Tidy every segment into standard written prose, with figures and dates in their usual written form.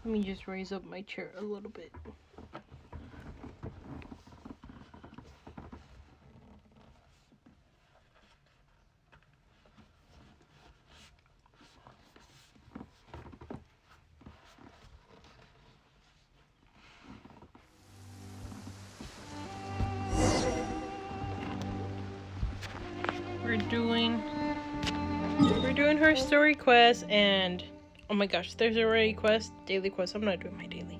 Let me just raise up my chair a little bit. We're doing her story quest, and oh my gosh, there's already quest, daily quest. I'm not doing my daily.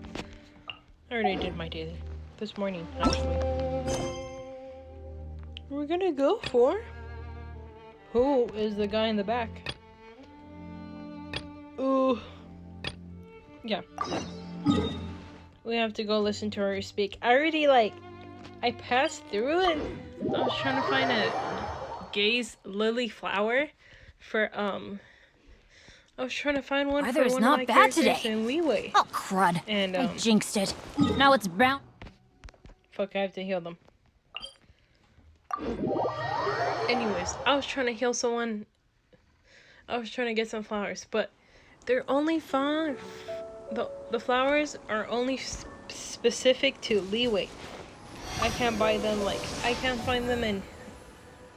I already did my daily this morning, actually. We're gonna go for who is the guy in the back? Ooh, yeah. We have to go listen to her speak. I passed through it. I was trying to find a gaze lily flower for I was trying to find one for one of my characters in Leeway. Oh crud. And I jinxed it. Now it's bound. Fuck, I have to heal them. Anyways, I was trying to heal someone. I was trying to get some flowers, but they're only found. The flowers are only specific to Leeway. I can't buy them, I can't find them in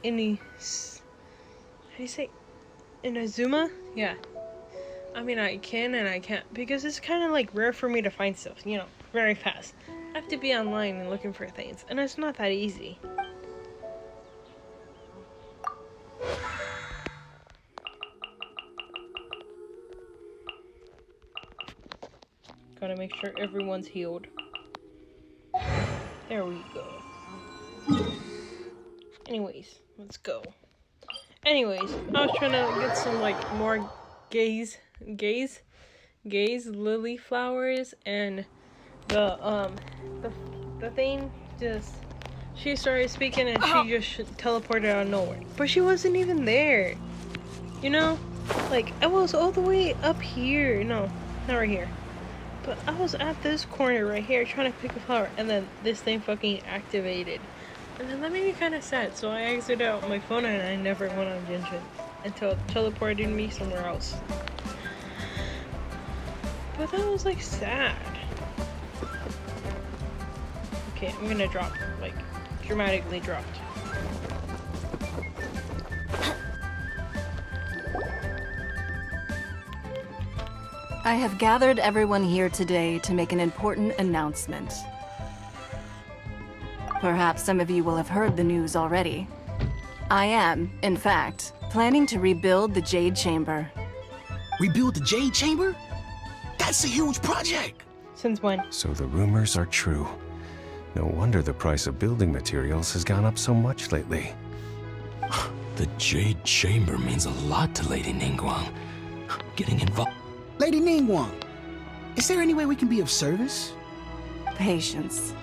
any. How do you say? In Azuma? Yeah. I mean, I can and I can't because it's kind of rare for me to find stuff, very fast. I have to be online and looking for things, and it's not that easy. Gotta make sure everyone's healed. There we go. Anyways, let's go. Anyways, I was trying to get some more gaze lily flowers, and the thing she started speaking and she just teleported out of nowhere. But she wasn't even there. I was all the way up here. No, not right here. But I was at this corner right here trying to pick a flower, and then this thing fucking activated. And then that made me kind of sad, so I exited out my phone and I never went on Genshin until it teleported me somewhere else. But that was sad. Okay, I'm gonna drop, dramatically dropped. I have gathered everyone here today to make an important announcement. Perhaps some of you will have heard the news already. I am, in fact, planning to rebuild the Jade Chamber. Rebuild the Jade Chamber? That's a huge project! Since when? So the rumors are true. No wonder the price of building materials has gone up so much lately. The Jade Chamber means a lot to Lady Ningguang. Getting involved... Lady Ningguang, is there any way we can be of service? Patience.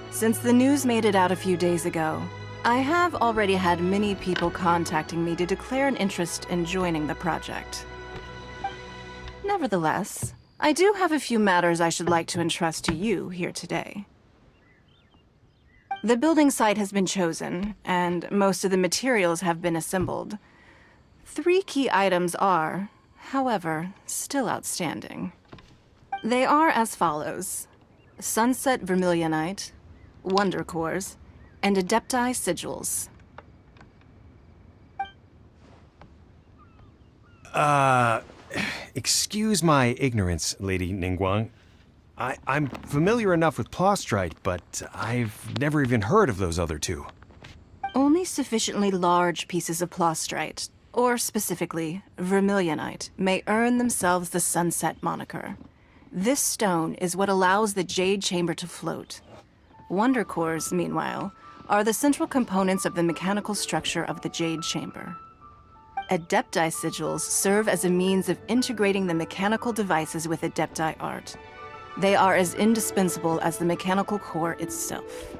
Since the news made it out a few days ago, I have already had many people contacting me to declare an interest in joining the project. Nevertheless, I do have a few matters I should like to entrust to you here today. The building site has been chosen, and most of the materials have been assembled. 3 key items are, however, still outstanding. They are as follows: Sunset Vermilionite, Wonder Cores, and Adepti Sigils. Excuse my ignorance, Lady Ningguang. I'm familiar enough with Plostrite, but I've never even heard of those other 2. Only sufficiently large pieces of Plostrite, or specifically Vermilionite, may earn themselves the Sunset moniker. This stone is what allows the Jade Chamber to float. Wonder Cores, meanwhile, are the central components of the mechanical structure of the Jade Chamber. Adepti Sigils serve as a means of integrating the mechanical devices with Adepti art. They are as indispensable as the mechanical core itself.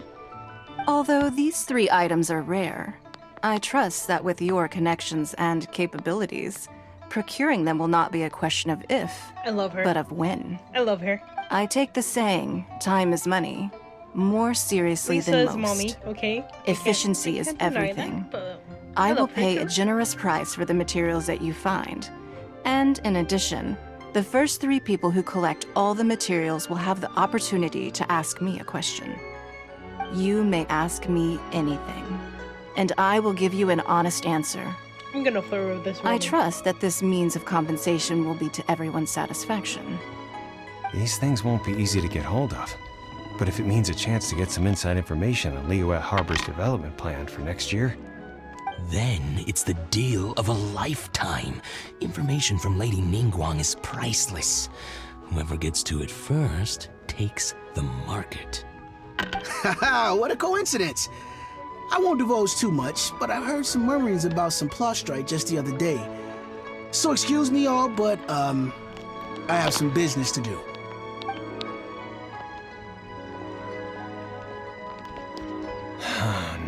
Although these 3 items are rare, I trust that with your connections and capabilities, procuring them will not be a question of if, I love her. but of when. I love her. I take the saying, time is money, more seriously Lisa than is most. mommy, okay? Efficiency is I can't deny everything. that, but I will love her pay too. a generous price for the materials that you find. And in addition, The first 3 people who collect all the materials will have the opportunity to ask me a question. You may ask me anything, and I will give you an honest answer. I'm gonna flirt with this one. I trust that this means of compensation will be to everyone's satisfaction. These things won't be easy to get hold of. But if it means a chance to get some inside information on Liyue Harbor's development plan for next year, Then it's the deal of a lifetime. Information from Lady Ningguang is priceless. Whoever gets to it first takes the market. Haha, what a coincidence. I won't divulge too much, but I heard some murmurings about some Plostrite just the other day. So excuse me all, but, I have some business to do.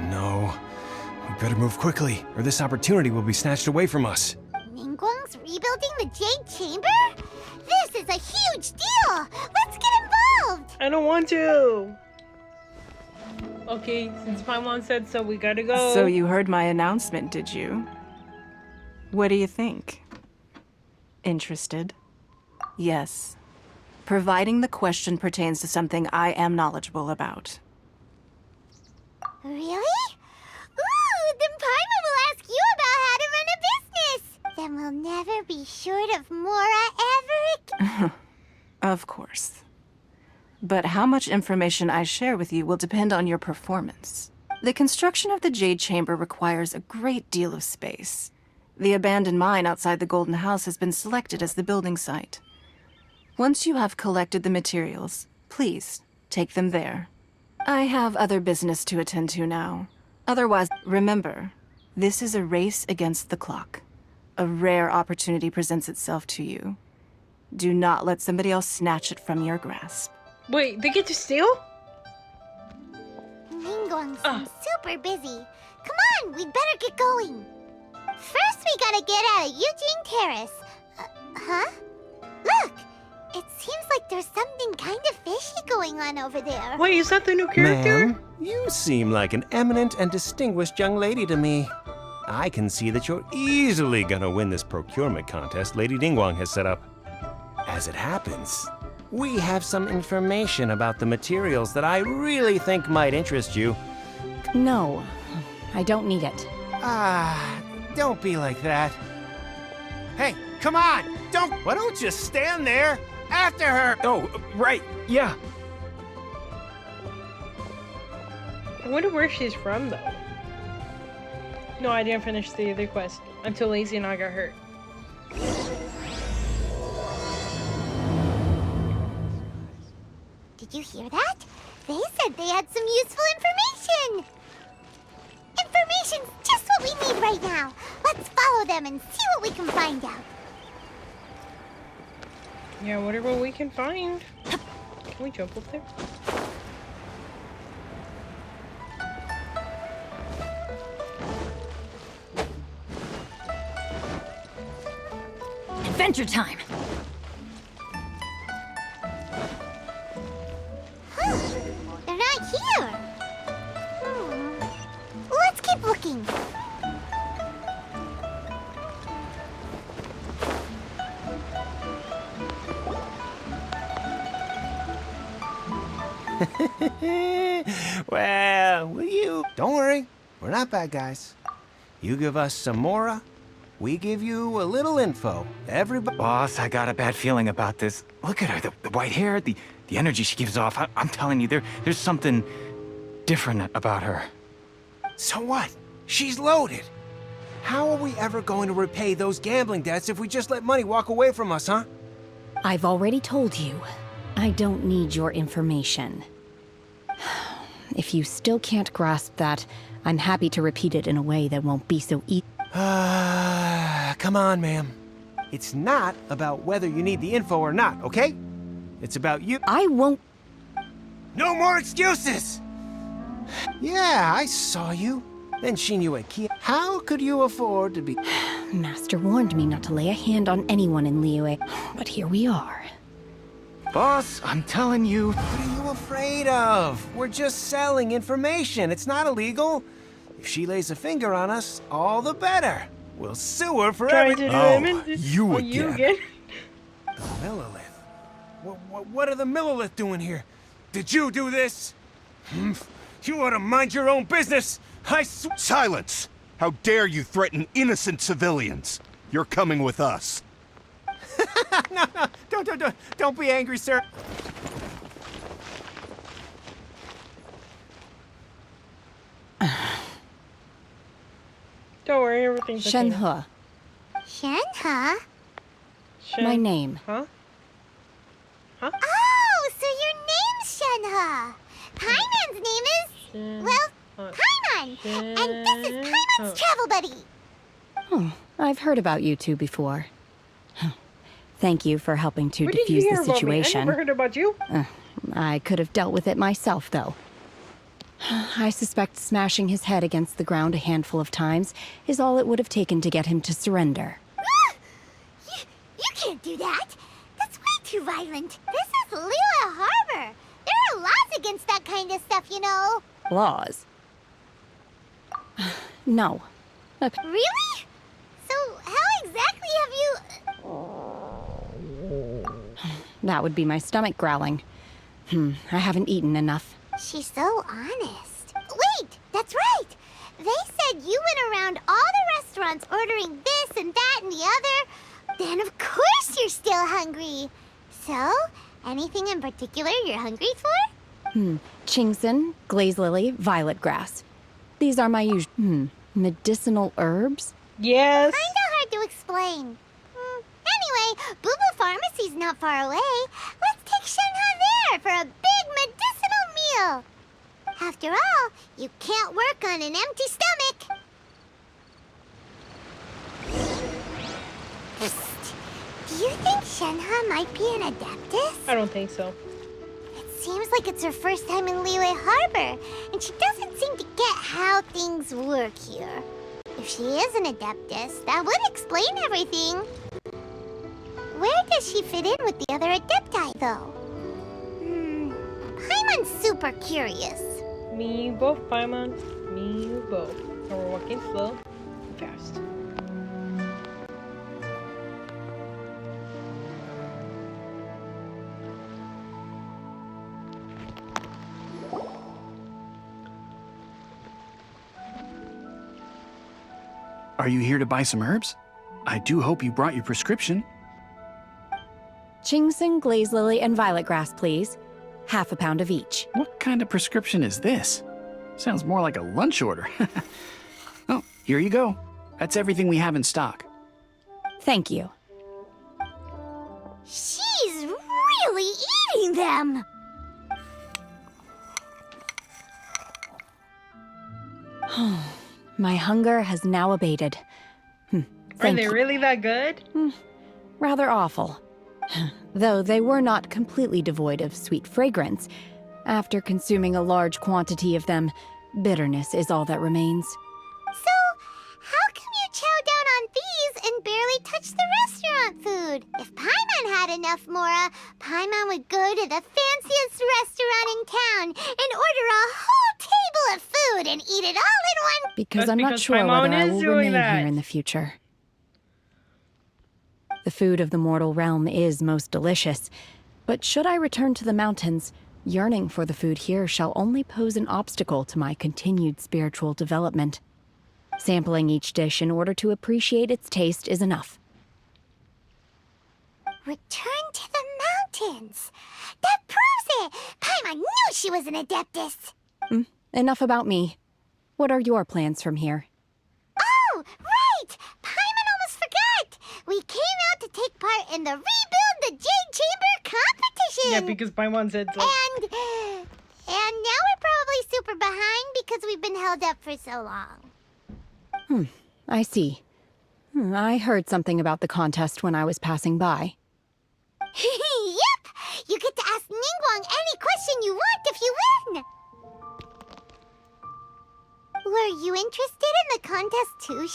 no. We better move quickly, or this opportunity will be snatched away from us. Ningguang's rebuilding the Jade Chamber? This is a huge deal! Let's get involved! I don't want to. Okay, since my mom said so, we gotta go. So you heard my announcement, did you? What do you think? Interested? Yes. Providing the question pertains to something I am knowledgeable about. Really? Ooh, then Paimon will ask you about how to run a business! Then we'll never be short of Mora ever again. Of course. But how much information I share with you will depend on your performance. The construction of the Jade Chamber requires a great deal of space. The abandoned mine outside the Golden House has been selected as the building site. Once you have collected the materials, please take them there. I have other business to attend to now. Otherwise, remember, this is a race against the clock. A rare opportunity presents itself to you. Do not let somebody else snatch it from your grasp. Wait, they get to steal? Ningguang seems super busy. Come on, we'd better get going. First, we gotta get out of Eugene Terrace. Huh? Look! It seems like there's something kind of fishy going on over there. Wait, is that the new character? Ma'am, you seem like an eminent and distinguished young lady to me. I can see that you're easily gonna win this procurement contest Lady Ningguang has set up. As it happens, we have some information about the materials that I really think might interest you. No, I don't need it. Don't be like that. Hey, come on! Why don't you stand there? After her! Oh, right, yeah. I wonder where she's from, though. No, I didn't finish the other quest until Lazy and I got hurt. Did you hear that? They said they had some useful information! Information's just what we need right now! Let's follow them and see what we can find out. Yeah, whatever we can find. Can we jump up there? Adventure time! They're not here. Let's keep looking. Well, will you? Don't worry, we're not bad guys. You give us some Mora, we give you a little info. Everybody. Boss, I got a bad feeling about this. Look at her, the white hair, the energy she gives off. I'm telling you, there's something different about her. So what? She's loaded. How are we ever going to repay those gambling debts if we just let money walk away from us, huh? I've already told you, I don't need your information. If you still can't grasp that, I'm happy to repeat it in a way that won't be so easy. Come on, ma'am. It's not about whether you need the info or not, okay? It's about you. I won't. No more excuses! Yeah, I saw you. Then Shinyu Kia. How could you afford to be... Master warned me not to lay a hand on anyone in Liyue, but here we are. Boss, I'm telling you. What are you afraid of? We're just selling information. It's not illegal. If she lays a finger on us, all the better. We'll sue her for Trying to everything. do Oh, him in- you Oh, again. you again? Millilith? What are the Millilith doing here? Did you do this? You ought to mind your own business! Silence! How dare you threaten innocent civilians? You're coming with us. No, don't be angry, sir. Don't worry, everything's okay. Shenhe, Shenhe? my name. Huh? Huh? Oh, so your name's Shenhe. Paimon's name is, well, Paimon. And this is Paimon's travel buddy. Oh, I've heard about you two before. Thank you for helping to Where did you defuse hear the about me? I situation. never heard about you. I could have dealt with it myself, though. I suspect smashing his head against the ground a handful of times is all it would have taken to get him to surrender. You can't do that. That's way too violent. This is Lila Harbor. There are laws against that kind of stuff, you know. Laws? No. Really? So how exactly have you... That would be my stomach growling. I haven't eaten enough. She's so honest. Wait, that's right. They said you went around all the restaurants ordering this and that and the other. Then of course you're still hungry. So, anything in particular you're hungry for? Chingson, glaze lily, violet grass. These are my usual medicinal herbs. Yes. Kinda hard to explain. Anyway, Booba Pharmacy's not far away. Let's take Shenhe there for a big medicinal meal. After all, you can't work on an empty stomach. Psst. Do you think Shenhe might be an Adeptus? I don't think so. It seems like it's her first time in Liyue Harbor, and she doesn't seem to get how things work here. If she is an Adeptus, that would explain everything. Where does she fit in with the other Adepti, though? Paimon's super curious. Me, you both, Paimon. Me, you both. And we're walking slow and fast. Are you here to buy some herbs? I do hope you brought your prescription. Chingson, glaze lily, and violet grass, please. Half a pound of each. What kind of prescription is this? Sounds more like a lunch order. Oh, here you go. That's everything we have in stock. Thank you. She's really eating them. My hunger has now abated. Are Thank they you. really that good? Rather awful. Though they were not completely devoid of sweet fragrance. After consuming a large quantity of them, bitterness is all that remains. So, how come you chow down on these and barely touch the restaurant food? If Paimon had enough Mora, Paimon would go to the fanciest restaurant in town and order a whole table of food and eat it all in one. Because That's I'm not because sure Paimon whether I is will doing remain that. here in the future. The food of the mortal realm is most delicious, but should I return to the mountains, yearning for the food here shall only pose an obstacle to my continued spiritual development. Sampling each dish in order to appreciate its taste is enough. Return to the mountains. That proves it. Paimon knew she was an Adeptus. Enough about me. What are your plans from here? Oh, right! Paimon almost forgot! We came out to take part in the Rebuild the Jade Chamber competition! Yeah, because Paimon said so. And now we're probably super behind because we've been held up for so long. I see. I heard something about the contest when I was passing by. Yep! You get to ask Ningguang any question you want if you win! Were you interested in the contest too,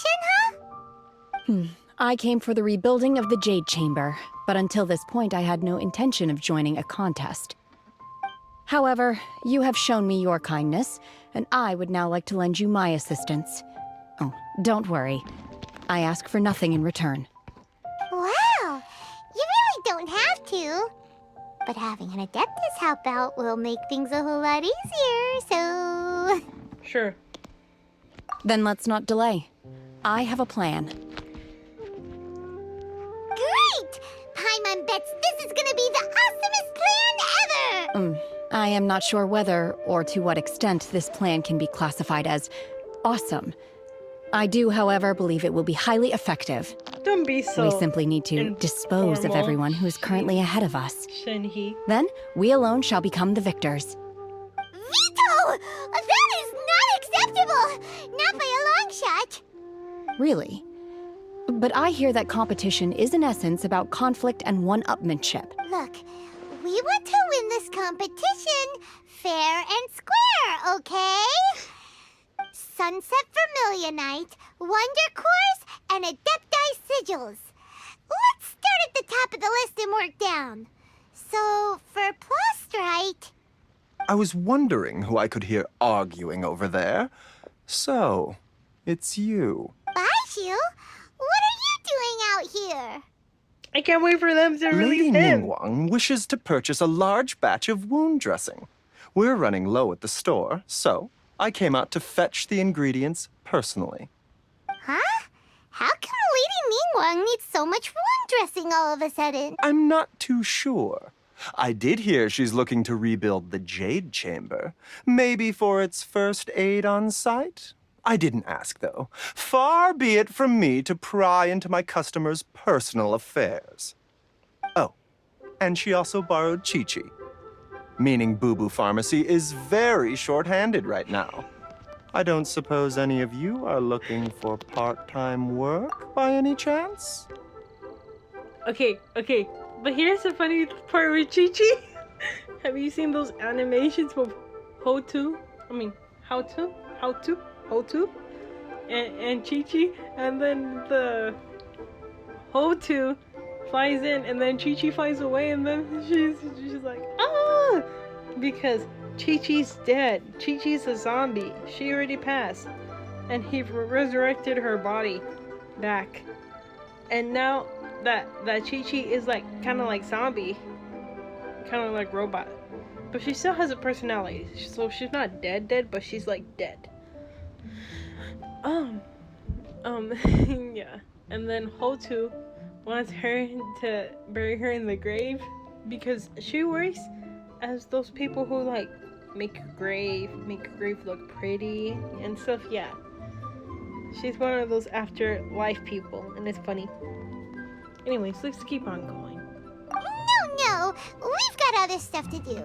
Shenhe? I came for the rebuilding of the Jade Chamber, but until this point I had no intention of joining a contest. However, you have shown me your kindness, and I would now like to lend you my assistance. Oh, don't worry. I ask for nothing in return. Wow! You really don't have But having an Adeptus help out will make things a whole lot easier, so... Sure. Then let's not delay. I have a plan. Great! Paimon bets this is gonna be the awesomest plan ever! I am not sure whether or to what extent this plan can be classified as awesome. I do, however, believe it will be highly effective. Don't be so. We simply need to dispose of informal. everyone who is currently ahead of us. Shenhe. Then, we alone shall become the victors. Veto! That is not acceptable! Not by a long shot! Really? But I hear that competition is in essence about conflict and one-upmanship. Look, we want to win this competition fair and square, okay? Sunset Vermilionite, Wonder Cores, and Adepti Sigils. Let's start at the top of the list and work down. So, for Plostrite... I was wondering who I could hear arguing over there. So, it's you. Baiju? What are you doing out here? I can't wait for them to Lady release him. Ningguang wishes to purchase a large batch of wound dressing. We're running low at the store, so I came out to fetch the ingredients personally. Huh? How come Lady Ningguang needs so much wound dressing all of a sudden? I'm not too sure. I did hear she's looking to rebuild the Jade Chamber. Maybe for its first aid on site? I didn't ask, though. Far be it from me to pry into my customers' personal affairs. Oh, and she also borrowed Chi-Chi. Meaning Boo Boo Pharmacy is very short-handed right now. I don't suppose any of you are looking for part-time work by any chance? Okay. But here's the funny part with Chi-Chi. Have you seen those animations with How-To? And Chi-Chi? And then the How-To flies in, and then Chi-Chi flies away, and then she's like, ah! Because Chi-Chi's dead. Chi-Chi's a zombie. She already passed. And he resurrected her body back. And now that Chi-Chi is like kind of like zombie, kind of like robot, but she still has a personality, so she's not dead, but she's like dead. Yeah. And then Hotu wants her to bury her in the grave because she works as those people who like make a grave look pretty and stuff. Yeah. She's one of those afterlife people, and it's funny. Anyways, let's keep on going. No, we've got other stuff to do.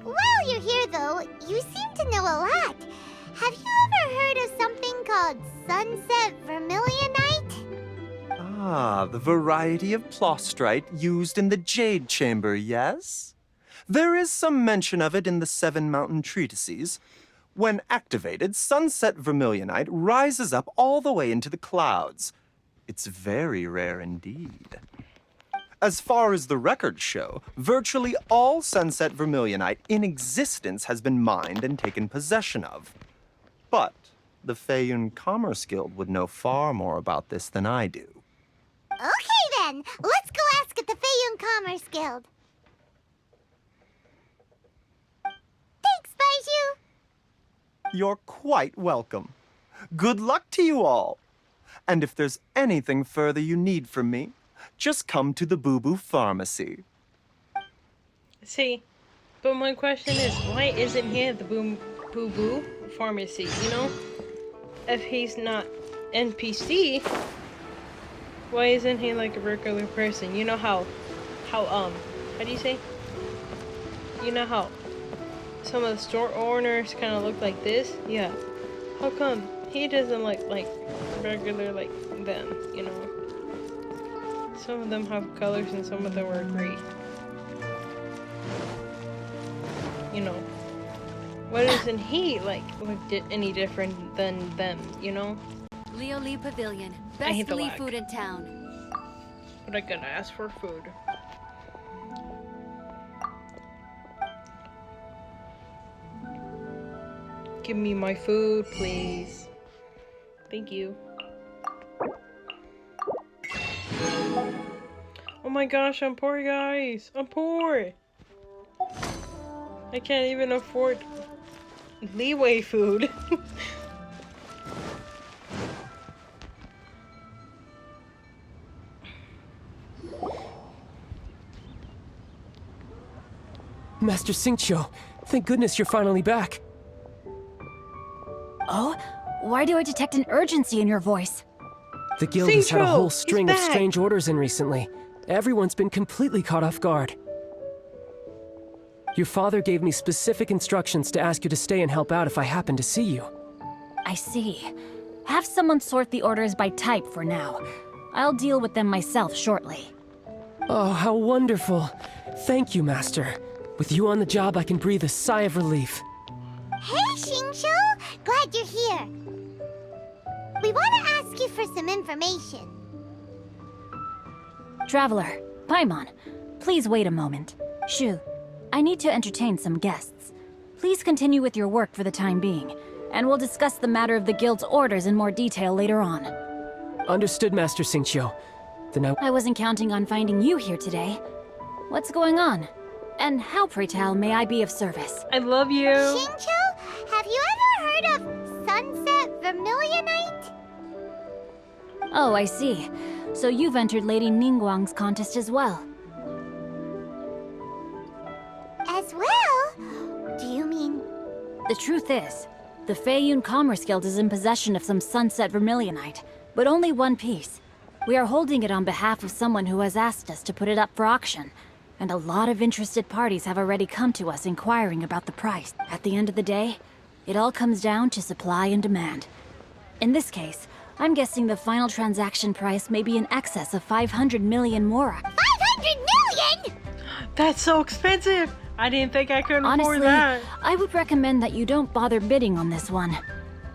While you're here though, you seem to know a lot. Have you ever heard of something called Sunset Vermilionite? Ah, the variety of Plostrite used in the Jade Chamber, yes? There is some mention of it in the 7 Mountain Treatises. When activated, Sunset Vermilionite rises up all the way into the clouds. It's very rare indeed. As far as the records show, virtually all Sunset Vermilionite in existence has been mined and taken possession of. But the Feiyun Commerce Guild would know far more about this than I do. Okay then, let's go ask at the Feiyun Commerce Guild. Thanks, Baiju. You're quite welcome. Good luck to you all. And if there's anything further you need from me, just come to the Boo Boo Pharmacy. See, but my question is, why isn't he at the Boo Boo Pharmacy, you know? If he's not NPC, why isn't he like a regular person? You know how do you say? You know how some of the store owners kind of look like this? Yeah. How come he doesn't look like regular like them, you know? Some of them have colors and some of them are gray. You know. Why doesn't he like look any different than them, you know? Leo Lee Pavilion. I hate Best the Lee lag. food in town. But I gotta ask for food. Give me my food, please. Thank you. Oh my gosh, I'm poor, guys. I'm poor. I can't even afford leeway food. Master Xingqiu, thank goodness you're finally back. Oh? Why do I detect an urgency in your voice? The guild has had a whole Xingqiu, string he's of back. strange orders in recently. Everyone's been completely caught off guard. Your father gave me specific instructions to ask you to stay and help out if I happen to see you. I see. Have someone sort the orders by type for now. I'll deal with them myself shortly. Oh, how wonderful. Thank you, Master. With you on the job, I can breathe a sigh of relief. Hey, Xingqiu! Glad you're here. We want to ask you for some information. Traveler, Paimon, please wait a moment. Shu, I need to entertain some guests. Please continue with your work for the time being, and we'll discuss the matter of the guild's orders in more detail later on. Understood, Master Xingqiu. Then I wasn't counting on finding you here today. What's going on? And how, pray tell, may I be of service? I love you. Xingqiu, have you ever heard of Sunset Vermilionite? Oh, I see. So you've entered Lady Ningguang's contest as well. As well? Do you mean... The truth is, the Feiyun Commerce Guild is in possession of some Sunset Vermilionite, but only one piece. We are holding it on behalf of someone who has asked us to put it up for auction, and a lot of interested parties have already come to us inquiring about the price. At the end of the day, it all comes down to supply and demand. In this case, I'm guessing the final transaction price may be in excess of 500 million mora. 500 million?! That's so expensive. I didn't think I could Honestly, afford that. I would recommend that you don't bother bidding on this one.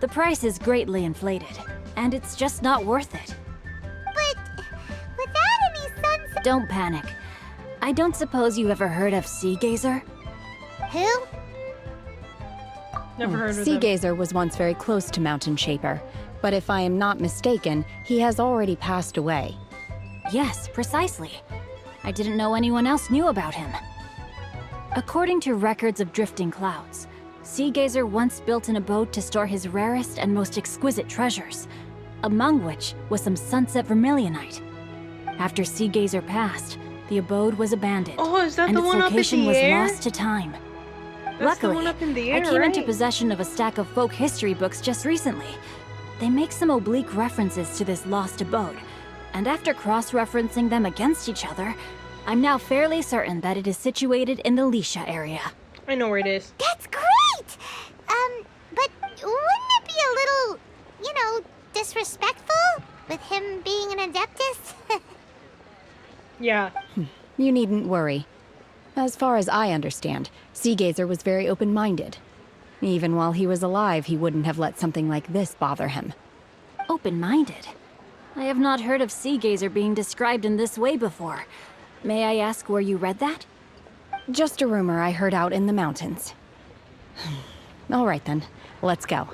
The price is greatly inflated, and it's just not worth it. But without any sunset... Don't panic. I don't suppose you ever heard of Sea Gazer? Who? Never heard of Sea them. Gazer was once very close to Mountain Shaper, but if I am not mistaken, he has already passed away. Yes, precisely. I didn't know anyone else knew about him. According to records of drifting clouds, Sea Gazer once built an abode to store his rarest and most exquisite treasures, among which was some Sunset Vermilionite. After Sea Gazer passed, the abode was abandoned, Oh, is that and the its one up in location the was air? lost to time. That's the Luckily, one up in the I air, came into right? possession of a stack of folk history books just recently. They make some oblique references to this lost abode, and after cross-referencing them against each other, I'm now fairly certain that it is situated in the Lisha area. I know where it is. That's great! But wouldn't it be a little, you know, disrespectful with him being an Adeptus? Yeah. You needn't worry. As far as I understand, Sea Gazer was very open-minded. Even while he was alive, he wouldn't have let something like this bother him. Open-minded? I have not heard of Sea Gazer being described in this way before. May I ask where you read that? Just a rumor I heard out in the mountains. All right then, let's go.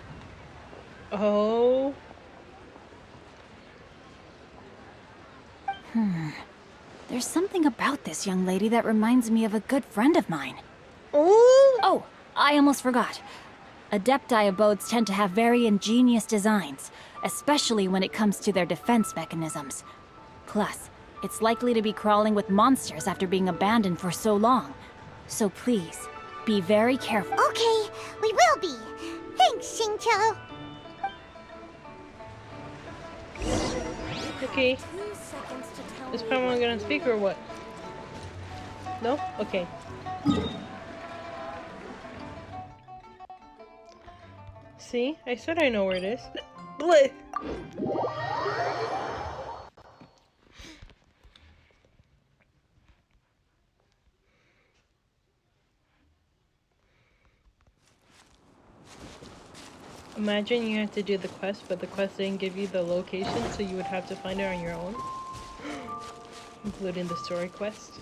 Oh. There's something about this young lady that reminds me of a good friend of mine. Oh. Oh, I almost forgot. Adepti abodes tend to have very ingenious designs, especially when it comes to their defense mechanisms. Plus, it's likely to be crawling with monsters after being abandoned for so long. So please, be very careful. Okay, we will be. Thanks, Xingqiu. Okay. Is Paimon gonna speak or what? No? Okay. See? I said I know where it is. Bleh. Imagine you had to do the quest, but the quest didn't give you the location, so you would have to find it on your own. Including the story quest.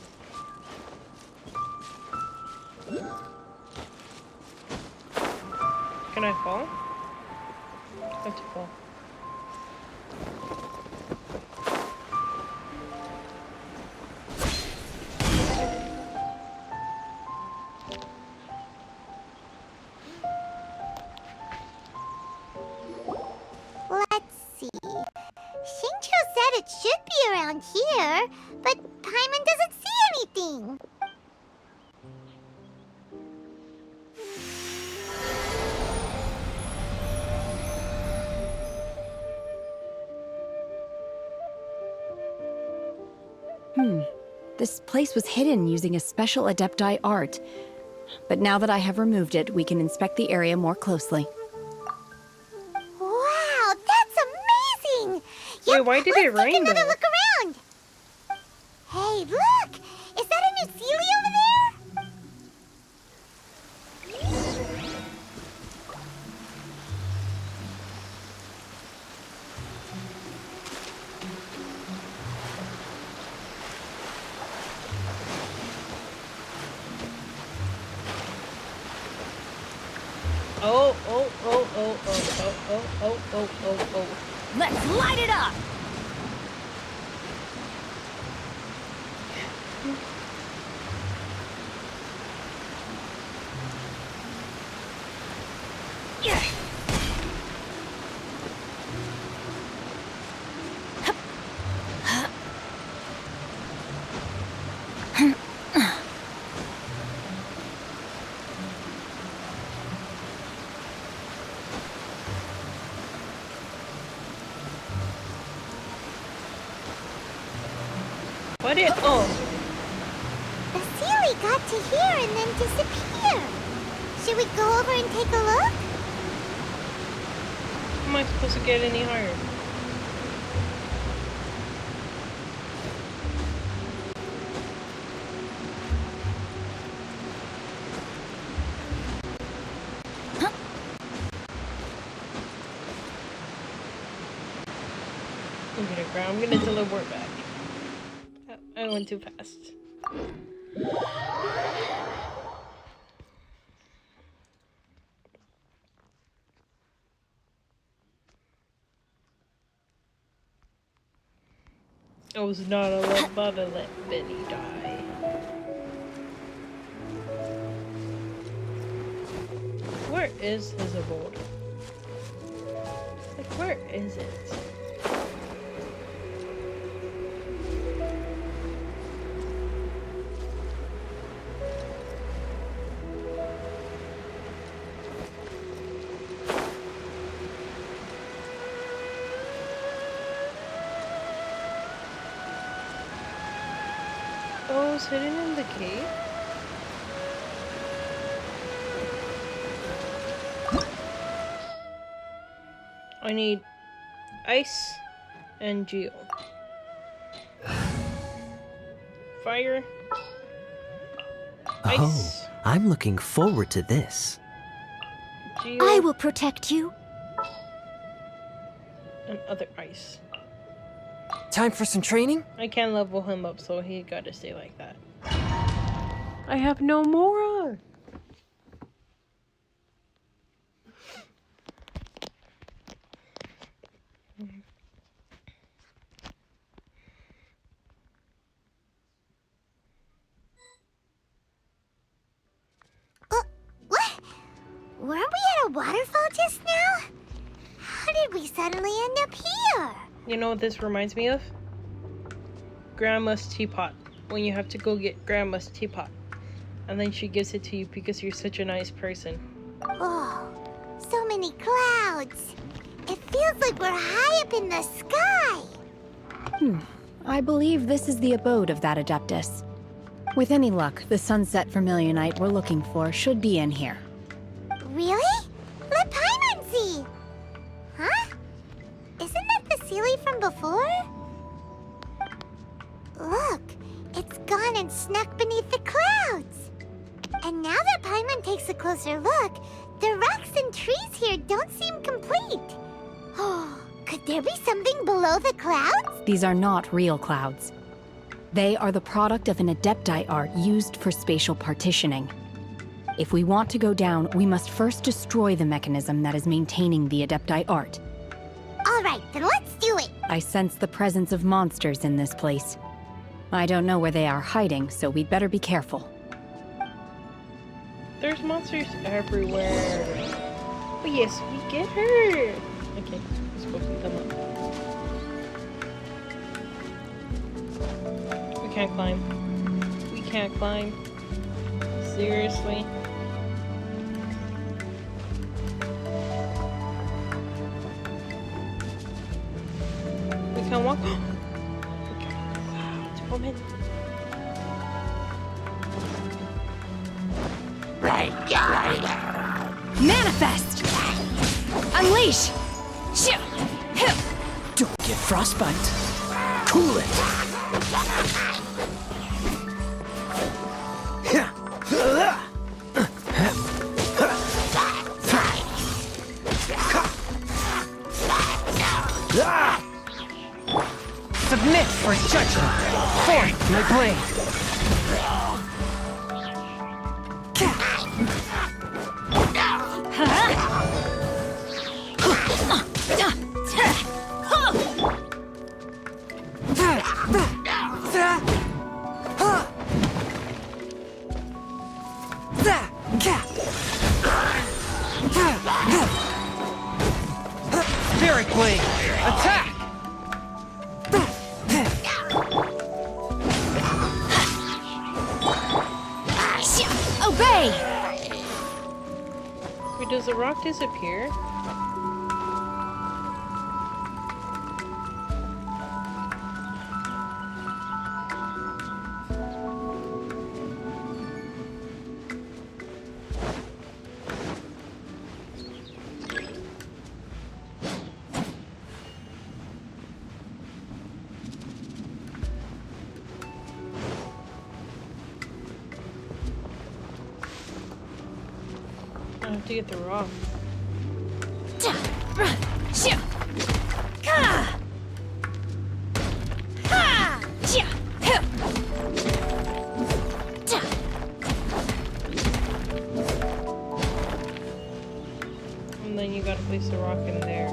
Can I fall? I have to fall. here, but Paimon doesn't see anything. This place was hidden using a special Adepti art. But now that I have removed it, we can inspect the area more closely. Wow, that's amazing! Wait, why did it rain Take another though? look around. Hey, look! Is that a new Sealy over there? Oh. Let's light it up! What did? Oh, The Sealy got to here and then disappeared. Should we go over and take a look? how am I supposed to get any higher? I'm gonna teleport back. I went too fast. I was not about to let Benny die. Where is his abode? Like, where is it? Oh, it's hidden in the cave? I need ice and geo. Fire. Ice. Oh, I'm looking forward to this. Geo. I will protect you. And other ice. Time for some training? I can't level him up, so he gotta stay like that. I have no more. What? Weren't we at a waterfall just now? How did we suddenly end up here? You know what this reminds me of? Grandma's teapot. When you have to go get Grandma's teapot. And then she gives it to you because you're such a nice person. Oh, so many clouds. It feels like we're high up in the sky. I believe this is the abode of that Adeptus. With any luck, the sunset vermilionite we're looking for should be in here. Really? Let Paimon see. Huh? Isn't that the Sealy from before? Look, it's gone and snuck beneath the clouds. And now that Paimon takes a closer look, the rocks and trees here don't seem complete. Oh, could there be something below the clouds? These are not real clouds. They are the product of an Adepti art used for spatial partitioning. If we want to go down, we must first destroy the mechanism that is maintaining the Adepti art. All right, then let's do it. I sense the presence of monsters in this place. I don't know where they are hiding, so we'd better be careful. There's monsters everywhere. Oh yes, we get her. Okay, let's go beat them up. can't climb. We can't climb. Seriously? We can't walk. Wow, it's a woman. Manifest! Unleash! Don't get frostbite. Cool it. Submit for judgment. Forth my blade. Spirit blade. Attack. Obey! Wait, does the rock disappear? I have to get the rock. And then you gotta place the rock in there.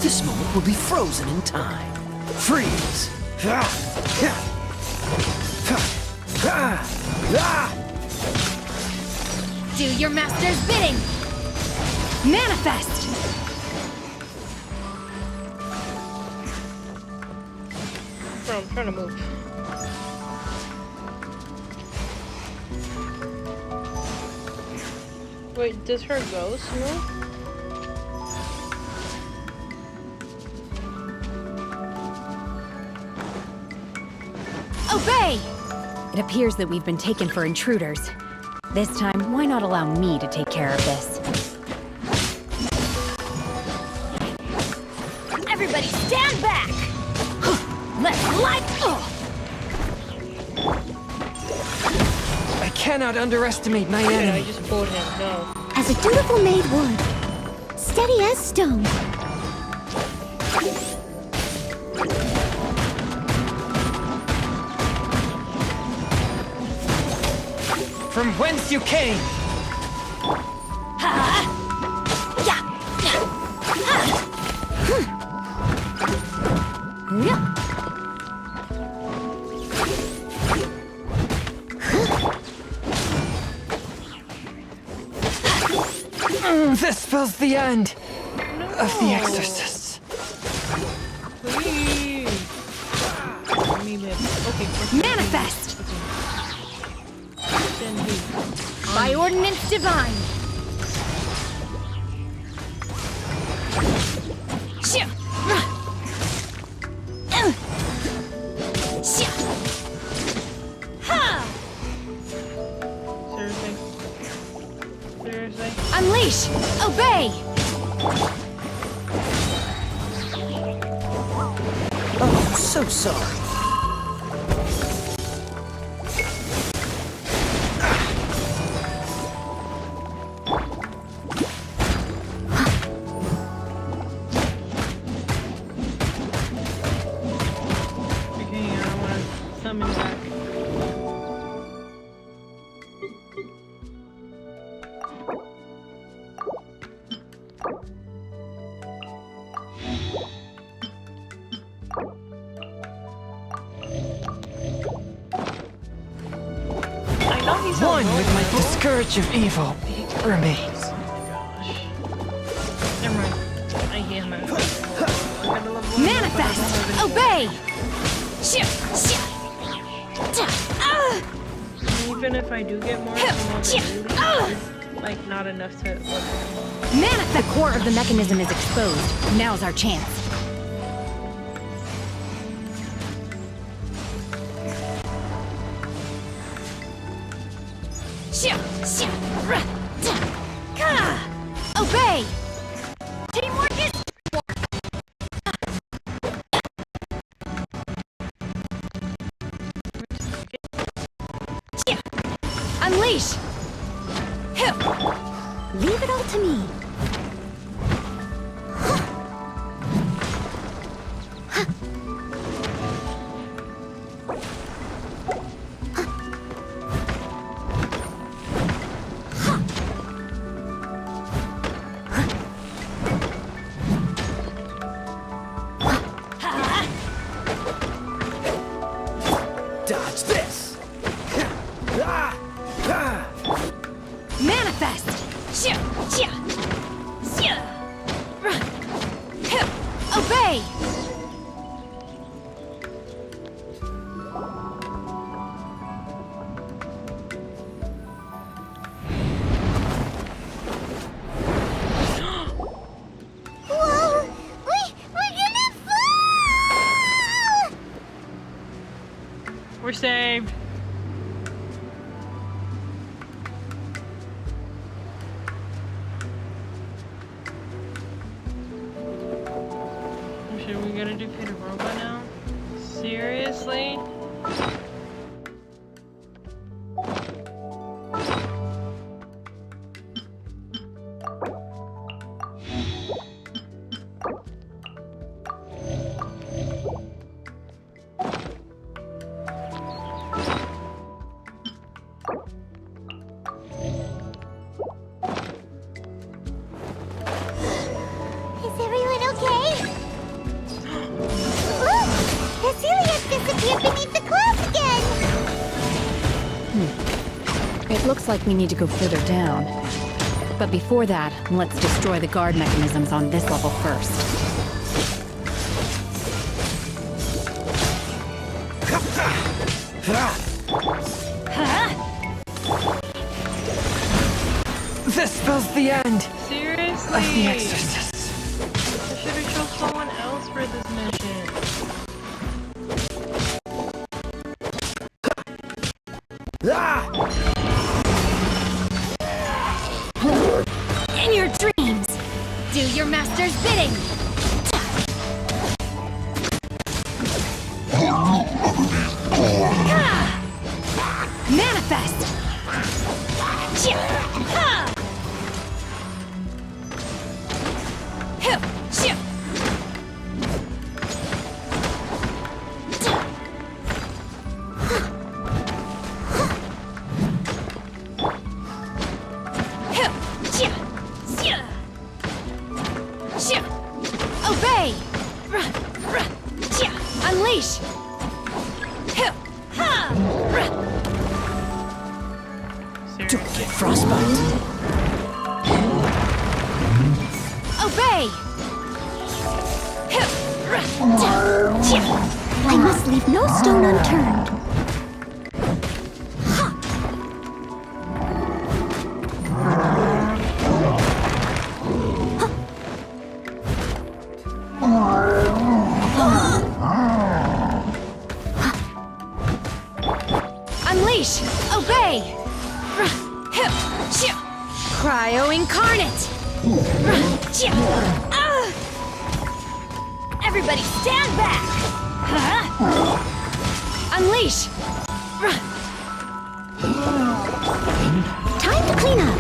This moment will be frozen in time. Freeze! Do your master's bidding! Manifest! Bro, I'm trying to move. Wait, does her ghost move? Obey! It appears that we've been taken for intruders. This time, why not allow me to take care of this? Everybody stand back! Let's light... I cannot underestimate my Yeah, I enemy. just pulled him. No. As a dutiful maid would. Steady as stone. From whence you came! This spells the end of the exorcists. Please. Okay, Manifest! Then By ordinance divine. Seriously? Seriously? Unleash! Obey! Oh, so sorry. Okay, I don't want to summon back. I know he's One a with my robot. Scourge of Evil remains. Never mind. I hate him. Manifest! Obey! Even if I do get more, it's like not enough to. Manifest! The core of the mechanism is exposed. Now's our chance. Obey! Teamwork is unleash! Leave it all to me. Dodge this! Manifest! Obey! Whoa! We're gonna fall! We're saved. Should we gotta defeat a robot now? Seriously? Is everyone okay? Look! Cecilia's disappeared beneath the clouds again! It looks like we need to go further down. But before that, let's destroy the guard mechanisms on this level first. This spells the end Seriously? of the exorcist. I should have chose someone else for this mission. In your dreams, do your master's bidding! Manifest! Obey! Unleash! Don't get frostbite. Obey! I must leave no stone unturned. Everybody stand back! Unleash! Time to clean up.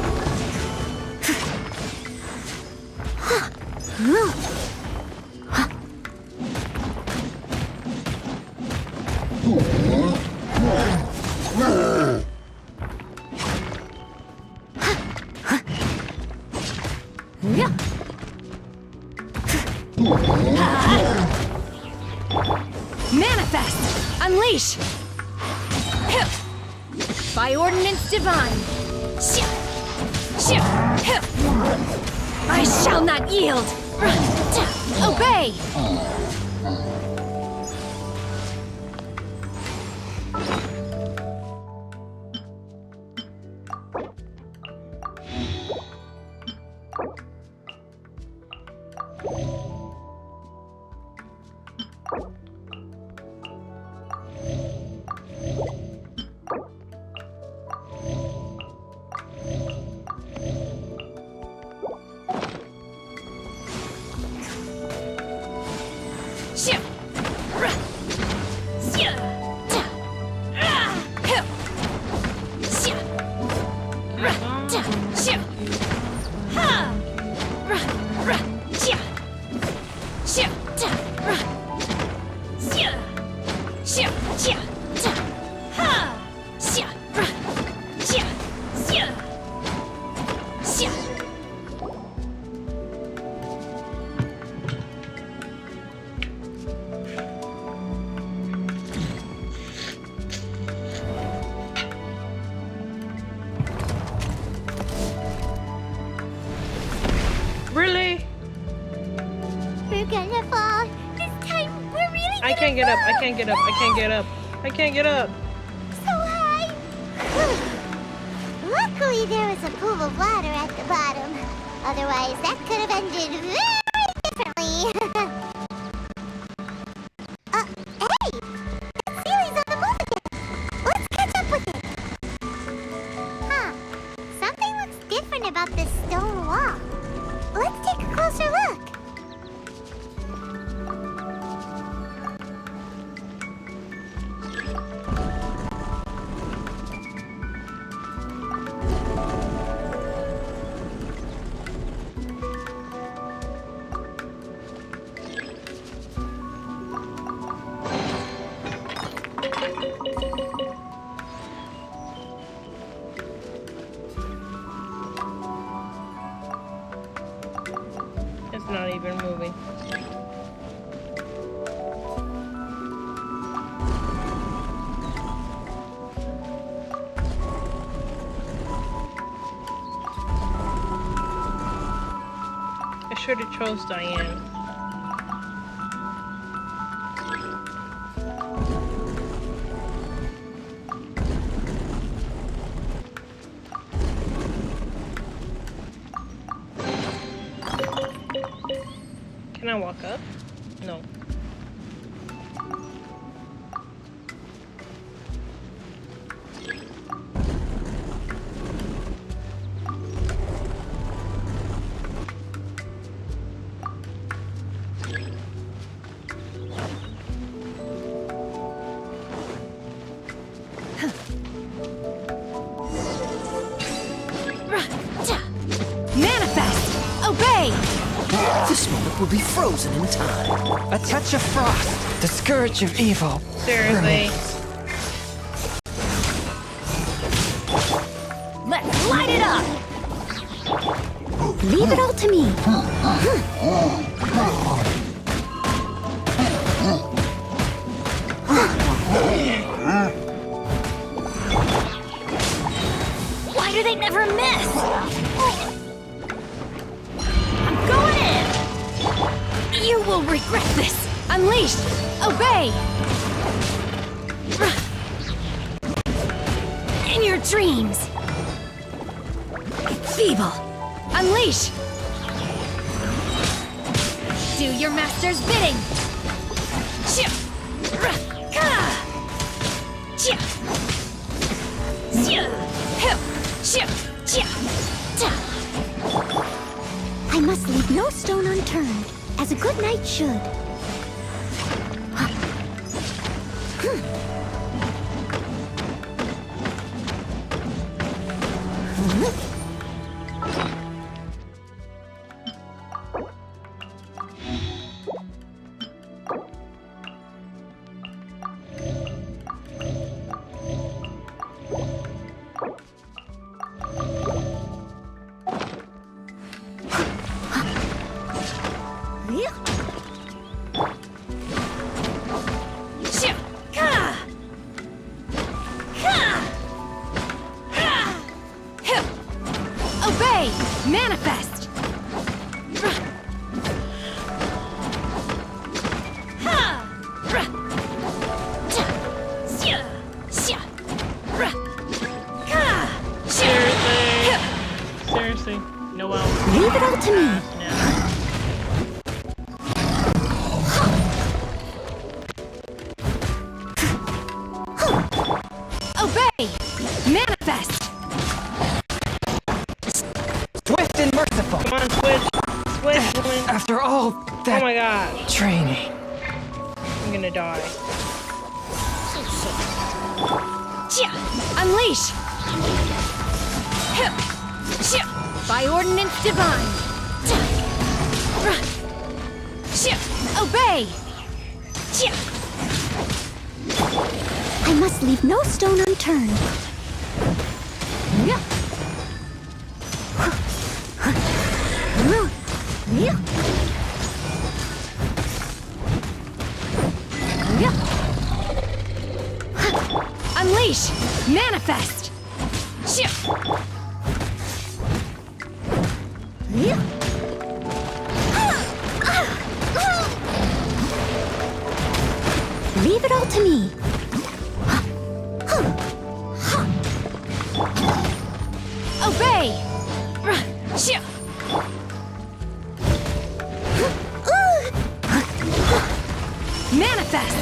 Manifest! Unleash! By ordinance divine! I shall not yield! Obey! Really? We're gonna fall. This time, we're really gonna I can't get up. I fall. can't get up. I can't get up. I can't get up. So high. Luckily, there was a pool of water at the bottom. Otherwise, that could have ended very differently. Hey! That Sealy's on the move again. Let's catch up with it. Huh. Something looks different about this stone wall. Let's take a closer look. It's not even moving. I should have chose Diane. Can I walk up? No. Manifest! Obey! This moment will be frozen in time. A touch of frost, the scourge of evil. Seriously. Let's light it up! Leave it all to me. Why do they never miss? I'm going in! You will regret this! Unleash! Obey! In your dreams! Feeble! Unleash! Do your master's bidding! I must leave no stone unturned, as a good knight should. Obey! Manifest! Seriously. No, well. Leave it all to me. Obey! Manifest! Swift and merciful. Come on, switch. Switch, woman. After all that Oh my gosh. training. I'm gonna die. Unleash! By ordinance divine! Obey! I must leave no stone unturned. Unleash! Manifest! Leave it all to me. Obey! Manifest!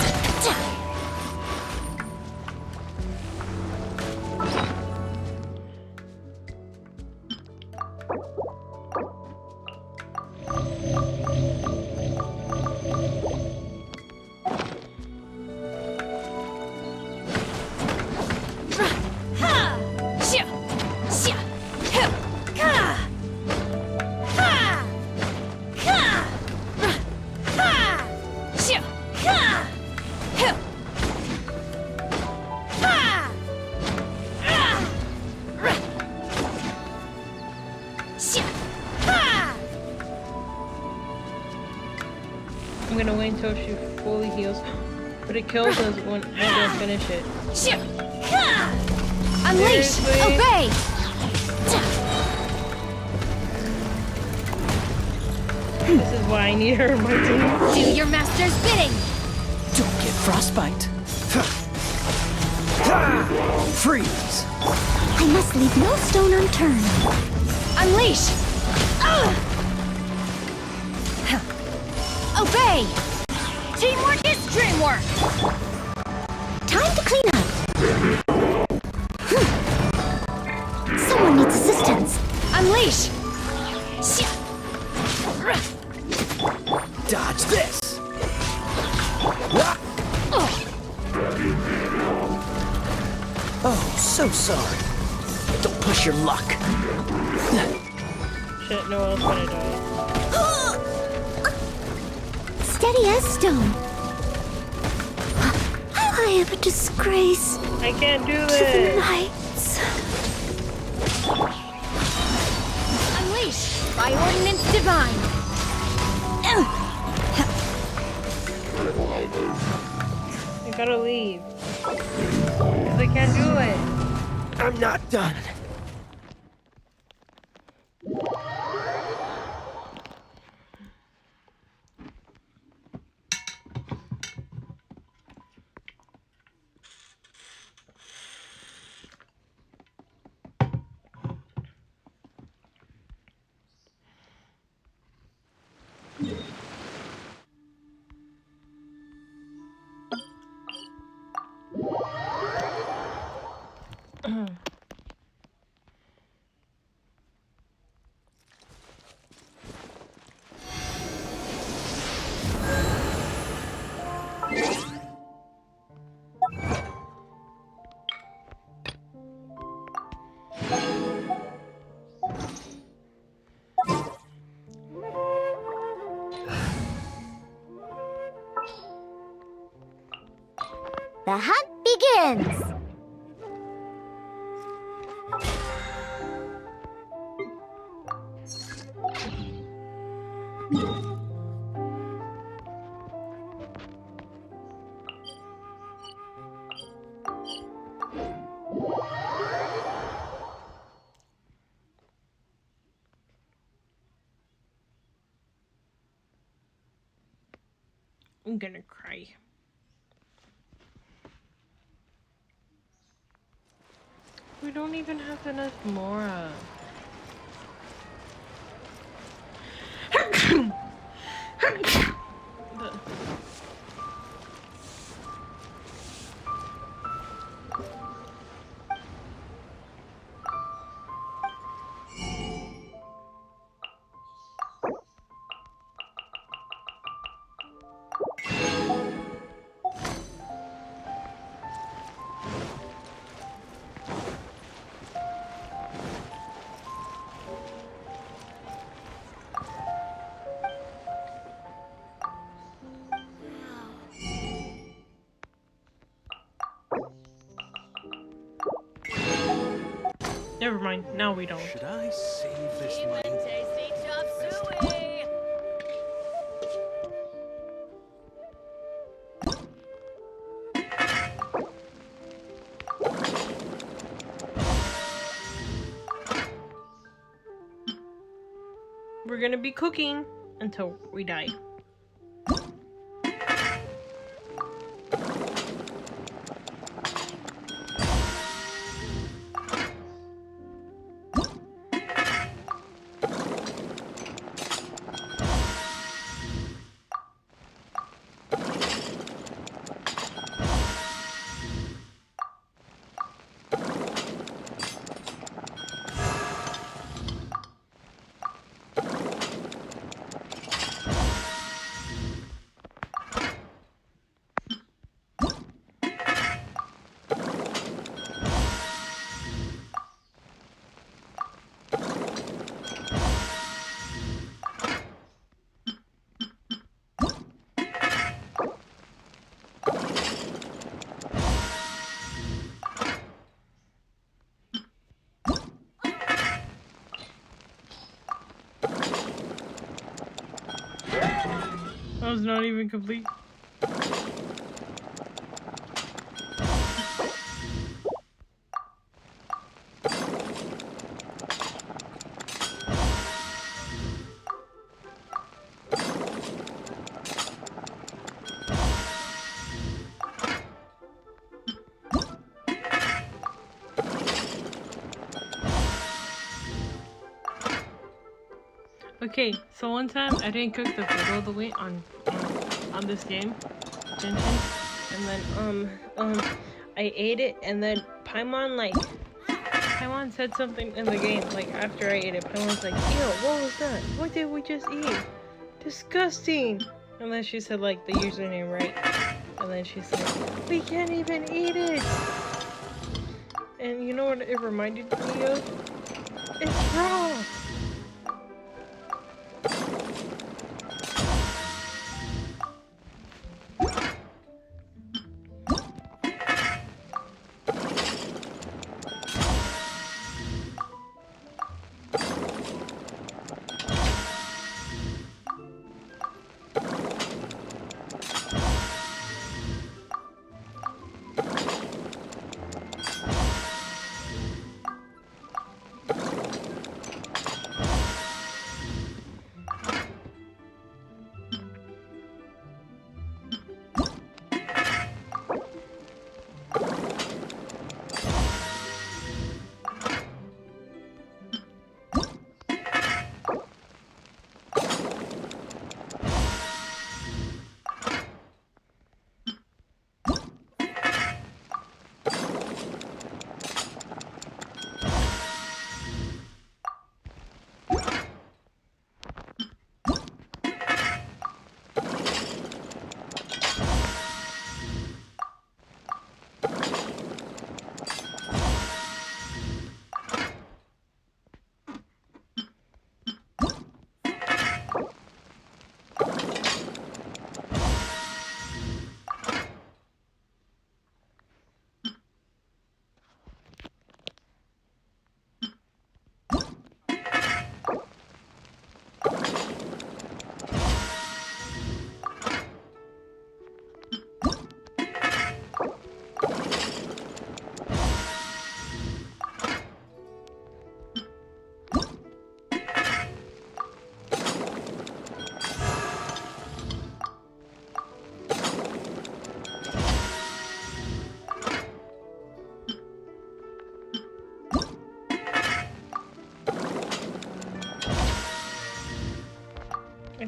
I'm gonna wait until she fully heals. But it kills us when I finish it. Unleash! Seriously? Obey! This is why I need her in my team. Do your master's bidding! Don't get frostbite. Freeze! I must leave no stone unturned. Unleash! Obey! Teamwork is dreamwork! Time to clean up. Someone needs assistance. Unleash! Dodge this! Oh, so sorry. Don't push your luck. Shit, no one else gonna die. Steady as stone. I am a disgrace I can't do to the this. knights. Unleash! By ordinance divine! I gotta leave. 'Cause I can't do it. I'm not done. The hunt begins! I'm gonna cry. We don't even have enough Mora. Never mind, now we don't. Should I save this one? We're gonna be cooking until we die. That was not even complete. Okay, so one time I didn't cook the food all the way on this game, Genshin, and then I ate it, and then Paimon said something in the game, like after I ate it, Paimon's like, "Ew, what was that? What did we just eat? Disgusting!" And then she said like the username right, and then she said, "We can't even eat it." And you know what it reminded me of? It's raw.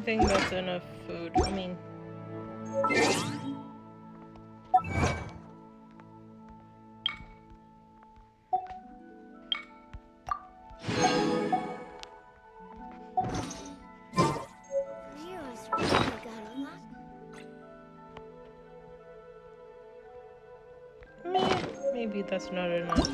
think that's enough food. I mean... Maybe that's not enough.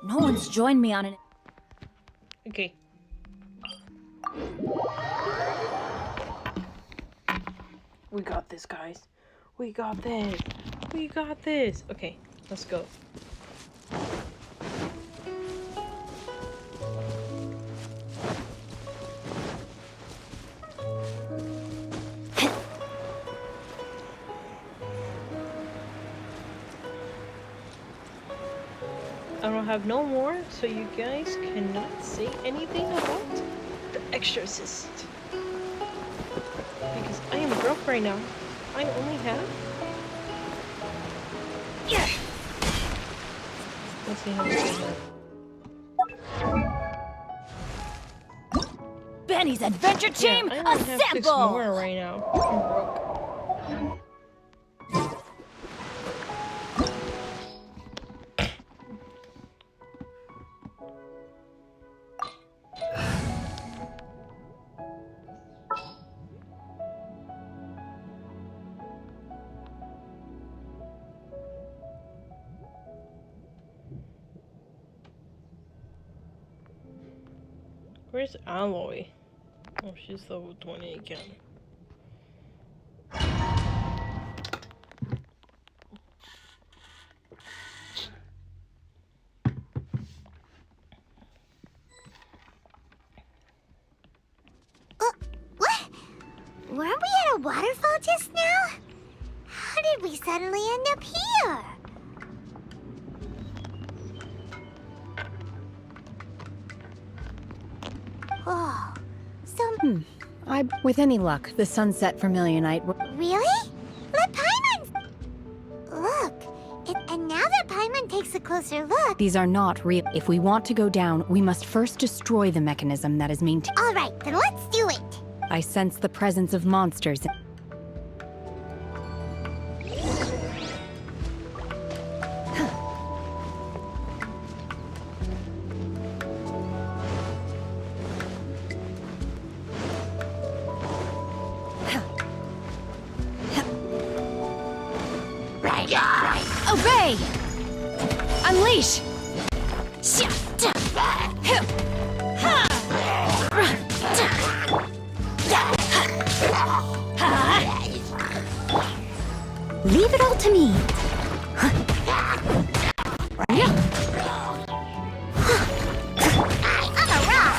No one's joined me on it. Okay. We got this, guys. We got this. We got this. Okay, let's go. I don't have no more, so you guys cannot say anything about the exorcist. Because I am broke right now. I only have... Yeah! Let's see how much I have. Benny's Adventure Team, I only have 6 assemble! more right now. I'm broke. Where's Alloy? Oh, she's level 20 again. What? Weren't we at a waterfall just now? How did we suddenly end up here? Oh, some... With any luck, the sunset vermilionite... Really? Let Paimon... Look, and now that Paimon takes a closer look... These are not real. If we want to go down, we must first destroy the mechanism that is maintained. Alright, then let's do it! I sense the presence of monsters. Obey! Unleash! Leave it all to me. I'm a rock!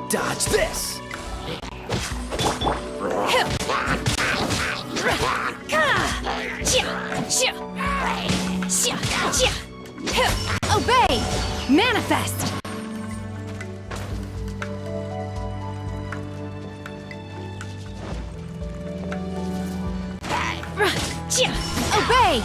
Dodge this! Obey! Manifest! Obey!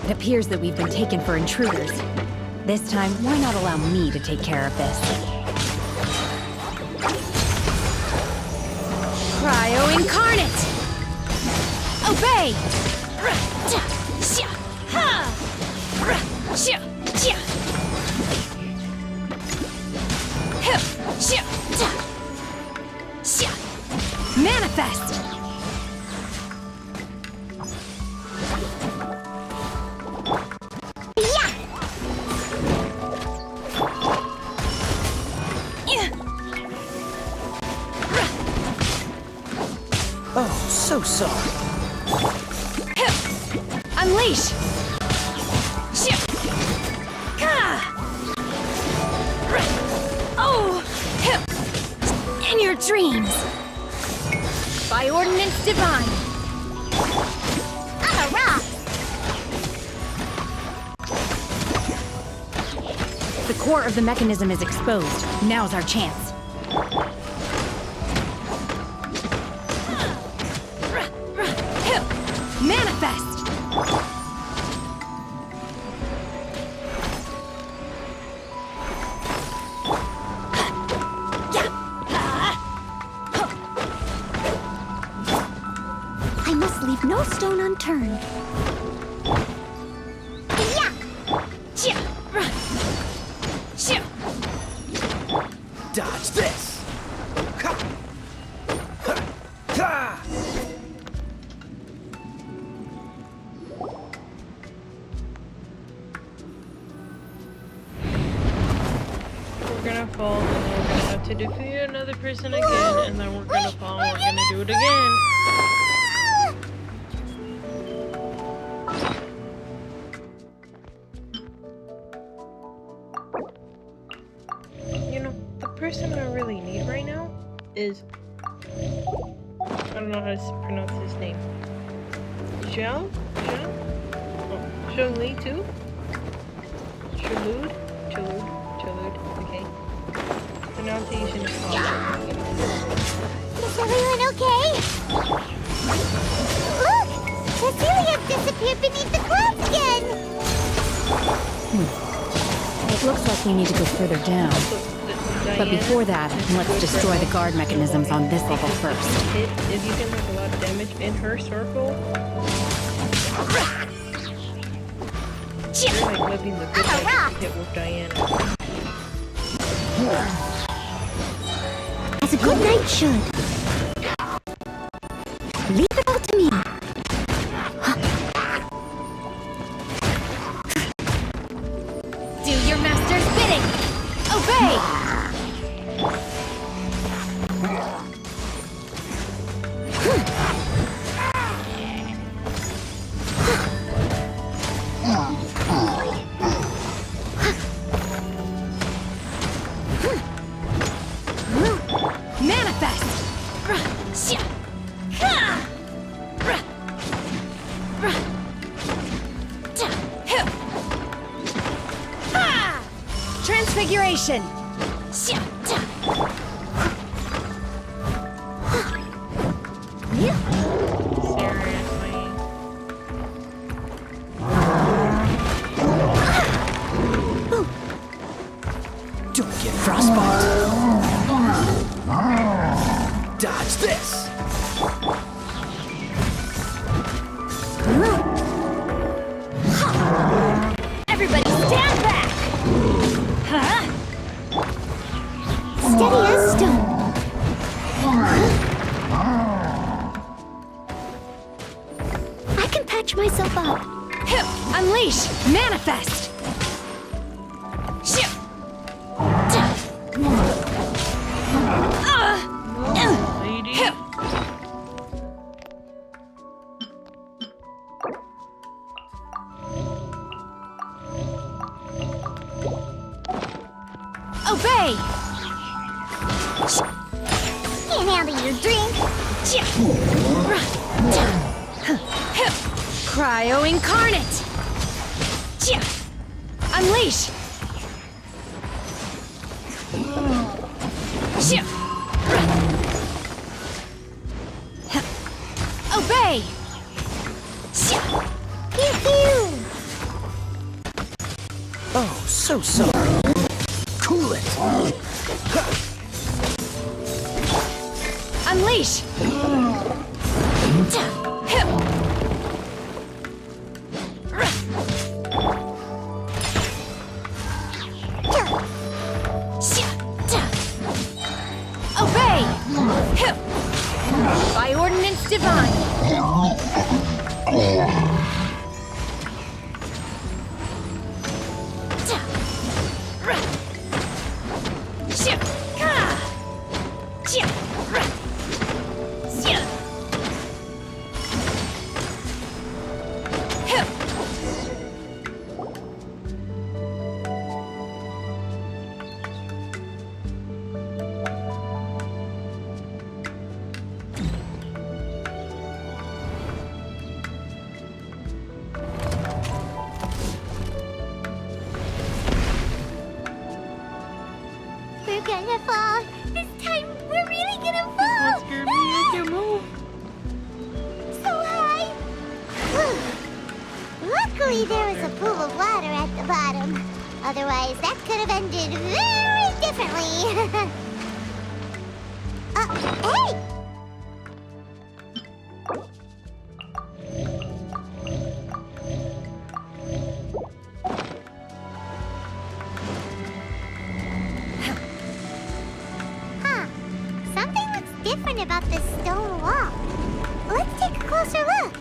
It appears that we've been taken for intruders. This time, why not allow me to take care of this? Cryo Incarnate! Obey! Manifest! Oh, so sorry. Unleash! Oh! In your dreams! By ordinance divine! I'm a rock! The core of the mechanism is exposed. Now's our chance. Manifest! I must leave no stone unturned. Dodge this! We're gonna fall, and then we're gonna have to defeat another person again, and then we're gonna fall, and we're gonna do it again. You know, the person I really need right now is... I don't know how to pronounce his name. Zhao? Zhao? Oh, Zhou Li too? Chalud? Okay. Pronunciation is wrong. Is everyone okay? Look! Cecilia disappeared beneath the clouds again! It looks like we need to go further down. But before that, let's destroy the guard mechanisms on this level first. If you can make a lot of damage in her circle, you're like living the good life you hit with Diana. As a good knight should. Leave it all to me. Do your master's bidding! Obey! Transfiguration! Don't get frostbite. Dodge this. Everybody stand back! Huh? Steady as stone. I can patch myself up. Unleash! Manifest! Can't handle your drink. Cryo incarnate! Unleash! Obey! Pew pew! Oh, so sorry. Cool it. Unleash! Obey! By ordinance divine! We're gonna fall. This time, we're really gonna fall. Scared me. I can't move. So high. Luckily, there was a pool of water at the bottom. Otherwise, that could have ended very differently. Hey! Huh. Something looks different about this stone wall. Let's take a closer look.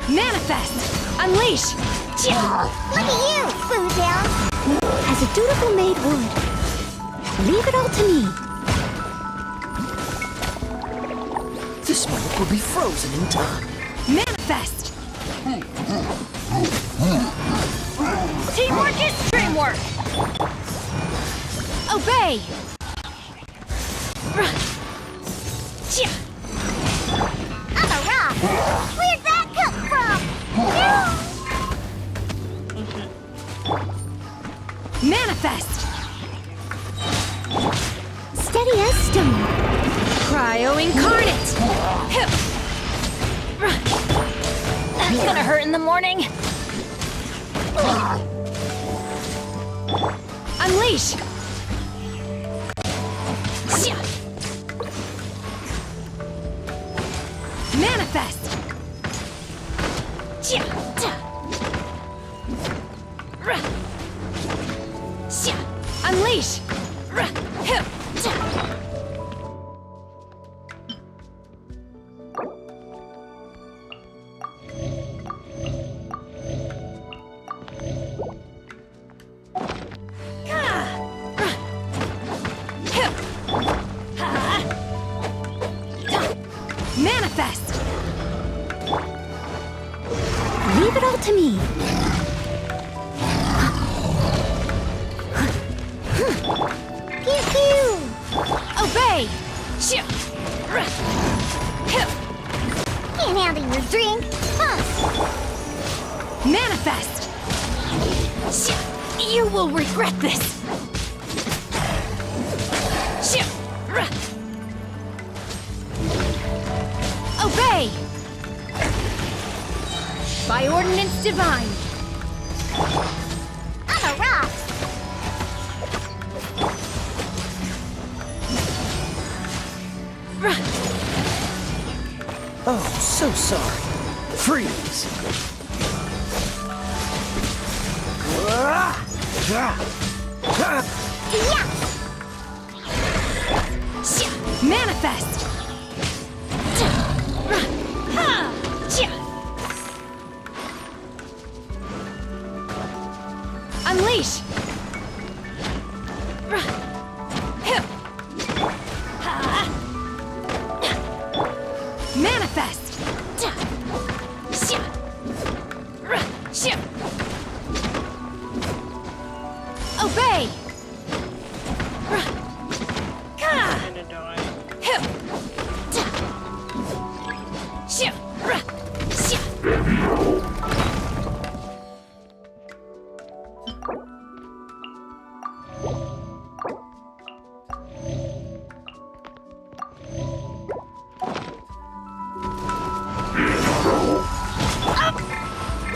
Manifest! Unleash! Look at you, food hound. As a dutiful maid would. Leave it all to me. This moment will be frozen in time. Manifest! Teamwork is dreamwork! Obey! I'm a rock. Where'd that come from? Manifest! Steady as stone. Cryo incarnate! That's gonna hurt in the morning. Unleash! Manifest! Unleash! Manifest! Leave it all to me. Pew pew! Obey! Can't handle your drink. Manifest! You will regret this! Obey! By ordinance divine. I'm a rock! Oh, so sorry. Freeze! Manifest! Unleash! Manifest! Obey!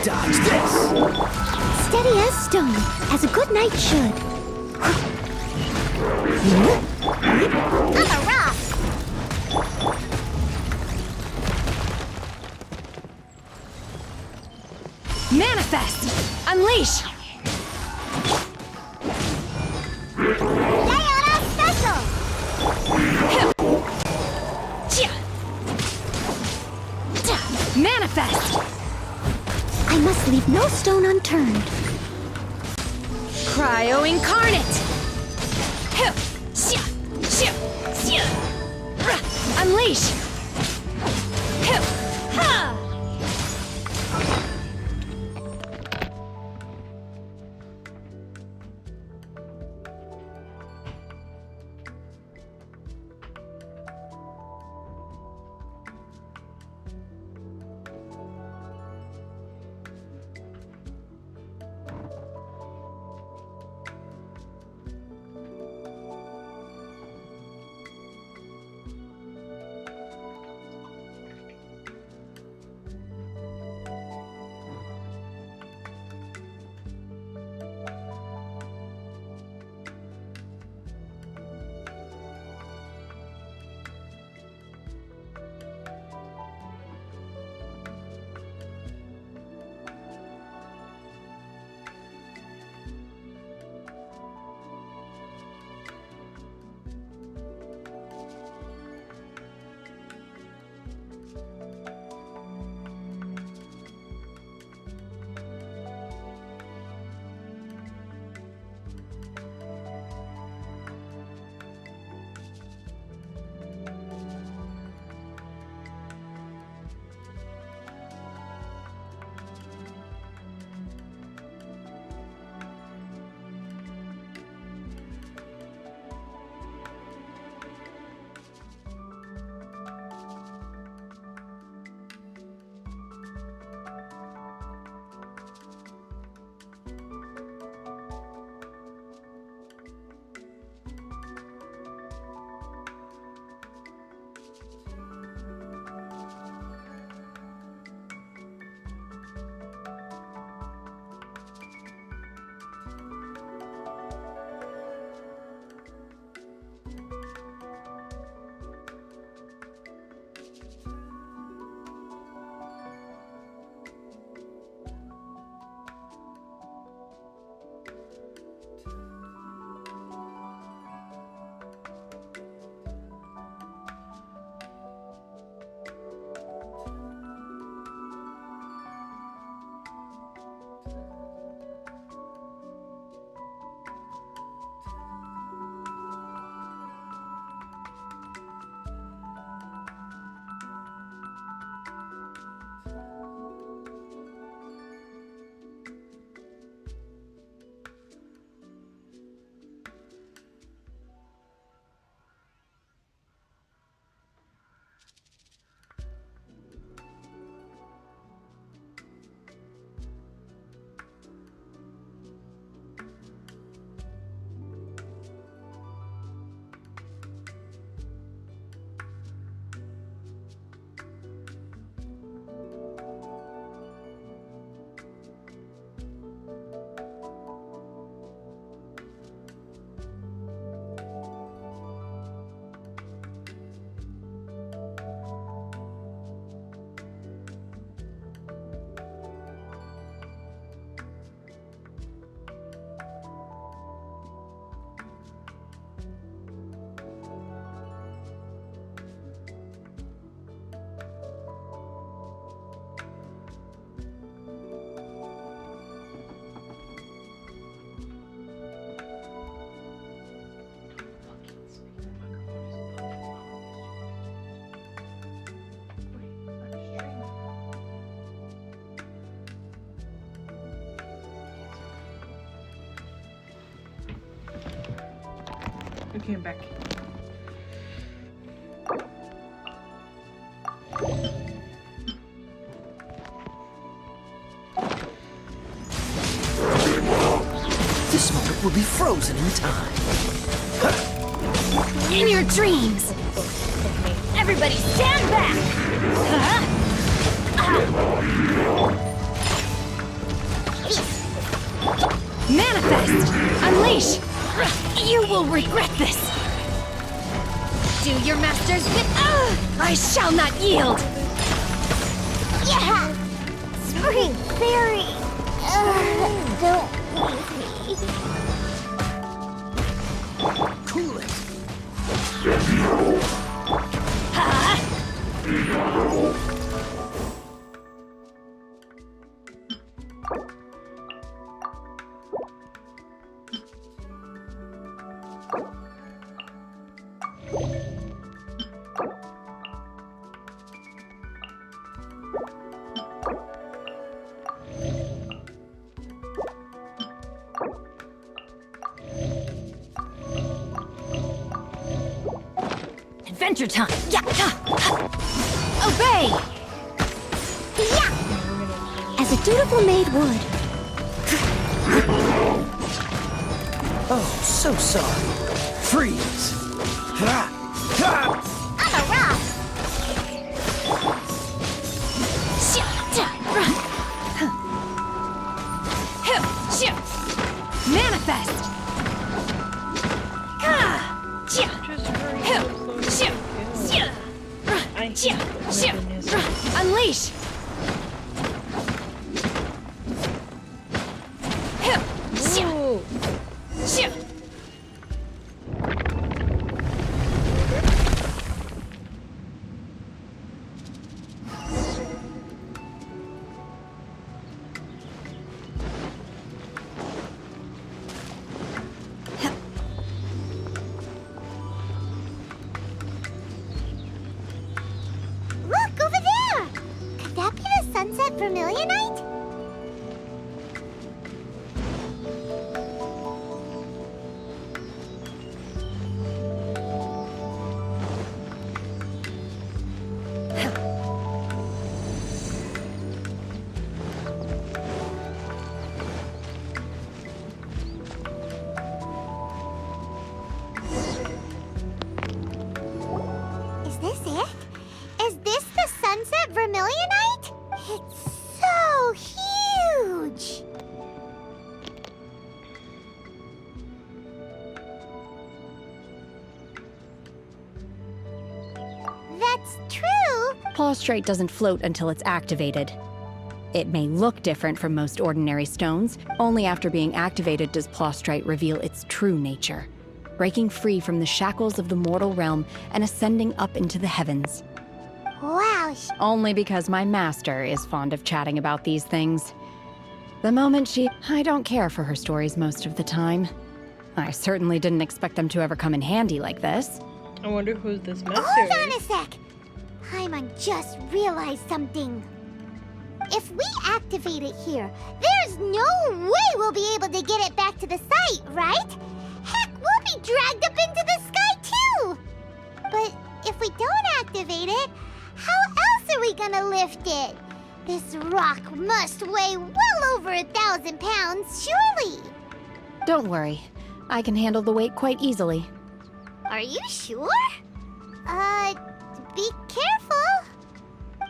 Dodge this! Steady as stone, as a good knight should. I'm a rock! Manifest! Unleash! Diana Special! Manifest! I must leave no stone unturned. Cryo Incarnate! Unleash! Okay, I'm back. This moment will be frozen in time. In your dreams! Everybody stand back! Manifest! Unleash! You will regret this! Do your master's bid! I shall not yield! Yeah! Spring Fairy! Don't leave me. Cool it. Adventure time! Yeah. Obey! Yeah! As a dutiful maid would. Oh, so sorry. Freeze. I'm a rock! Manifest! Unleash! Look, over there! Could that be the sunset vermilionite? Is this it? Is this the sunset vermilionite? It's so huge! That's true. Plaustrite doesn't float until it's activated. It may look different from most ordinary stones. Only after being activated does plaustrite reveal its true nature, breaking free from the shackles of the mortal realm and ascending up into the heavens. Wow. Only because my master is fond of chatting about these things. I don't care for her stories most of the time. I certainly didn't expect them to ever come in handy like this. I wonder who this master Hold on is. a sec. Paimon just realized something. If we activate it here, there's no way we'll be able to get it back to the site, right? Heck, we'll be dragged up into the sky too! But if we don't activate it, how else are we gonna lift it? This rock must weigh well over 1,000 pounds, surely! Don't worry. I can handle the weight quite easily. Are you sure? Be careful!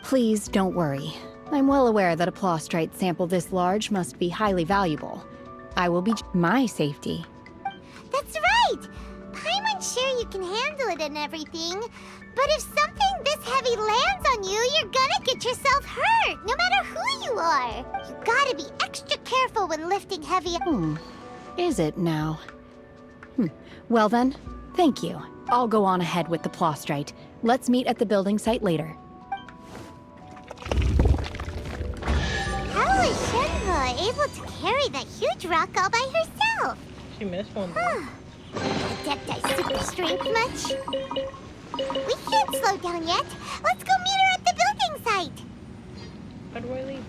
Please don't worry. I'm well aware that a plaustrite sample this large must be highly valuable. I will be my safety. That's right! Paimon's sure you can handle it and everything, but if something this heavy lands on you, you're gonna get yourself hurt, no matter who you are. You gotta be extra careful when lifting heavy. Is it now? Well then, thank you. I'll go on ahead with the plaustrite. Let's meet at the building site later. How was Shenhe able to carry that huge rock all by herself? She missed one. Adepti super strength much? We can't slow down yet. Let's go meet her at the building site. How do I leave?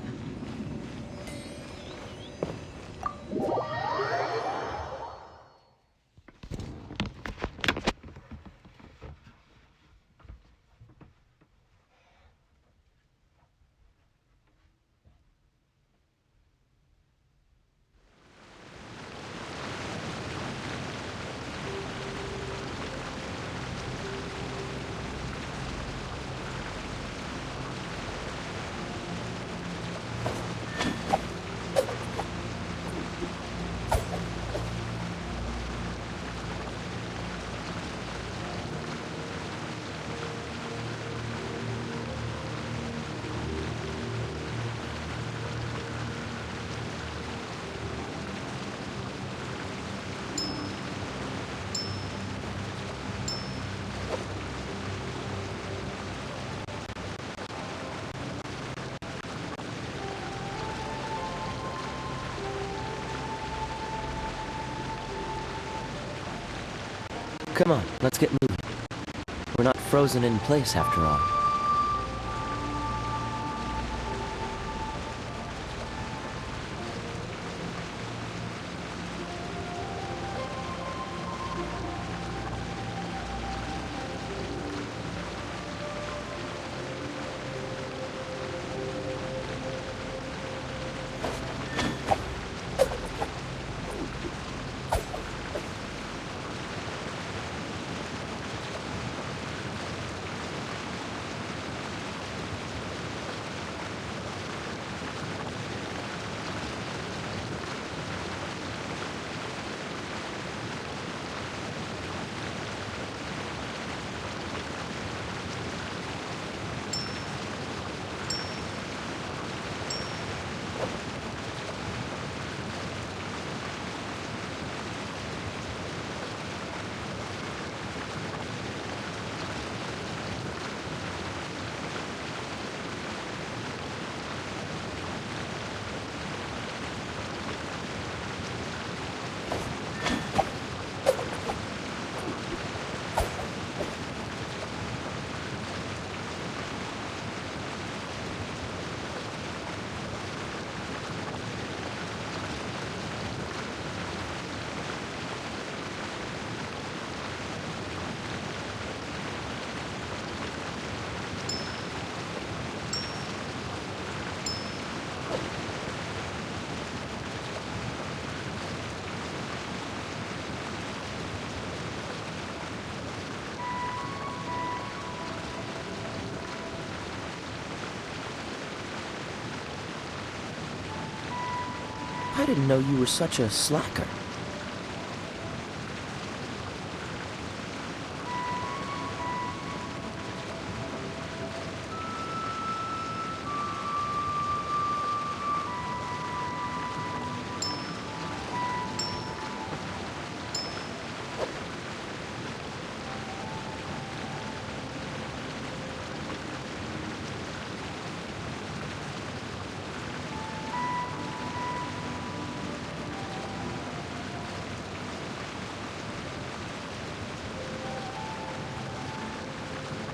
Come on, let's get moving. We're not frozen in place after all. I didn't know you were such a slacker.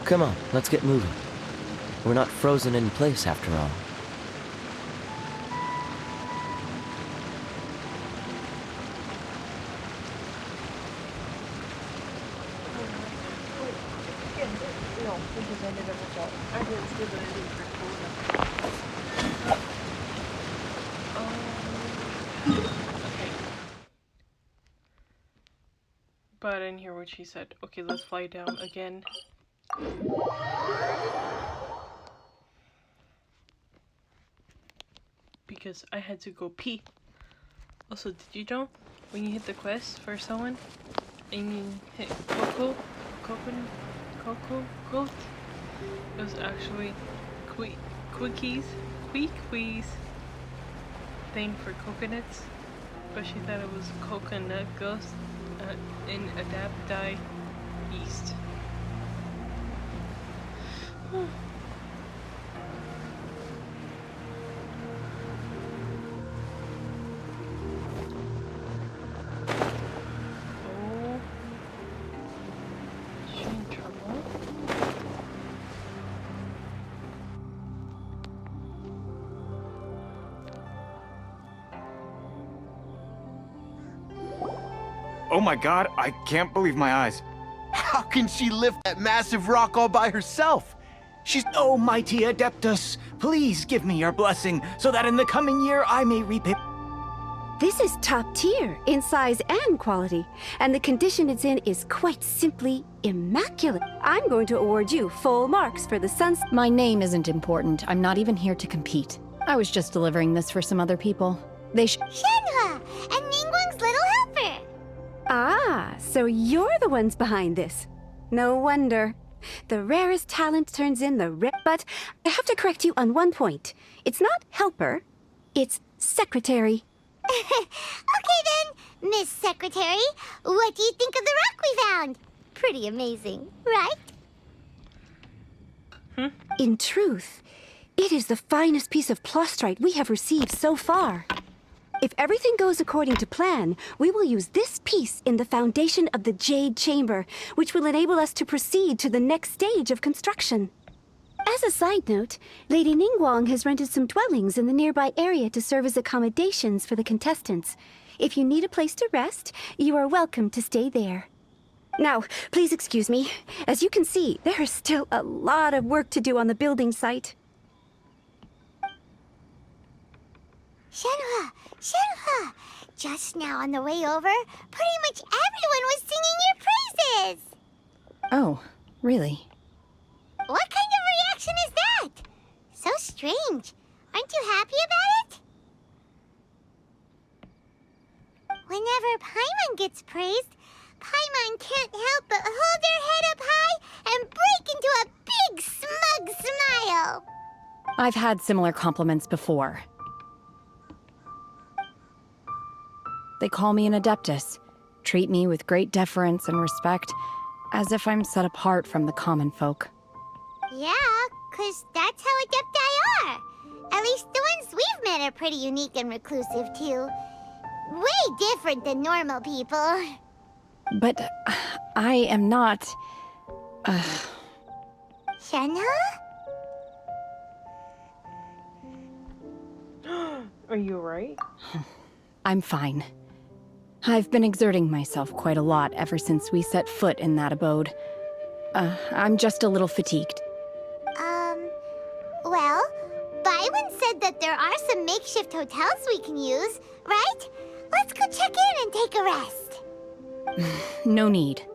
Come on, let's get moving. We're not frozen in place after all. But I didn't hear what she said. Okay, let's fly down again. Because I had to go pee. Also, did you know when you hit the quest for someone and you hit Coco Goat, it was actually Quickies thing for coconuts, but she thought it was Coconut Ghost in Adapti East. Oh my god, I can't believe my eyes. How can she lift that massive rock all by herself? She's oh mighty Adeptus. Please give me your blessing so that in the coming year I may reap it. This is top tier in size and quality, and the condition it's in is quite simply immaculate. I'm going to award you full marks for the sun's. My name isn't important. I'm not even here to compete. I was just delivering this for some other people. They Shenhua and Ningguang's little helper. Ah, so you're the ones behind this. No wonder. The rarest talent turns in the but I have to correct you on one point. It's not helper, it's secretary. Okay then, Miss Secretary, what do you think of the rock we found? Pretty amazing, right? In truth, it is the finest piece of plostrite we have received so far. If everything goes according to plan, we will use this piece in the foundation of the Jade Chamber, which will enable us to proceed to the next stage of construction. As a side note, Lady Ningguang has rented some dwellings in the nearby area to serve as accommodations for the contestants. If you need a place to rest, you are welcome to stay there. Now, please excuse me. As you can see, there is still a lot of work to do on the building site. Shenhua! Shenhua! Just now on the way over, pretty much everyone was singing your praises! Oh, really? What kind of reaction is that? So strange. Aren't you happy about it? Whenever Paimon gets praised, Paimon can't help but hold their head up high and break into a big smug smile. I've had similar compliments before. They call me an adeptus, treat me with great deference and respect, as if I'm set apart from the common folk. Yeah, 'cause that's how adepti are. At least the ones we've met are pretty unique and reclusive, too. Way different than normal people. But I am not... Shenhua? Are you alright? I'm fine. I've been exerting myself quite a lot ever since we set foot in that abode. I'm just a little fatigued. Well, Byron said that there are some makeshift hotels we can use, right? Let's go check in and take a rest. No need.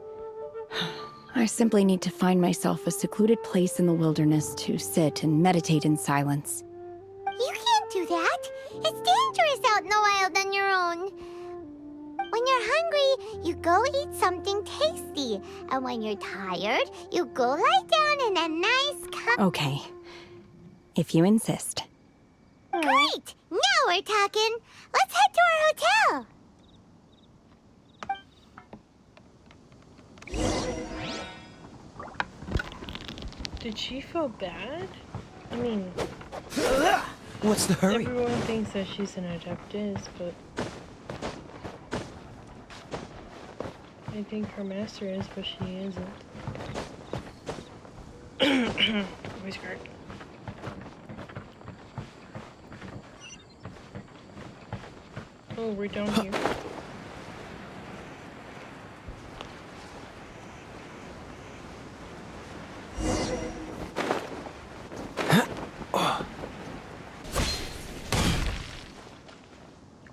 I simply need to find myself a secluded place in the wilderness to sit and meditate in silence. You can't do that. It's dangerous out in the wild on your own. When you're hungry, you go eat something tasty. And when you're tired, you go lie down in a nice Okay. If you insist. Great! Now we're talking. Let's head to our hotel. Did she feel bad? I mean... What's the hurry? Everyone thinks that she's an adeptus, but... I think her master is, but she isn't. Voice crack. Oh, we're down here.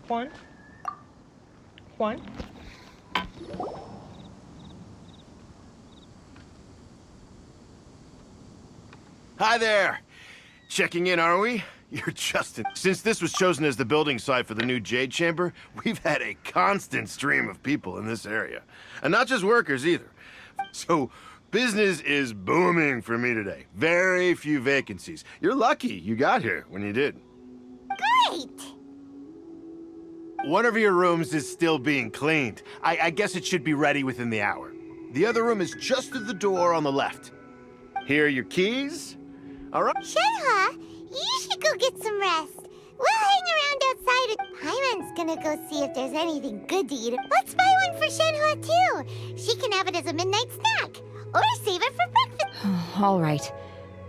Juan? Juan? Hi there! Checking in, are we? You're Justin. Since this was chosen as the building site for the new Jade Chamber, we've had a constant stream of people in this area. And not just workers, either. So, business is booming for me today. Very few vacancies. You're lucky you got here when you did. Great! One of your rooms is still being cleaned. I guess it should be ready within the hour. The other room is just through the door on the left. Here are your keys. All right. Shenhua, you should go get some rest. We'll hang around outside. Paimon's gonna go see if there's anything good to eat. Let's buy one for Shenhua, too. She can have it as a midnight snack. Or save it for breakfast. All right.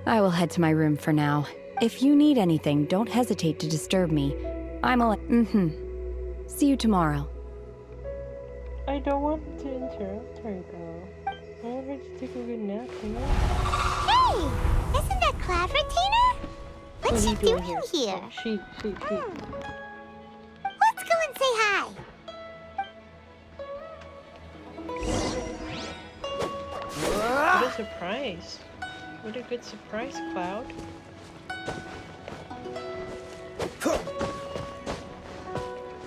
I will head to my room for now. If you need anything, don't hesitate to disturb me. I'm a... See you tomorrow. I don't want to interrupt her, though. I want her to take a good nap, you know? Hey! Isn't that Claveratina? What's she doing here? Oh, she. Let's go and say hi. What a surprise. What a good surprise, Cloud.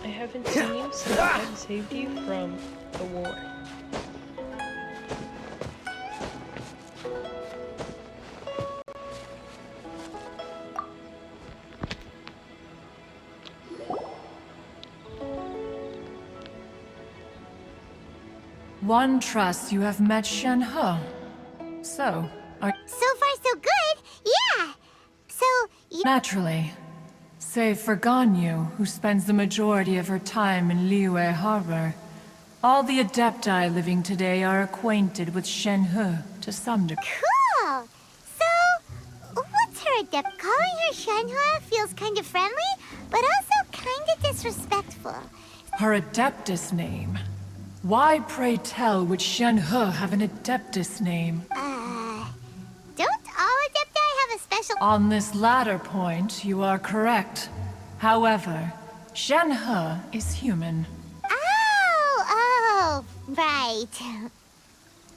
I haven't seen you since I saved you from the war. One trusts you have met Shenhe. So, So far, so good. Yeah. So, you... Naturally. Save for Ganyu, who spends the majority of her time in Liyue Harbor, all the Adepti living today are acquainted with Shenhe to some degree. Cool! So, what's her adept? Calling her Shenhua feels kind of friendly, but also kind of disrespectful. Her Adeptus name. Why, pray tell, would Shenhe have an Adeptus name? Don't all Adepti have a special... On this latter point, you are correct. However, Shenhe is human. Oh, right.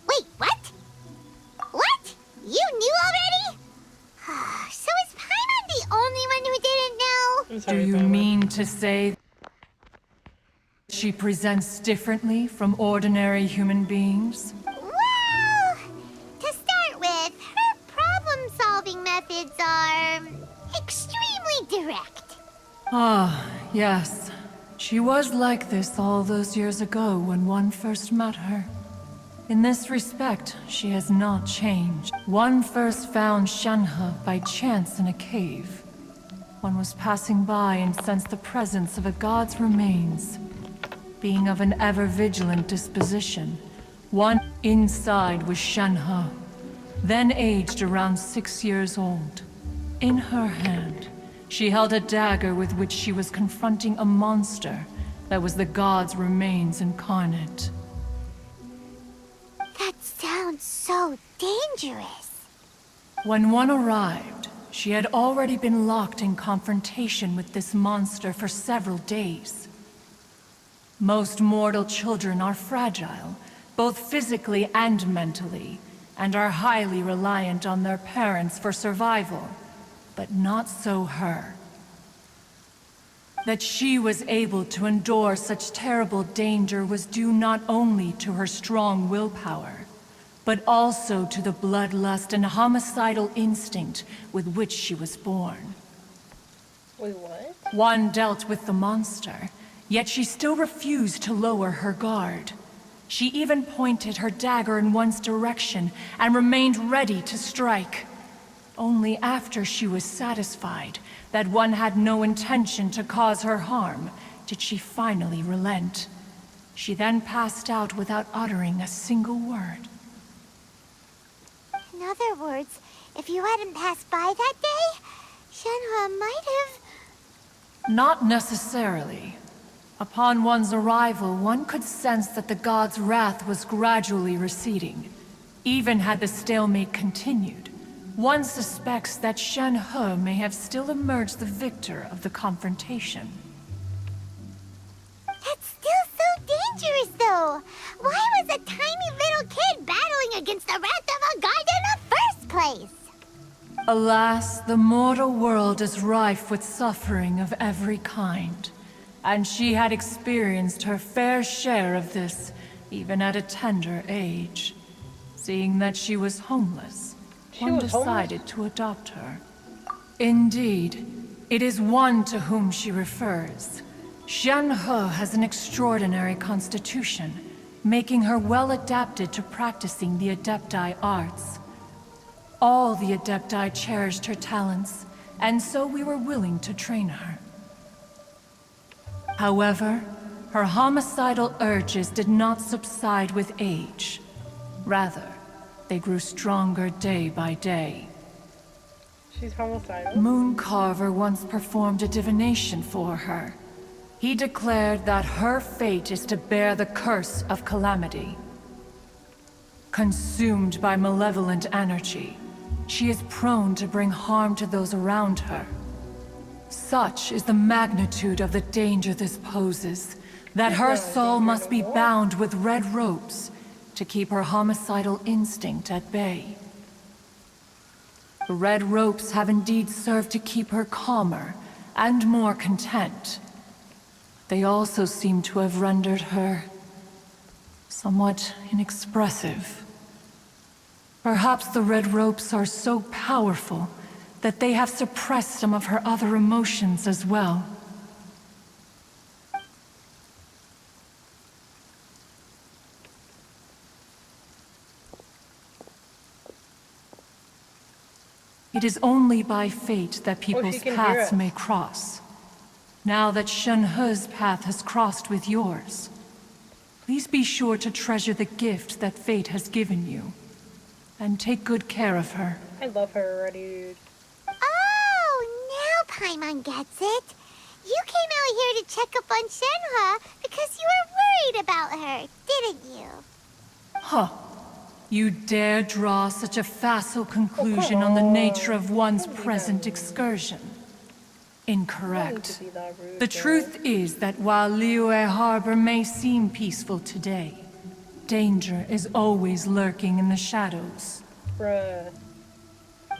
Wait, what? What? You knew already? So is Paimon the only one who didn't know? Do you mean to say she presents differently from ordinary human beings? Well, to start with, her problem-solving methods are extremely direct. Ah, yes. She was like this all those years ago when one first met her. In this respect, she has not changed. One first found Shenhe by chance in a cave. One was passing by and sensed the presence of a god's remains. Being of an ever-vigilant disposition, one inside was Shenhe, then aged around 6 years old. In her hand, she held a dagger with which she was confronting a monster that was the god's remains incarnate. That sounds so dangerous. When one arrived, she had already been locked in confrontation with this monster for several days. Most mortal children are fragile, both physically and mentally, and are highly reliant on their parents for survival. But not so her. That she was able to endure such terrible danger was due not only to her strong willpower, but also to the bloodlust and homicidal instinct with which she was born. Wait, what? One dealt with the monster, yet she still refused to lower her guard. She even pointed her dagger in one's direction and remained ready to strike. Only after she was satisfied that one had no intention to cause her harm did she finally relent. She then passed out without uttering a single word. In other words, if you hadn't passed by that day, Shenhua might have... Not necessarily. Upon one's arrival, one could sense that the god's wrath was gradually receding. Even had the stalemate continued, one suspects that Shenhe may have still emerged the victor of the confrontation. That's still so dangerous, though. Why was a tiny little kid battling against the wrath of a god in the first place? Alas, the mortal world is rife with suffering of every kind. And she had experienced her fair share of this, even at a tender age. Seeing that she was homeless, one decided to adopt her. Indeed, it is one to whom she refers. Shenhe has an extraordinary constitution, making her well adapted to practicing the Adepti arts. All the Adepti cherished her talents, and so we were willing to train her. However, her homicidal urges did not subside with age. Rather, they grew stronger day by day. She's homicidal. Mooncarver once performed a divination for her. He declared that her fate is to bear the curse of calamity. Consumed by malevolent energy, she is prone to bring harm to those around her. Such is the magnitude of the danger this poses, that her soul must be bound with red ropes to keep her homicidal instinct at bay. The red ropes have indeed served to keep her calmer and more content. They also seem to have rendered her somewhat inexpressive. Perhaps the red ropes are so powerful that they have suppressed some of her other emotions as well. It is only by fate that people's paths may cross. Now that Shenhe's path has crossed with yours, please be sure to treasure the gift that fate has given you, and take good care of her. I love her already, dude. Oh, now Paimon gets it. You came out here to check up on Shenhe because you were worried about her, didn't you? Huh. You dare draw such a facile conclusion on the nature of one's present excursion? Incorrect. The truth is that while Liyue Harbor may seem peaceful today, danger is always lurking in the shadows. Bruh.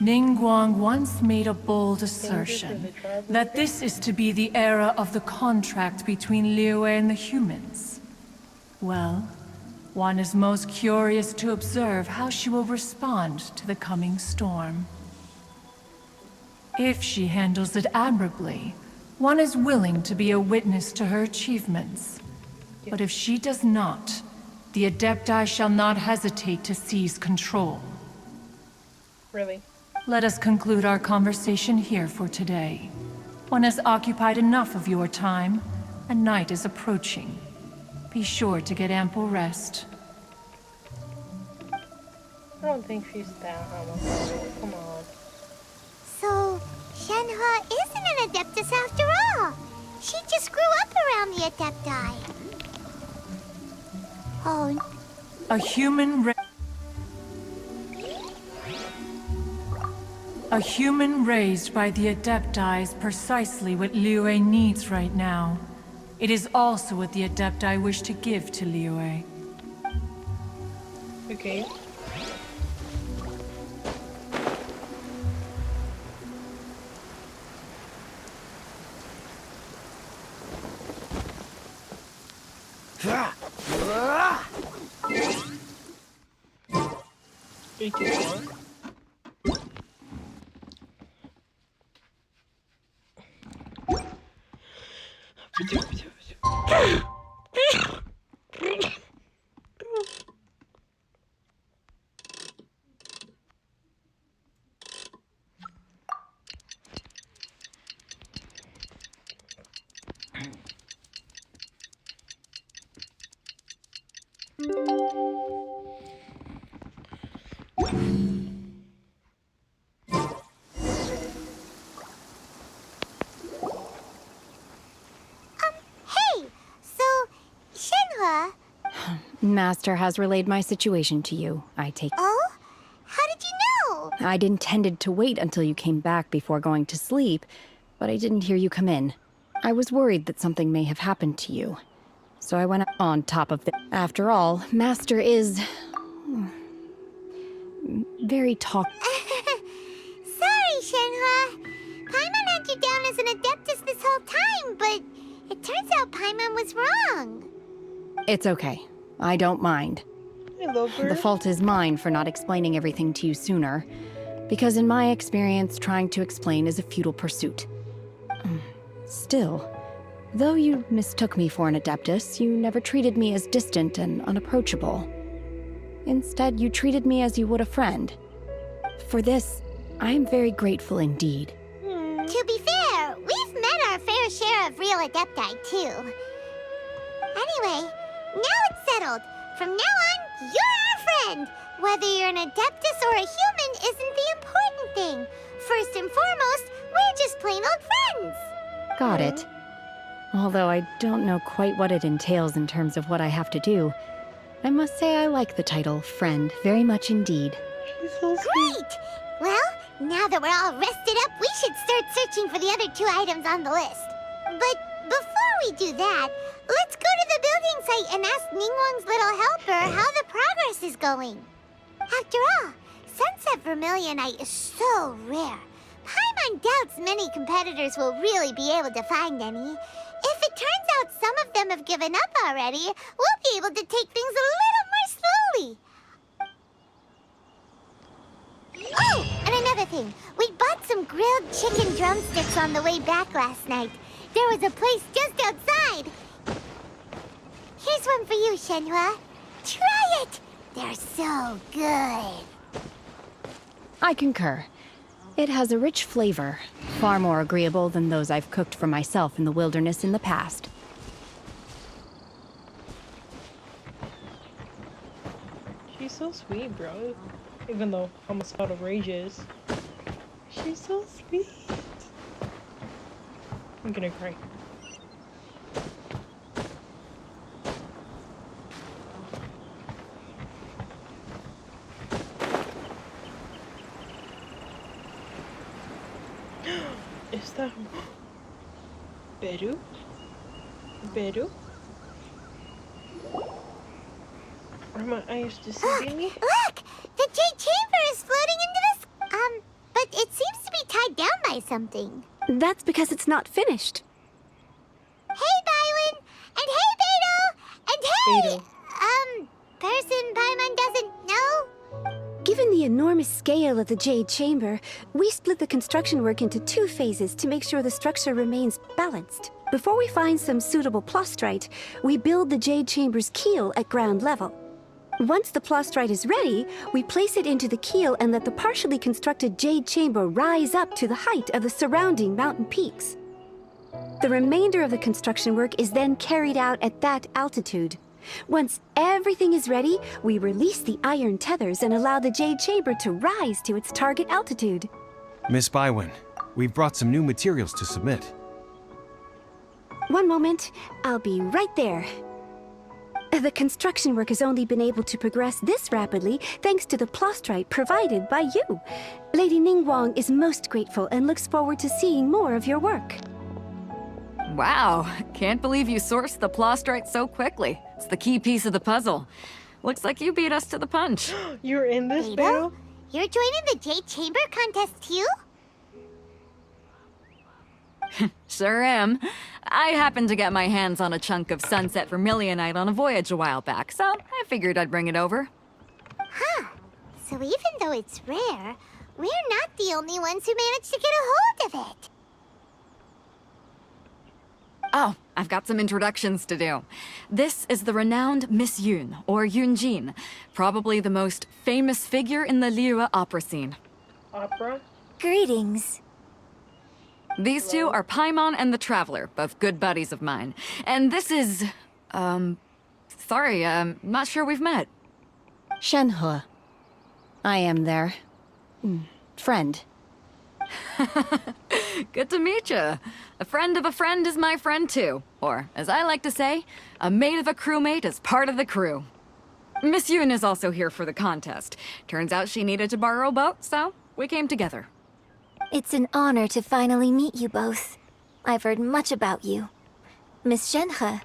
Ningguang once made a bold assertion that this is to be the era of the contract between Liyue and the humans. Well, one is most curious to observe how she will respond to the coming storm. If she handles it admirably, one is willing to be a witness to her achievements. But if she does not, the Adepti shall not hesitate to seize control. Really? Let us conclude our conversation here for today. One has occupied enough of your time, and night is approaching. Be sure to get ample rest. I don't think she's that homophobic. Come on. So, Shenhe isn't an Adeptus after all. She just grew up around the Adepti. Oh. A human raised by the Adepti is precisely what Liyue needs right now. It is also what the Adepti wish to give to Liyue. Okay. Hey! So, Shenhe... Master has relayed my situation to you, I take. Oh? How did you know? I'd intended to wait until you came back before going to sleep, but I didn't hear you come in. I was worried that something may have happened to you. So I went on top of it. After all, Master is... very Sorry, Shenhe. Paimon had you down as an Adeptus this whole time, but it turns out Paimon was wrong. It's okay. I don't mind. I love her. The fault is mine for not explaining everything to you sooner. Because in my experience, trying to explain is a futile pursuit. Still, though you mistook me for an Adeptus, you never treated me as distant and unapproachable. Instead, you treated me as you would a friend. For this, I am very grateful indeed. To be fair, we've met our fair share of real Adepti, too. Anyway, now it's settled. From now on, you're our friend. Whether you're an Adeptus or a human isn't the important thing. First and foremost, we're just plain old friends. Got it. Although I don't know quite what it entails in terms of what I have to do, I must say I like the title, Friend, very much indeed. Great! Well, now that we're all rested up, we should start searching for the other 2 items on the list. But before we do that, let's go to the building site and ask Ningguang's little helper how the progress is going. After all, Sunset Vermilionite is so rare. Paimon doubts many competitors will really be able to find any. If it turns out some of them have given up already, we'll be able to take things a little more slowly. Oh, and another thing. We bought some grilled chicken drumsticks on the way back last night. There was a place just outside. Here's one for you, Shenhe. Try it. They're so good. I concur. It has a rich flavor, far more agreeable than those I've cooked for myself in the wilderness in the past. She's so sweet, bro. Even though homicidal rage is. She's so sweet. I'm gonna cry. Is that Beru? Beru? Are my eyes deceiving me? Look! The Jade Chamber is floating into the but it seems to be tied down by something. That's because it's not finished. Hey, Bywin! And hey, Beto! And hey! Person Paimon doesn't know? Given the enormous scale of the Jade Chamber, we split the construction work into 2 phases to make sure the structure remains balanced. Before we find some suitable plastrite, we build the Jade Chamber's keel at ground level. Once the plastrite is ready, we place it into the keel and let the partially constructed Jade Chamber rise up to the height of the surrounding mountain peaks. The remainder of the construction work is then carried out at that altitude. Once everything is ready, we release the iron tethers and allow the Jade Chamber to rise to its target altitude. Miss Bywin, we've brought some new materials to submit. One moment, I'll be right there. The construction work has only been able to progress this rapidly thanks to the plastrite provided by you. Lady Ningguang is most grateful and looks forward to seeing more of your work. Wow, can't believe you sourced the plastrite so quickly. It's the key piece of the puzzle. Looks like you beat us to the punch. You're in this, Beto? You're joining the Jade Chamber contest too? Sure am. I happened to get my hands on a chunk of sunset vermilionite on a voyage a while back, so I figured I'd bring it over. Huh. So even though it's rare, we're not the only ones who managed to get a hold of it. Oh, I've got some introductions to do. This is the renowned Miss Yun, or Yunjin, probably the most famous figure in the Liyue opera scene. Opera? Greetings. These two are Paimon and the Traveler, both good buddies of mine. And this is... sorry, not sure we've met. Shenhe. I am their... friend. Good to meet you. A friend of a friend is my friend too. Or, as I like to say, a mate of a crewmate is part of the crew. Miss Yun is also here for the contest. Turns out she needed to borrow a boat, so we came together. It's an honor to finally meet you both. I've heard much about you. Miss Shenhe,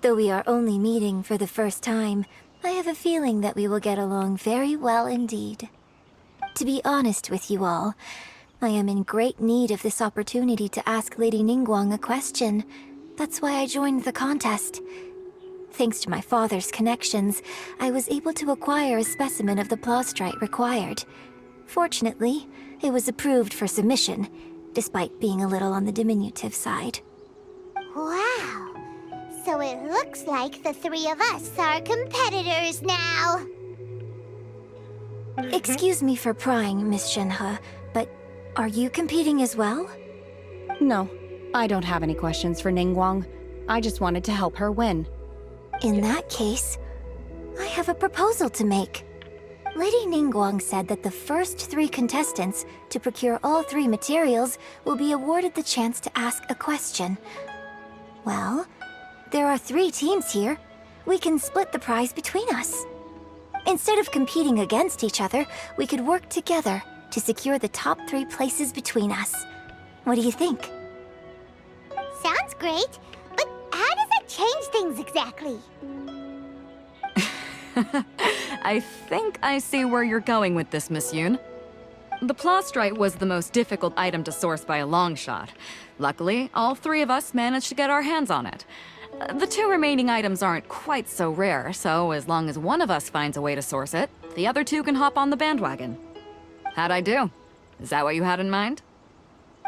though we are only meeting for the first time, I have a feeling that we will get along very well indeed. To be honest with you all, I am in great need of this opportunity to ask Lady Ningguang a question. That's why I joined the contest. Thanks to my father's connections, I was able to acquire a specimen of the plastrite required. Fortunately, it was approved for submission, despite being a little on the diminutive side. Wow! So it looks like the 3 of us are competitors now! Excuse me for prying, Miss Shenhe, but are you competing as well? No, I don't have any questions for Ningguang. I just wanted to help her win. In that case, I have a proposal to make. Lady Ningguang said that the first 3 contestants to procure all 3 materials will be awarded the chance to ask a question. Well, there are 3 teams here. We can split the prize between us. Instead of competing against each other, we could work together to secure the top 3 places between us. What do you think? Sounds great, but how does it change things exactly? I think I see where you're going with this, Miss Yun. The plastrite was the most difficult item to source by a long shot. Luckily, all 3 of us managed to get our hands on it. The 2 remaining items aren't quite so rare, so as long as one of us finds a way to source it, the other 2 can hop on the bandwagon. How'd I do? Is that what you had in mind?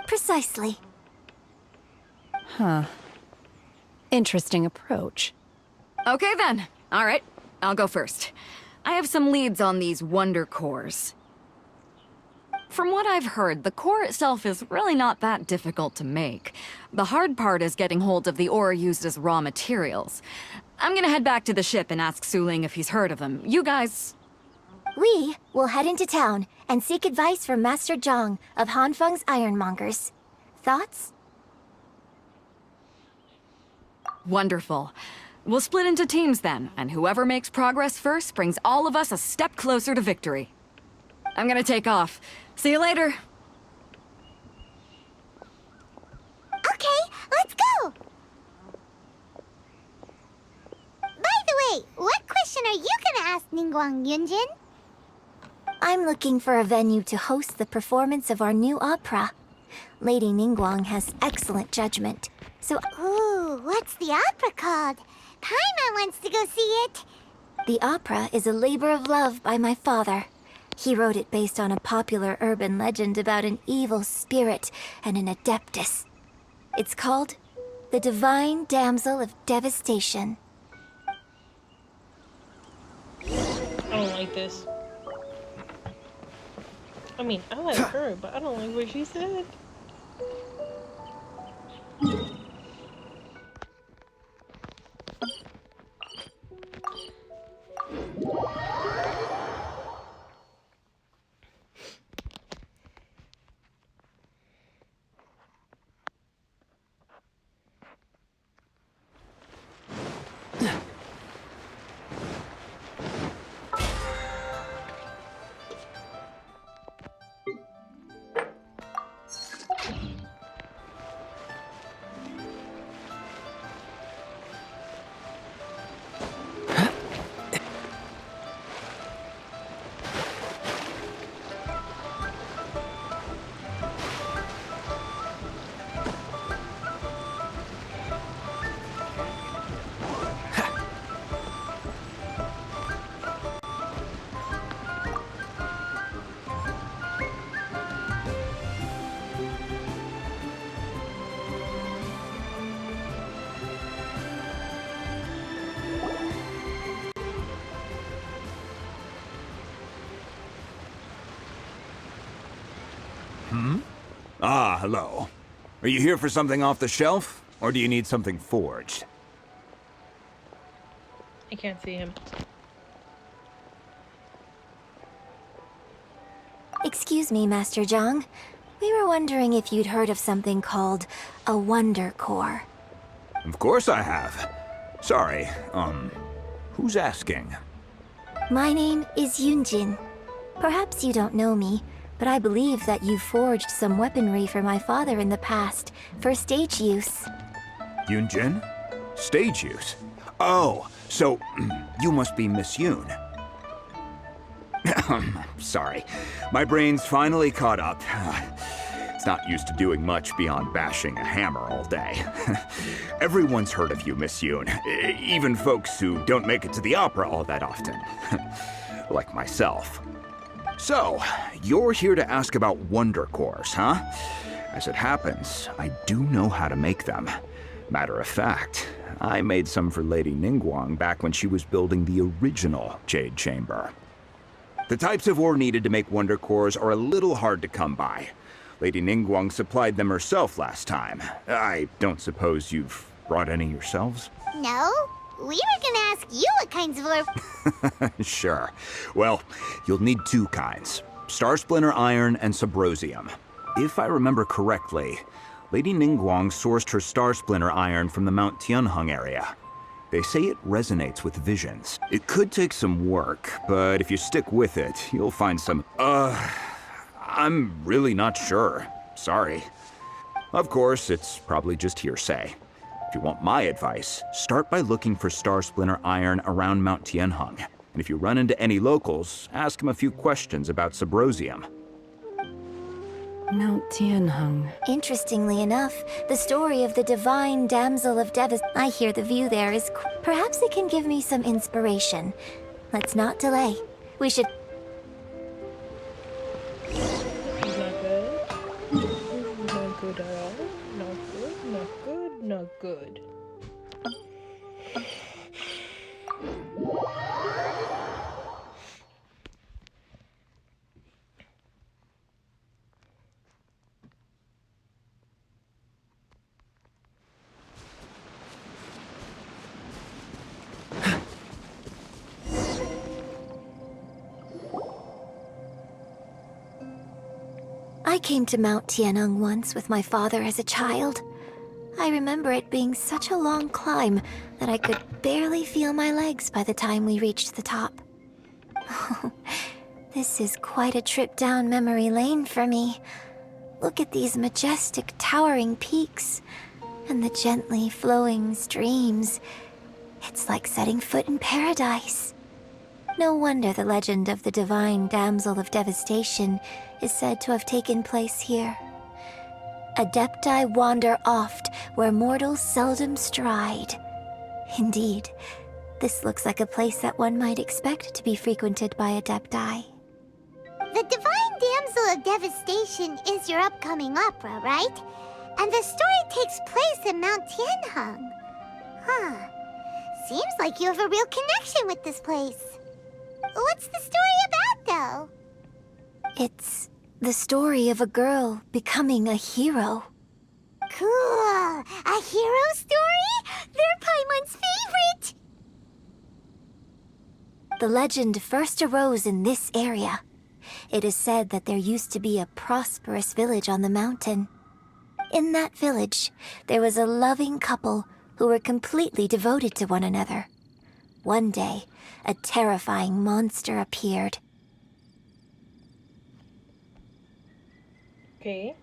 Precisely. Huh. Interesting approach. Okay then. All right. I'll go first. I have some leads on these wonder cores. From what I've heard, the core itself is really not that difficult to make. The hard part is getting hold of the ore used as raw materials. I'm gonna head back to the ship and ask Su Ling if he's heard of them. You guys... We will head into town and seek advice from Master Zhang of Hanfeng's Ironmongers. Thoughts? Wonderful. We'll split into teams then, and whoever makes progress first brings all of us a step closer to victory. I'm gonna take off. See you later. Okay, let's go! By the way, what question are you gonna ask Ningguang, Yunjin? I'm looking for a venue to host the performance of our new opera. Lady Ningguang has excellent judgment, so... Ooh, what's the opera called? Paimon wants to go see it. The opera is a labor of love by my father. He wrote it based on a popular urban legend about an evil spirit and an adeptus. It's called The Divine Damsel of Devastation. I don't like this. I mean, I like her, but I don't like what she said. Ah, hello. Are you here for something off the shelf, or do you need something forged? I can't see him. Excuse me, Master Zhang. We were wondering if you'd heard of something called a Wonder Core. Of course I have. Sorry, who's asking? My name is Yunjin. Perhaps you don't know me, but I believe that you forged some weaponry for my father in the past, for stage use. Yunjin? Stage use? Oh, so you must be Miss Yun. Sorry, my brain's finally caught up. It's not used to doing much beyond bashing a hammer all day. Everyone's heard of you, Miss Yun, even folks who don't make it to the opera all that often. Like myself. So, you're here to ask about Wonder Cores, huh? As it happens, I do know how to make them. Matter of fact, I made some for Lady Ningguang back when she was building the original Jade Chamber. The types of ore needed to make Wonder Cores are a little hard to come by. Lady Ningguang supplied them herself last time. I don't suppose you've brought any yourselves? No? We were gonna ask you what kinds of ore... Sure. Well, you'll need two kinds. Star Splinter Iron and Subrosium. If I remember correctly, Lady Ningguang sourced her Star Splinter Iron from the Mount Tianheng area. They say it resonates with visions. It could take some work, but if you stick with it, you'll find some... I'm really not sure. Sorry. Of course, it's probably just hearsay. If you want my advice, start by looking for Star Splinter Iron around Mount Tianheng. And if you run into any locals, ask them a few questions about Subrosium. Mount Tianheng. Interestingly enough, the story of the Divine Damsel of Devastation... I hear the view there is... Perhaps it can give me some inspiration. Let's not delay. We should... He's not good. He's not good at all. Not good, not good, not good. I came to Mount Tianeng once with my father as a child. I remember it being such a long climb that I could barely feel my legs by the time we reached the top. This is quite a trip down memory lane for me. Look at these majestic, towering peaks and the gently flowing streams. It's like setting foot in paradise. No wonder the legend of the divine damsel of devastation is said to have taken place here. Adepti wander oft where mortals seldom stride. Indeed, this looks like a place that one might expect to be frequented by Adepti. The Divine Damsel of Devastation is your upcoming opera, right? And the story takes place in Mount Tianheng. Huh. Seems like you have a real connection with this place. What's the story about, though? It's the story of a girl becoming a hero. Cool! A hero story? They're Paimon's favorite! The legend first arose in this area. It is said that there used to be a prosperous village on the mountain. In that village, there was a loving couple who were completely devoted to one another. One day, a terrifying monster appeared. Okay.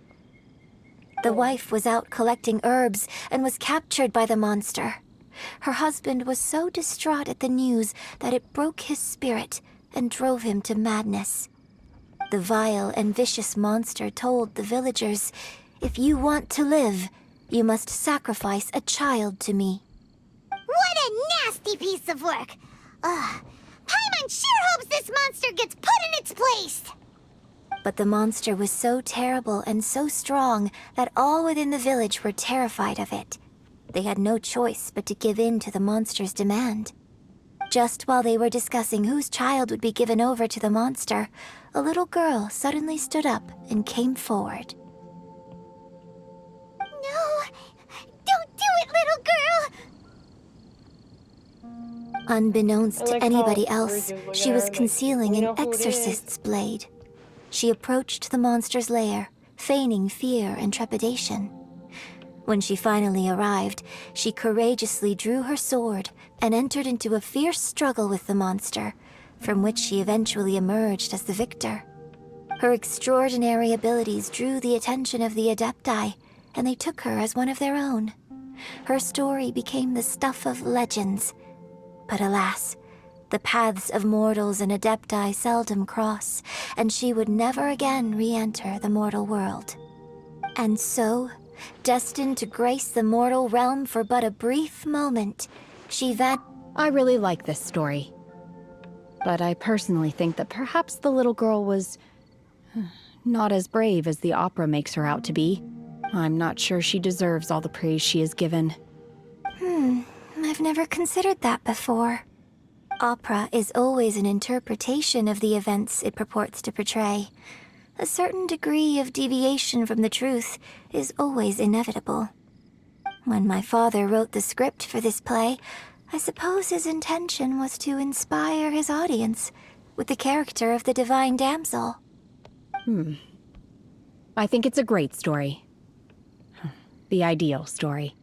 The wife was out collecting herbs and was captured by the monster. Her husband was so distraught at the news that it broke his spirit and drove him to madness. The vile and vicious monster told the villagers, "If you want to live, you must sacrifice a child to me." What a nasty piece of work! Ugh. Paimon sure hopes this monster gets put in its place! But the monster was so terrible and so strong that all within the village were terrified of it. They had no choice but to give in to the monster's demand. Just while they were discussing whose child would be given over to the monster, a little girl suddenly stood up and came forward. No! Don't do it, little girl! Unbeknownst to like anybody how else, Virgil's looking she at was her like, concealing "We know an who it is." exorcist's blade. She approached the monster's lair, feigning fear and trepidation. When she finally arrived, she courageously drew her sword and entered into a fierce struggle with the monster, from which she eventually emerged as the victor. Her extraordinary abilities drew the attention of the Adepti, and they took her as one of their own. Her story became the stuff of legends. But alas, the paths of mortals and Adepti seldom cross, and she would never again re-enter the mortal world. And so, destined to grace the mortal realm for but a brief moment, she I really like this story. But I personally think that perhaps the little girl was not as brave as the opera makes her out to be. I'm not sure she deserves all the praise she is given. I've never considered that before. Opera is always an interpretation of the events it purports to portray. A certain degree of deviation from the truth is always inevitable. When my father wrote the script for this play, I suppose his intention was to inspire his audience with the character of the divine damsel. I think it's a great story. The ideal story.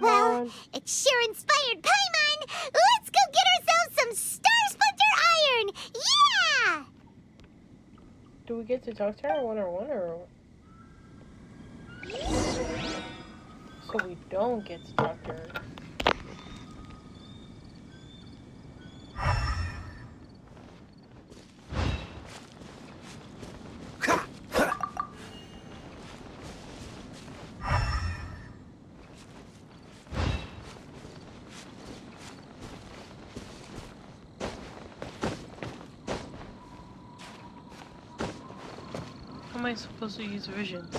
Well, it sure inspired Paimon! Let's go get ourselves some Star Splinter Iron! Yeah! Do we get to talk to her one-on-one or? So we don't get to talk to her. How am I supposed to use visions?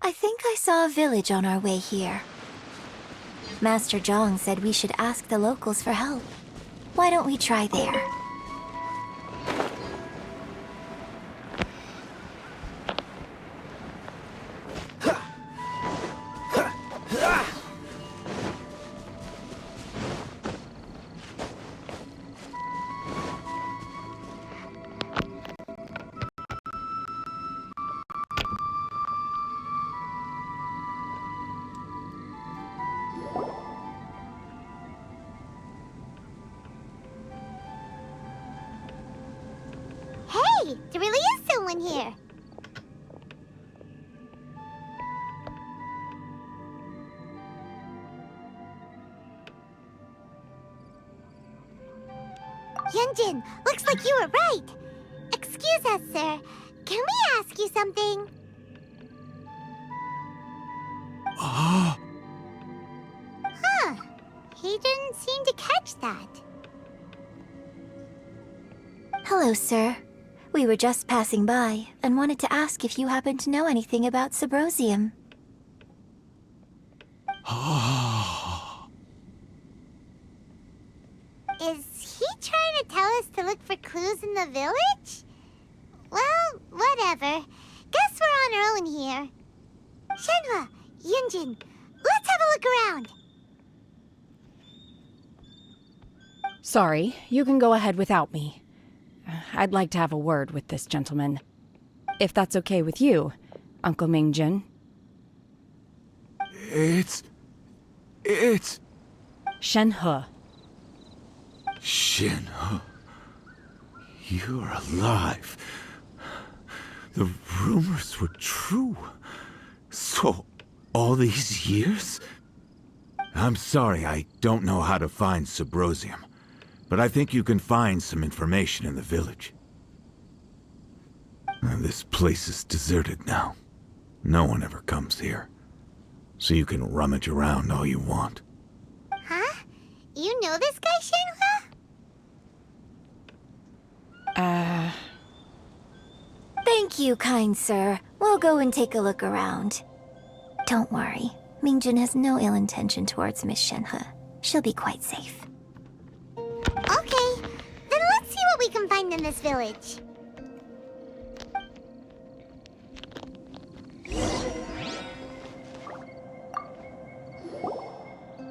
I think I saw a village on our way here. Master Zhang said we should ask the locals for help. Why don't we try there? Hey, there really is someone here. Yunjin, looks like you were right. Excuse us, sir. Can we ask you something? Huh. He didn't seem to catch that. Hello, sir. We were just passing by and wanted to ask if you happen to know anything about Subrosium. Is he trying to tell us to look for clues in the village? Well, whatever. Guess we're on our own here. Shenhua, Yunjin, let's have a look around. Sorry, you can go ahead without me. I'd like to have a word with this gentleman. If that's okay with you, Uncle Mingjin. It's... Shenhe. Shenhe. You're alive. The rumors were true. So, all these years? I'm sorry, I don't know how to find Subrosium. But I think you can find some information in the village. This place is deserted now. No one ever comes here. So you can rummage around all you want. Huh? You know this guy, Shenhua? Thank you, kind sir. We'll go and take a look around. Don't worry. Mingjin has no ill intention towards Miss Shenhe. She'll be quite safe. Okay, then let's see what we can find in this village.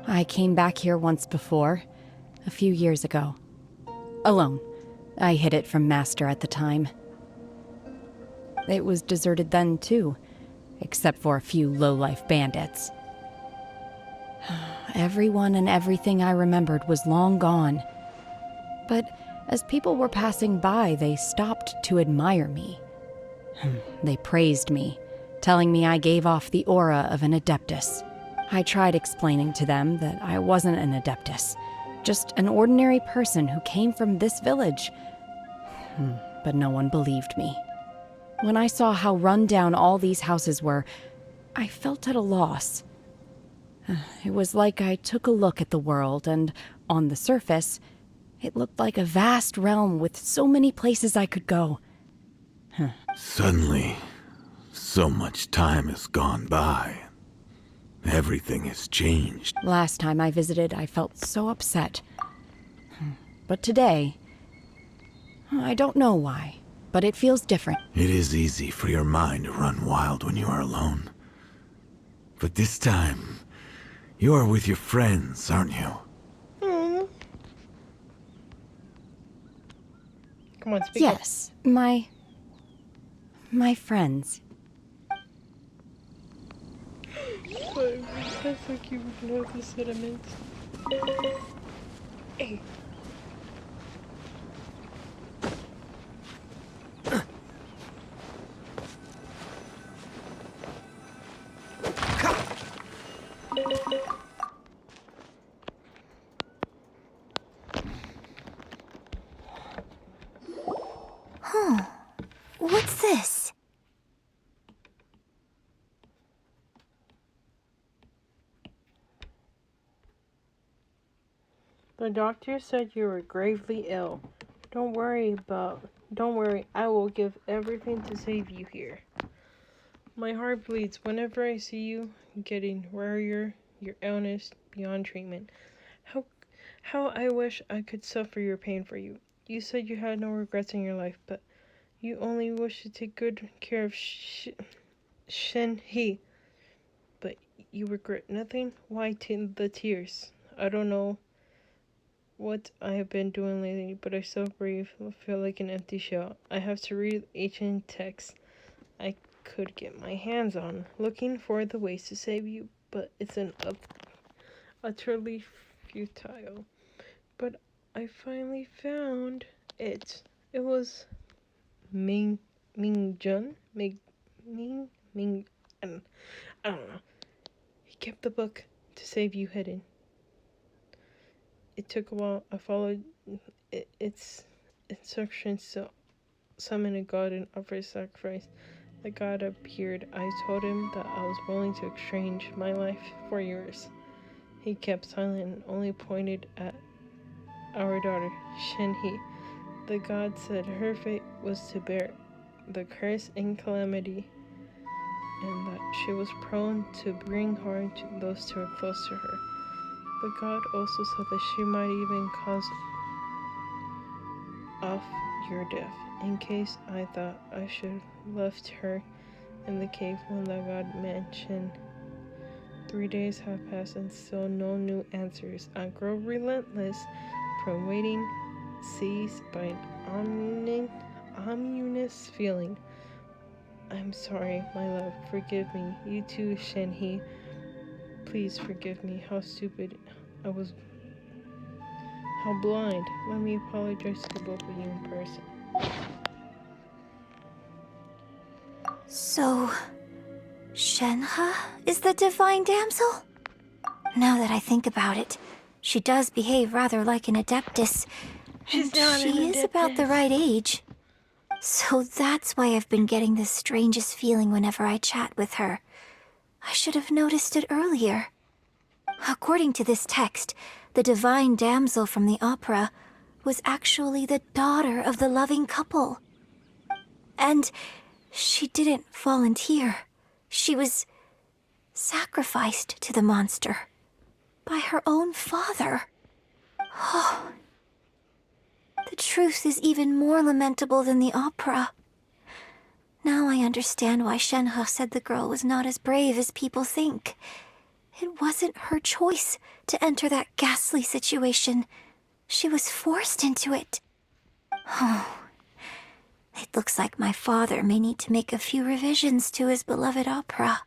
I came back here once before, a few years ago. Alone. I hid it from Master at the time. It was deserted then, too, except for a few low-life bandits. Everyone and everything I remembered was long gone. But as people were passing by, they stopped to admire me. They praised me, telling me I gave off the aura of an Adeptus. I tried explaining to them that I wasn't an Adeptus, just an ordinary person who came from this village. But no one believed me. When I saw how run down all these houses were, I felt at a loss. It was like I took a look at the world, and on the surface, it looked like a vast realm with so many places I could go. Suddenly, so much time has gone by. Everything has changed. Last time I visited, I felt so upset. But today, I don't know why, but it feels different. It is easy for your mind to run wild when you are alone. But this time, you are with your friends, aren't you? Come on, speak Yes, my friends. That's so cute. We can have the sediments. Hey. Huh. What's this? The doctor said you were gravely ill. Don't worry, I will give everything to save you here. My heart bleeds whenever I see you getting rarer, your illness beyond treatment. How how I wish I could suffer your pain for you. You said you had no regrets in your life, but you only wish to take good care of Shen He. But you regret nothing? Why the tears? I don't know what I have been doing lately, but I still feel like an empty shell. I have to read ancient texts I could get my hands on, looking for the ways to save you, but it's utterly futile. But I finally found it. It was Mingjun? Ming, I don't know. He kept the book to save you hidden. It took a while. I followed its instructions to summon a god and offer sacrifice. The god appeared. I told him that I was willing to exchange my life for yours. He kept silent and only pointed at our daughter, Shenhe. The god said her fate was to bear the curse and calamity, and that she was prone to bring harm to those who were close to her. The god also said that she might even cause off your death, in case I thought I should have left her in the cave when the god mentioned. 3 days have passed and still no new answers. I grow relentless from waiting, seized by an ominous feeling. I'm sorry, my love. Forgive me. You too, Shenhe. Please forgive me. How stupid I was. How blind. Let me apologize to both of you in person. So, Shenhe is the divine damsel? Now that I think about it, she does behave rather like an adeptus. She's not an She is about the adeptus. right age. So that's why I've been getting the strangest feeling whenever I chat with her. I should have noticed it earlier. According to this text, the divine damsel from the opera was actually the daughter of the loving couple. And she didn't volunteer. She was sacrificed to the monster by her own father. Oh, the truth is even more lamentable than the opera. Now I understand why Shenhe said the girl was not as brave as people think. It wasn't her choice to enter that ghastly situation. She was forced into it. Oh, it looks like my father may need to make a few revisions to his beloved opera.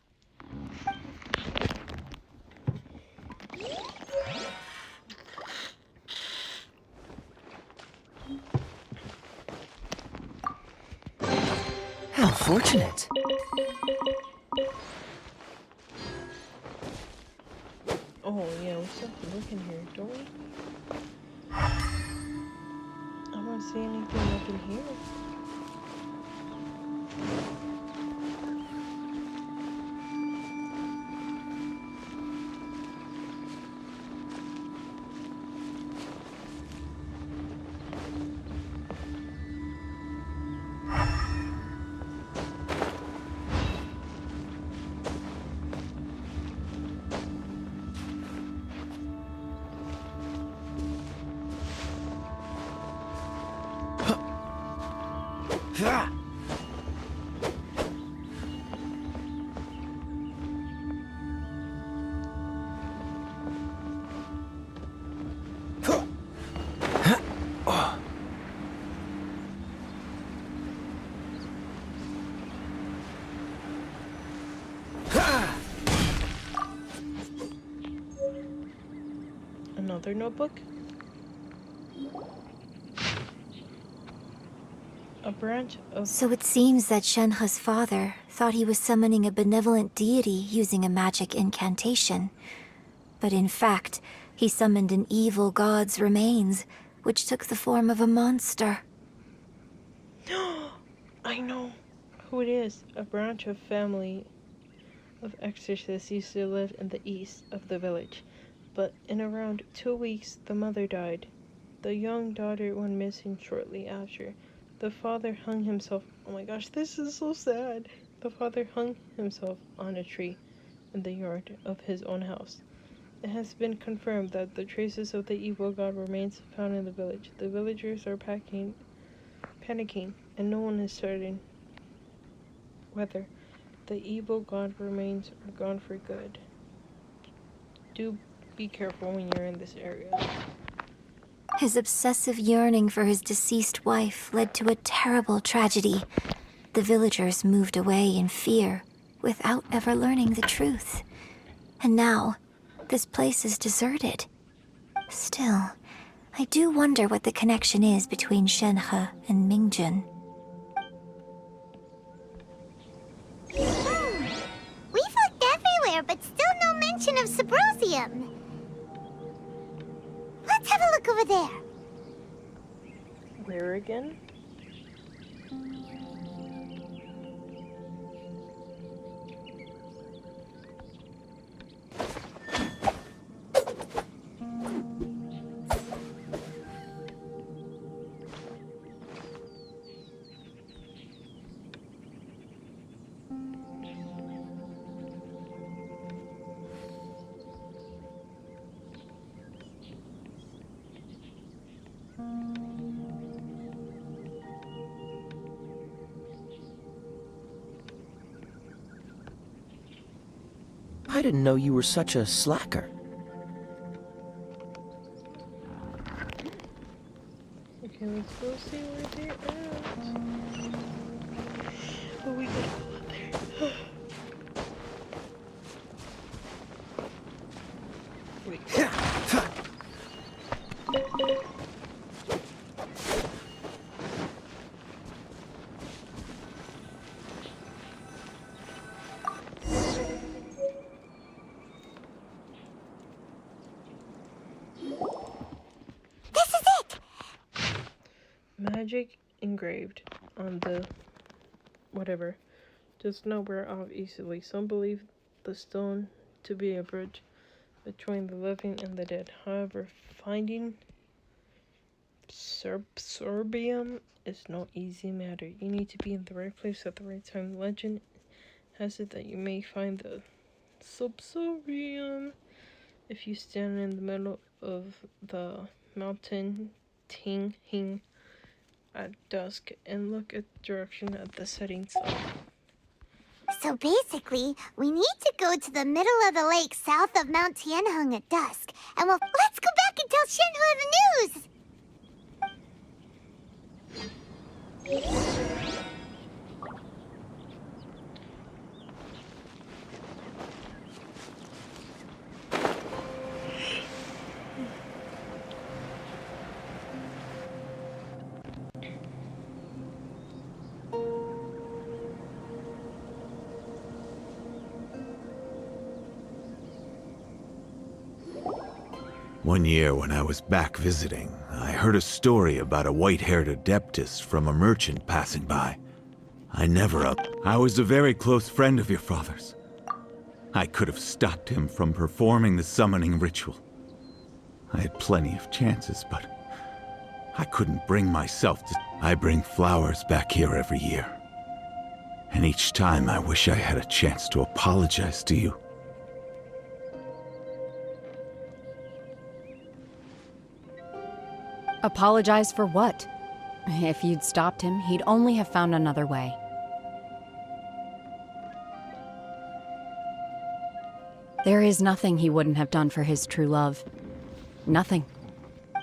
How fortunate. Oh, yeah, we still have to look in here, don't we? I don't see anything up in here. Another notebook? A branch of... So it seems that Shenhe's father thought he was summoning a benevolent deity using a magic incantation. But in fact, he summoned an evil god's remains, which took the form of a monster. I know who it is. A branch of family of exorcists used to live in the east of the village. But in around 2 weeks, the mother died. The young daughter went missing shortly after. The father hung himself. Oh my gosh, this is so sad. the father hung himself on a tree in the yard of his own house. It has been confirmed that the traces of the evil god remains found in the village. The villagers are panicking, and no one is certain whether the evil god remains are gone for good. Do be careful when you're in this area. His obsessive yearning for his deceased wife led to a terrible tragedy. The villagers moved away in fear, without ever learning the truth. And now, this place is deserted. Still, I do wonder what the connection is between Shenhe and Mingjun. We've looked everywhere, but still no mention of Sabrosium. Let's have a look over there. Where again? I didn't know you were such a slacker. Okay, let's go see where they're at. Oh, we gotta go up there. Wait. Magic engraved on the whatever does not wear off easily. Some believe the stone to be a bridge between the living and the dead. However, finding sorbium is no easy matter. You need to be in the right place at the right time. Legend has it that you may find the sorbium if you stand in the middle of the mountain Ting Hing at dusk and look at the direction of the setting sun. So basically, we need to go to the middle of the lake south of Mount Tianheng at dusk, and let's go back and tell Shenhe the news! One year when I was back visiting, I heard a story about a white-haired adeptus from a merchant passing by. I was a very close friend of your father's. I could have stopped him from performing the summoning ritual. I had plenty of chances, but I couldn't bring myself to... I bring flowers back here every year. And each time I wish I had a chance to apologize to you. Apologize for what? If you'd stopped him, he'd only have found another way. There is nothing he wouldn't have done for his true love. Nothing.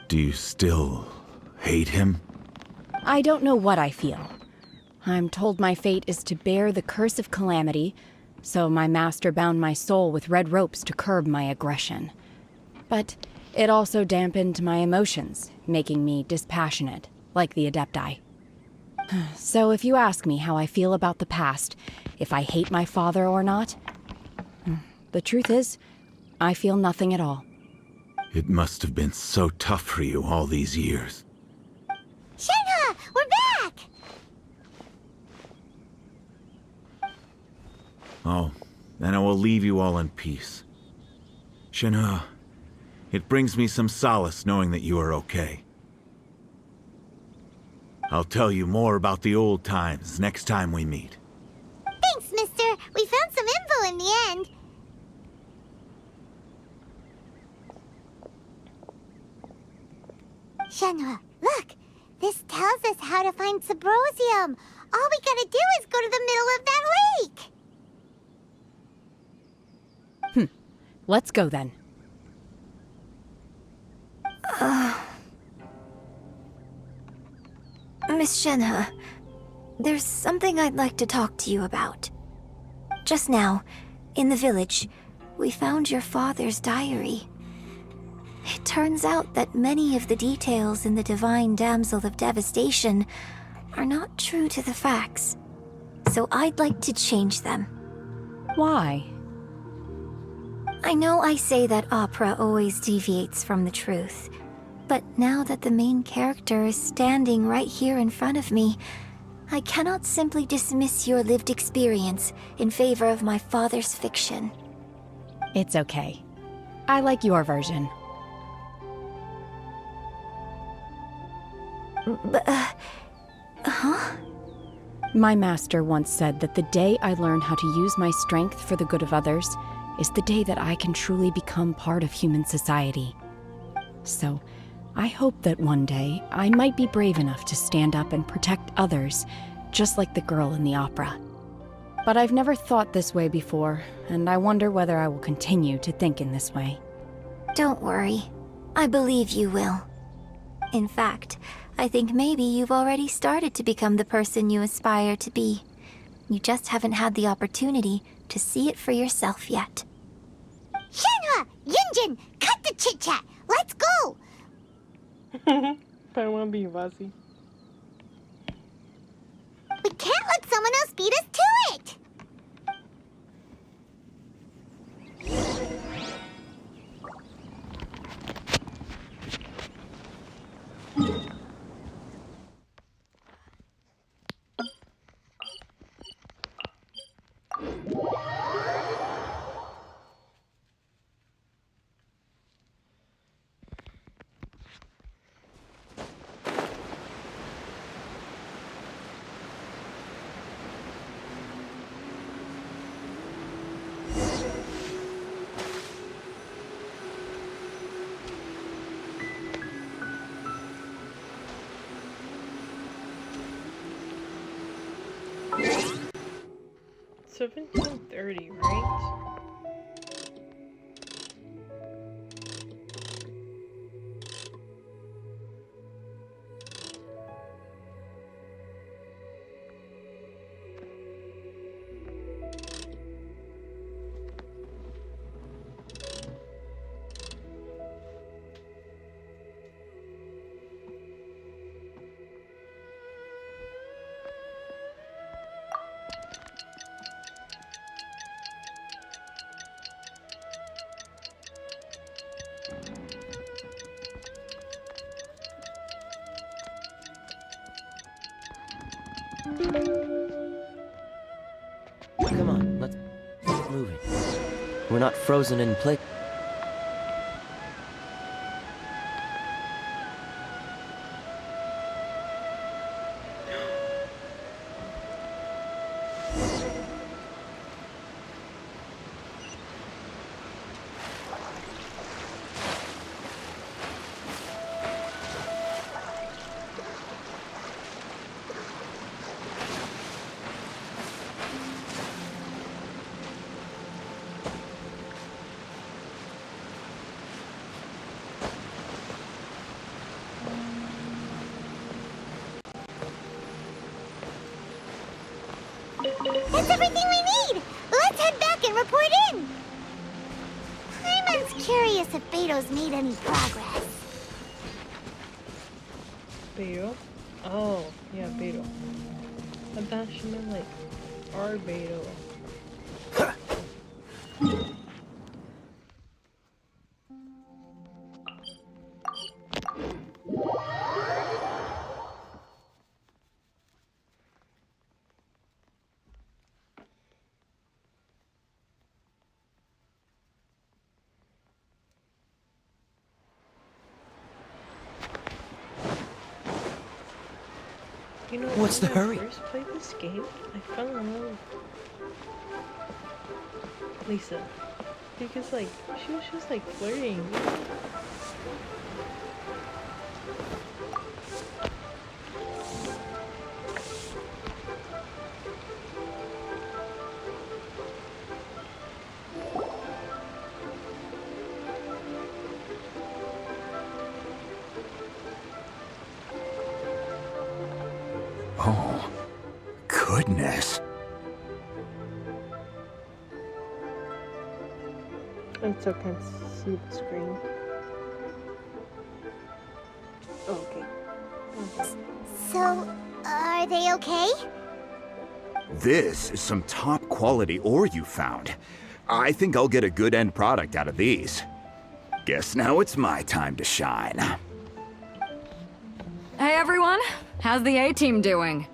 Do you still hate him? I don't know what I feel. I'm told my fate is to bear the curse of calamity, so my master bound my soul with red ropes to curb my aggression. But it also dampened my emotions, making me dispassionate, like the Adepti. So if you ask me how I feel about the past, if I hate my father or not, the truth is, I feel nothing at all. It must have been so tough for you all these years. Shenhe, we're back! Oh, then I will leave you all in peace. Shenhe, it brings me some solace knowing that you are okay. I'll tell you more about the old times next time we meet. Thanks, Master. We found some info in the end. Shenhua, look. This tells us how to find Subrosium. All we gotta do is go to the middle of that lake. Let's go then. Miss Shenhe, there's something I'd like to talk to you about. Just now, in the village, we found your father's diary. It turns out that many of the details in the Divine Damsel of Devastation are not true to the facts. So I'd like to change them. Why? I know I say that opera always deviates from the truth, but now that the main character is standing right here in front of me, I cannot simply dismiss your lived experience in favor of my father's fiction. It's okay. I like your version. Huh? My master once said that the day I learn how to use my strength for the good of others is the day that I can truly become part of human society. So, I hope that one day I might be brave enough to stand up and protect others, just like the girl in the opera. But I've never thought this way before, and I wonder whether I will continue to think in this way. Don't worry. I believe you will. In fact, I think maybe you've already started to become the person you aspire to be. You just haven't had the opportunity to see it for yourself yet. Shenhua! Yunjin! Cut the chit-chat! Let's go! I want to be bossy. We can't let someone else beat us to it! It's 17:30, right? Come on, let's keep moving. We're not frozen in place. That's everything we need! Let's head back and report in! Paimon's curious if Beto's made any progress. Beto? Oh, yeah, Beto. I thought she meant like our Beto. You know, What's the hurry? When I first played this game, I fell in love Lisa. Because, like, she was just, like, flirting. Oh, goodness. I still can't see the screen. Oh, okay. So, are they okay? This is some top quality ore you found. I think I'll get a good end product out of these. Guess now it's my time to shine. Hey everyone, how's the A-team doing?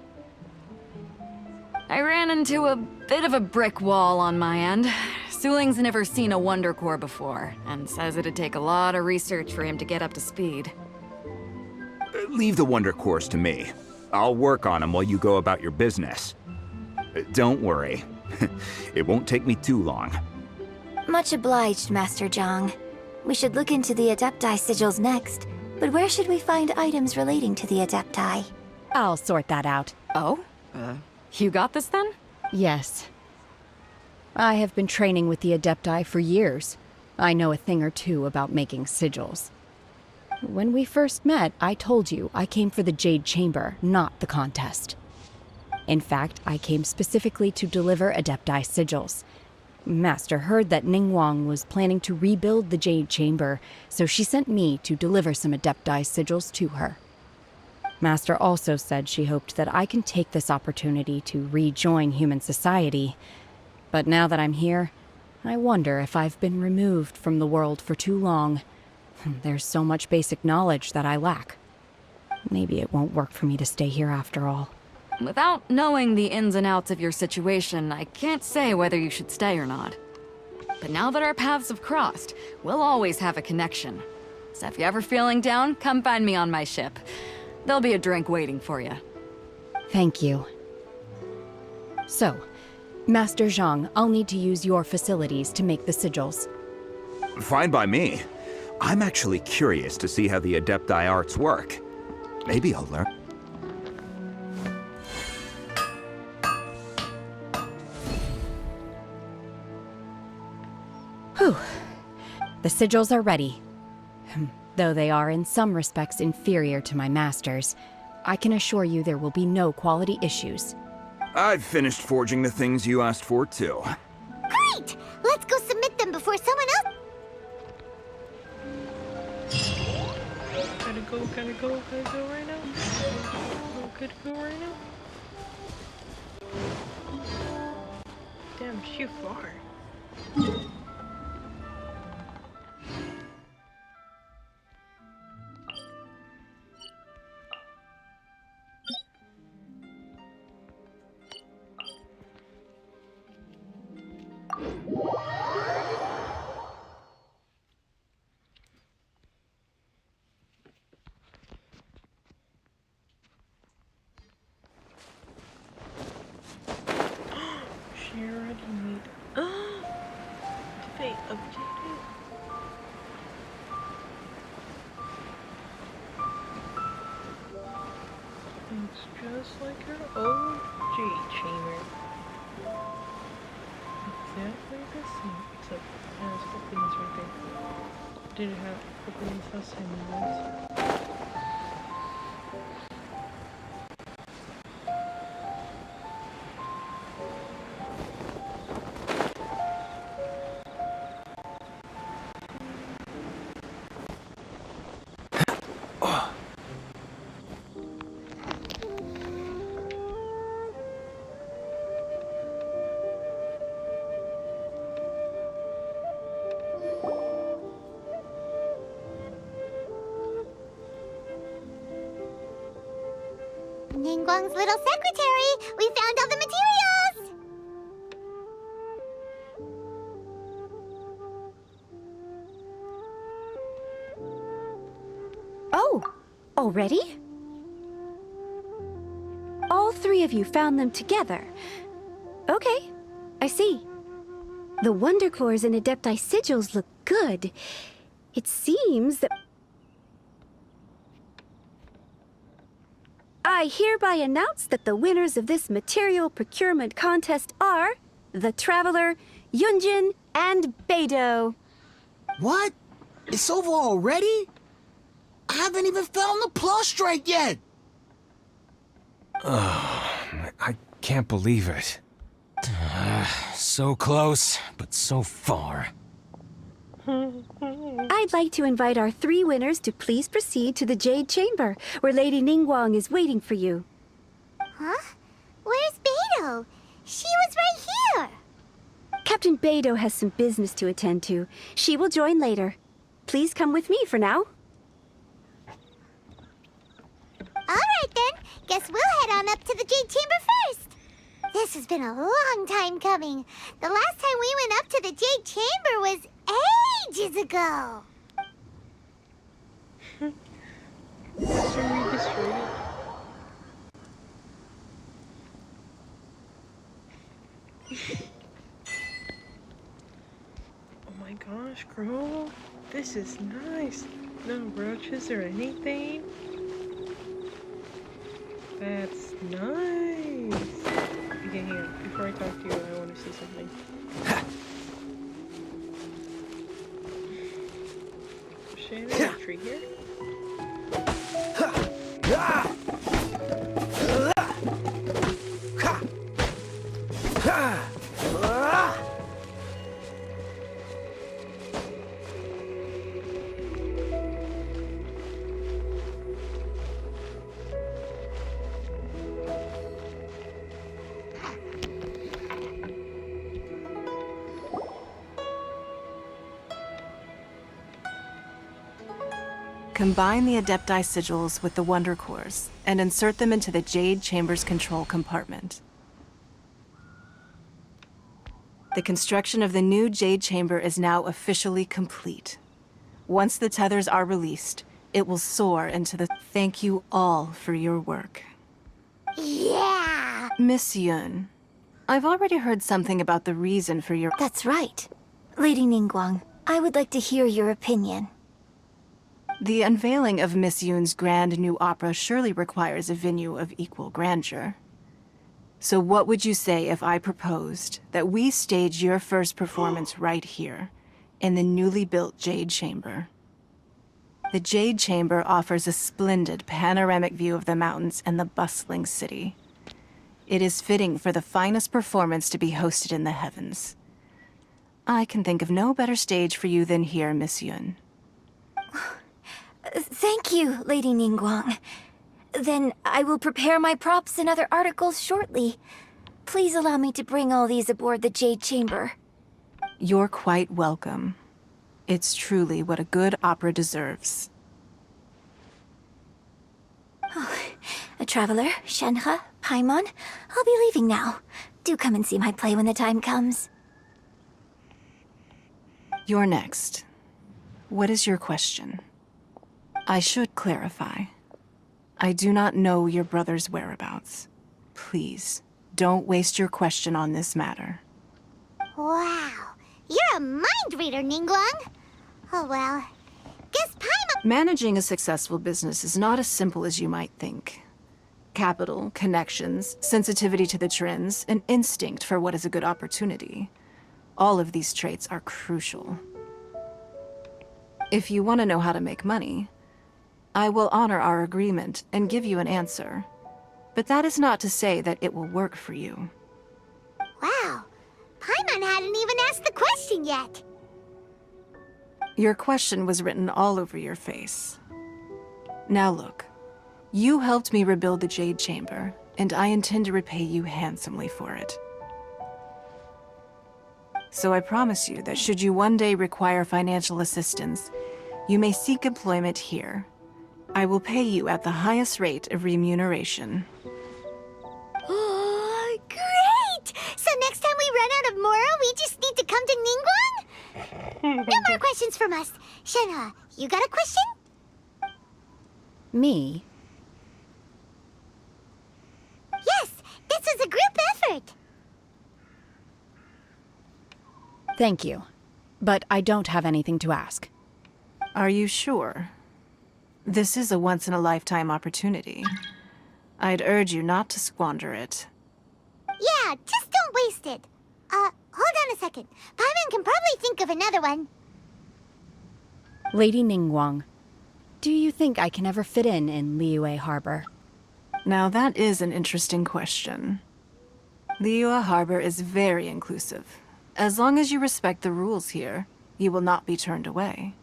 I ran into a bit of a brick wall on my end. Suling's never seen a Wonder Core before, and says it'd take a lot of research for him to get up to speed. Leave the Wonder Cores to me. I'll work on them while you go about your business. Don't worry. It won't take me too long. Much obliged, Master Zhang. We should look into the Adepti sigils next, but where should we find items relating to the Adepti? I'll sort that out. Oh? You got this then? Yes. I have been training with the Adepti for years. I know a thing or two about making sigils. When we first met, I told you I came for the Jade Chamber, not the contest. In fact, I came specifically to deliver Adepti sigils. Master heard that Ningguang was planning to rebuild the Jade Chamber, so she sent me to deliver some Adepti sigils to her. Master also said she hoped that I can take this opportunity to rejoin human society. But now that I'm here, I wonder if I've been removed from the world for too long. There's so much basic knowledge that I lack. Maybe it won't work for me to stay here after all. Without knowing the ins and outs of your situation, I can't say whether you should stay or not. But now that our paths have crossed, we'll always have a connection. So if you're ever feeling down, come find me on my ship. There'll be a drink waiting for you. Thank you. So, Master Zhang, I'll need to use your facilities to make the sigils. Fine by me. I'm actually curious to see how the Adepti arts work. Maybe I'll learn. Whew. The sigils are ready. Though they are in some respects inferior to my master's, I can assure you there will be no quality issues. I've finished forging the things you asked for, too. Great! Let's go submit them before someone else... Gotta go right now. Gotta go right now. Damn, she's far. She already made. Did they update it? It's just like her old Jade Chamber. Exactly the same, except it has openings right there. Did it have openings last time anyways? Ningguang's little secretary! We found all the materials! Oh, already? All three of you found them together. Okay, I see. The Wonder Cores and Adepti sigils look good. It seems that... I hereby announce that the winners of this material procurement contest are the Traveler, Yunjin, and Beidou. What? It's over already? I haven't even found the plus strike yet! I can't believe it. So close, but so far. I'd like to invite our 3 winners to please proceed to the Jade Chamber, where Lady Ningguang is waiting for you. Huh? Where's Beidou? She was right here! Captain Beidou has some business to attend to. She will join later. Please come with me for now. Alright then, guess we'll head on up to the Jade Chamber first. This has been a long time coming. The last time we went up to the Jade Chamber was ages ago. Oh my gosh, girl. This is nice. No roaches or anything. That's nice. Okay, hang on. Before I talk to you, I want to see something. Shannon, a tree here? Combine the Adepti sigils with the Wonder Cores and insert them into the Jade Chamber's control compartment. The construction of the new Jade Chamber is now officially complete. Once the tethers are released, it will soar into the... Thank you all for your work. Yeah! Miss Yun, I've already heard something about the reason for your... That's right. Lady Ningguang, I would like to hear your opinion. The unveiling of Miss Yun's grand new opera surely requires a venue of equal grandeur. So what would you say if I proposed that we stage your first performance right here, in the newly built Jade Chamber? The Jade Chamber offers a splendid panoramic view of the mountains and the bustling city. It is fitting for the finest performance to be hosted in the heavens. I can think of no better stage for you than here, Miss Yun. Thank you, Lady Ningguang. Then I will prepare my props and other articles shortly. Please allow me to bring all these aboard the Jade Chamber. You're quite welcome. It's truly what a good opera deserves. A traveler, Shenhe, Paimon, I'll be leaving now. Do come and see my play when the time comes. You're next. What is your question? I should clarify. I do not know your brother's whereabouts. Please, don't waste your question on this matter. Wow, you're a mind reader, Ningguang. Oh well, guess Paimon... Managing a successful business is not as simple as you might think. Capital, connections, sensitivity to the trends, and instinct for what is a good opportunity. All of these traits are crucial. If you want to know how to make money, I will honor our agreement and give you an answer. But that is not to say that it will work for you. Wow, Paimon hadn't even asked the question yet. Your question was written all over your face. Now look, you helped me rebuild the Jade Chamber, and I intend to repay you handsomely for it. So I promise you that should you one day require financial assistance, you may seek employment here. I will pay you at the highest rate of remuneration. Oh, great! So next time we run out of Moro, we just need to come to Ningguang? No more questions from us. Shenhe, you got a question? Me? Yes, this was a group effort. Thank you. But I don't have anything to ask. Are you sure? This is a once-in-a-lifetime opportunity. I'd urge you not to squander it. Yeah, just don't waste it. Hold on a second. Paimon can probably think of another one. Lady Ningguang, do you think I can ever fit in Liyue Harbor? Now that is an interesting question. Liyue Harbor is very inclusive. As long as you respect the rules here, you will not be turned away.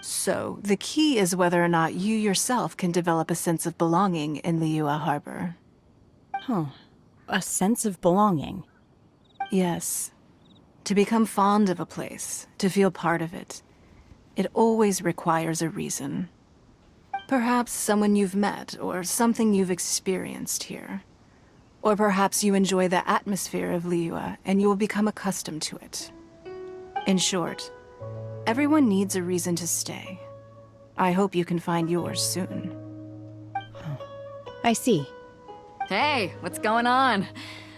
So, the key is whether or not you yourself can develop a sense of belonging in Liyue Harbor. Huh. A sense of belonging? Yes. To become fond of a place, to feel part of it, it always requires a reason. Perhaps someone you've met, or something you've experienced here. Or perhaps you enjoy the atmosphere of Liyue, and you will become accustomed to it. In short, everyone needs a reason to stay. I hope you can find yours soon. I see. Hey, what's going on?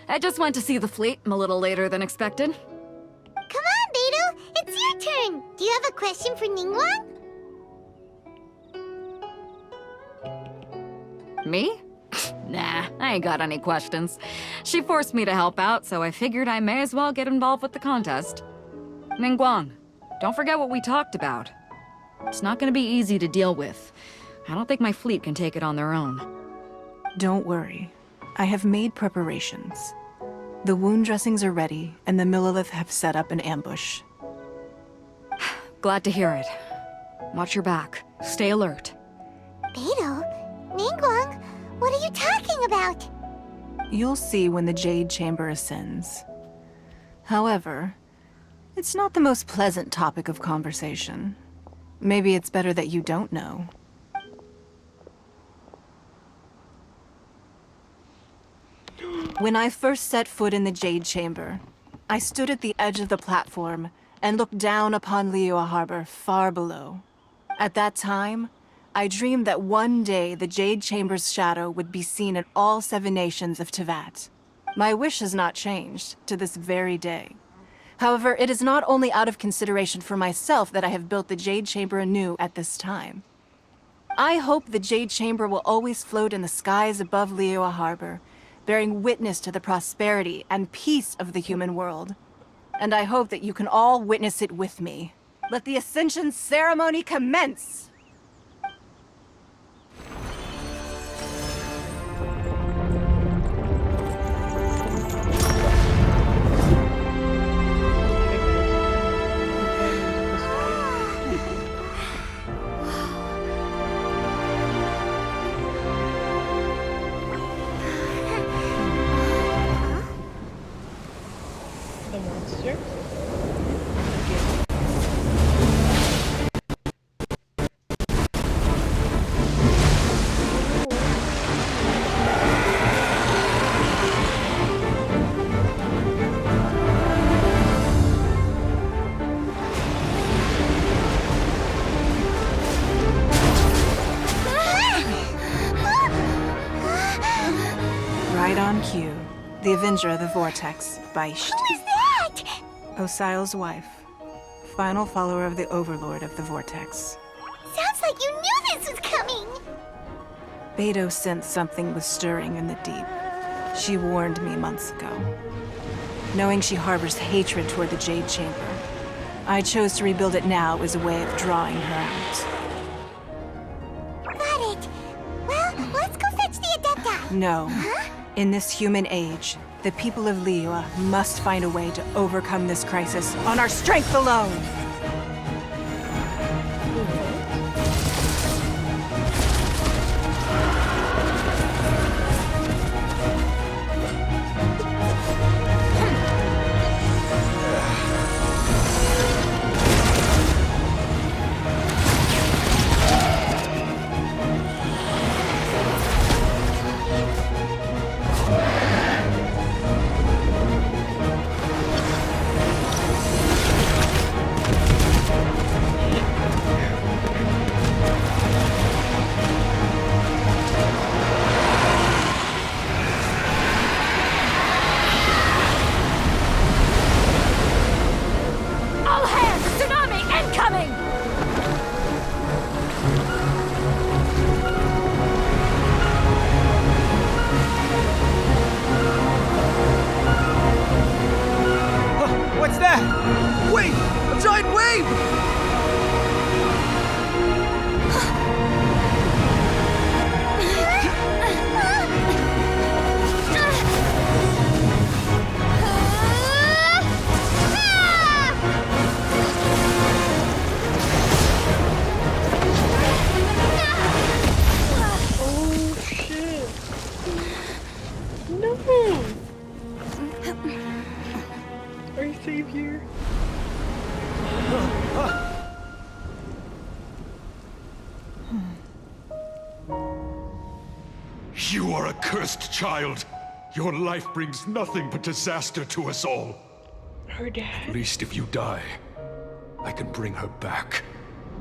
I just went to see the fleet. I'm a little later than expected. Come on, Beidou! It's your turn! Do you have a question for Ningguang? Me? Nah, I ain't got any questions. She forced me to help out, so I figured I may as well get involved with the contest. Ningguang, don't forget what we talked about. It's not gonna be easy to deal with. I don't think my fleet can take it on their own. Don't worry. I have made preparations. The wound dressings are ready, and the Millilith have set up an ambush. Glad to hear it. Watch your back. Stay alert. Beidou? Ningguang? What are you talking about? You'll see when the Jade Chamber ascends. However, it's not the most pleasant topic of conversation. Maybe it's better that you don't know. When I first set foot in the Jade Chamber, I stood at the edge of the platform and looked down upon Liyue Harbor far below. At that time, I dreamed that one day the Jade Chamber's shadow would be seen in all 7 nations of Teyvat. My wish has not changed to this very day. However, it is not only out of consideration for myself that I have built the Jade Chamber anew at this time. I hope the Jade Chamber will always float in the skies above Liyue Harbor, bearing witness to the prosperity and peace of the human world. And I hope that you can all witness it with me. Let the Ascension ceremony commence! The monster? Right on cue. The Avenger of the Vortex, Beisht. Who is that? Osial's wife. Final follower of the Overlord of the Vortex. Sounds like you knew this was coming! Beidou sensed something was stirring in the deep. She warned me months ago. Knowing she harbors hatred toward the Jade Chamber, I chose to rebuild it now as a way of drawing her out. Got it. Well, let's go fetch the Adepta. No. Huh? In this human age, the people of Liyue must find a way to overcome this crisis on our strength alone! You are a cursed child. Your life brings nothing but disaster to us all. Her dad. At least if you die, I can bring her back.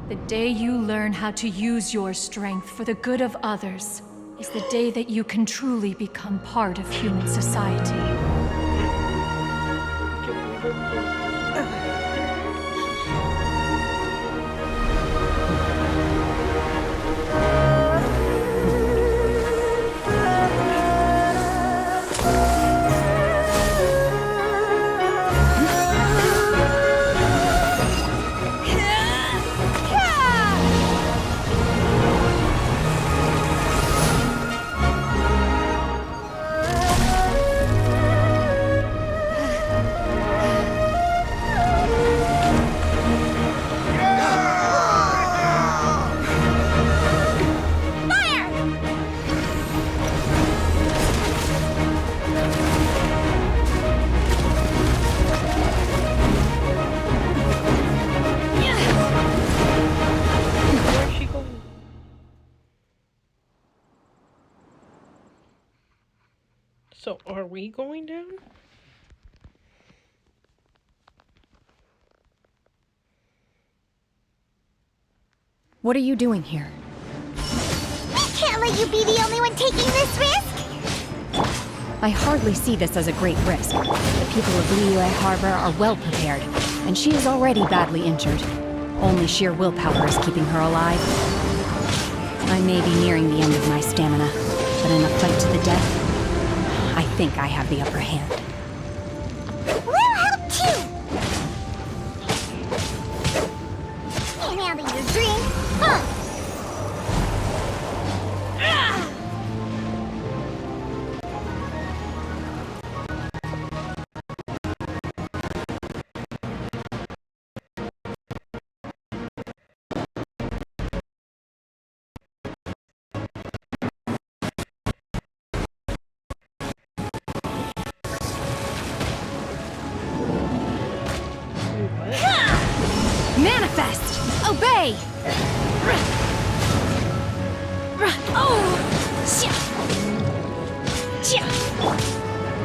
The day you learn how to use your strength for the good of others is the day that you can truly become part of human society. So, are we going down? What are you doing here? We can't let you be the only one taking this risk! I hardly see this as a great risk. The people of Liyue Harbor are well prepared, and she is already badly injured. Only sheer willpower is keeping her alive. I may be nearing the end of my stamina, but in a fight to the death, I think I have the upper hand. We'll help too! Can't handle your drink, huh? Manifest! Obey! Oh!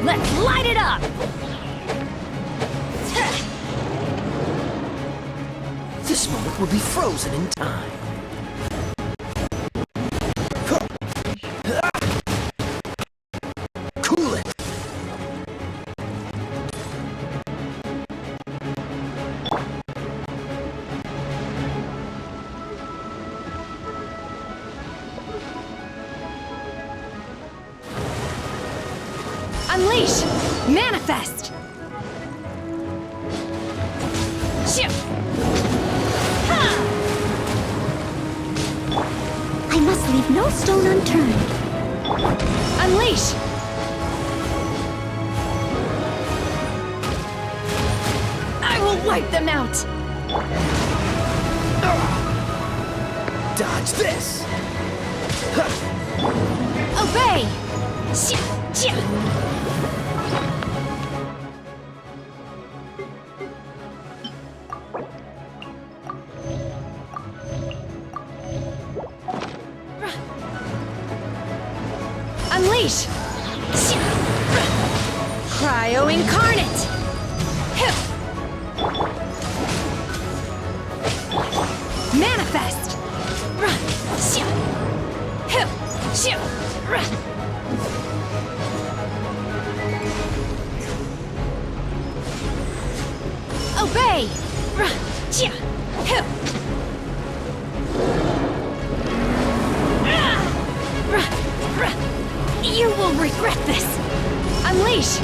Let's light it up! This moment will be frozen in time. Cool it! Unleash! Manifest! I must leave no stone unturned. Unleash! I will wipe them out! Dodge this! Obey! Unleash! Cryo Incarnate! Manifest! Obey! You will regret this! Unleash!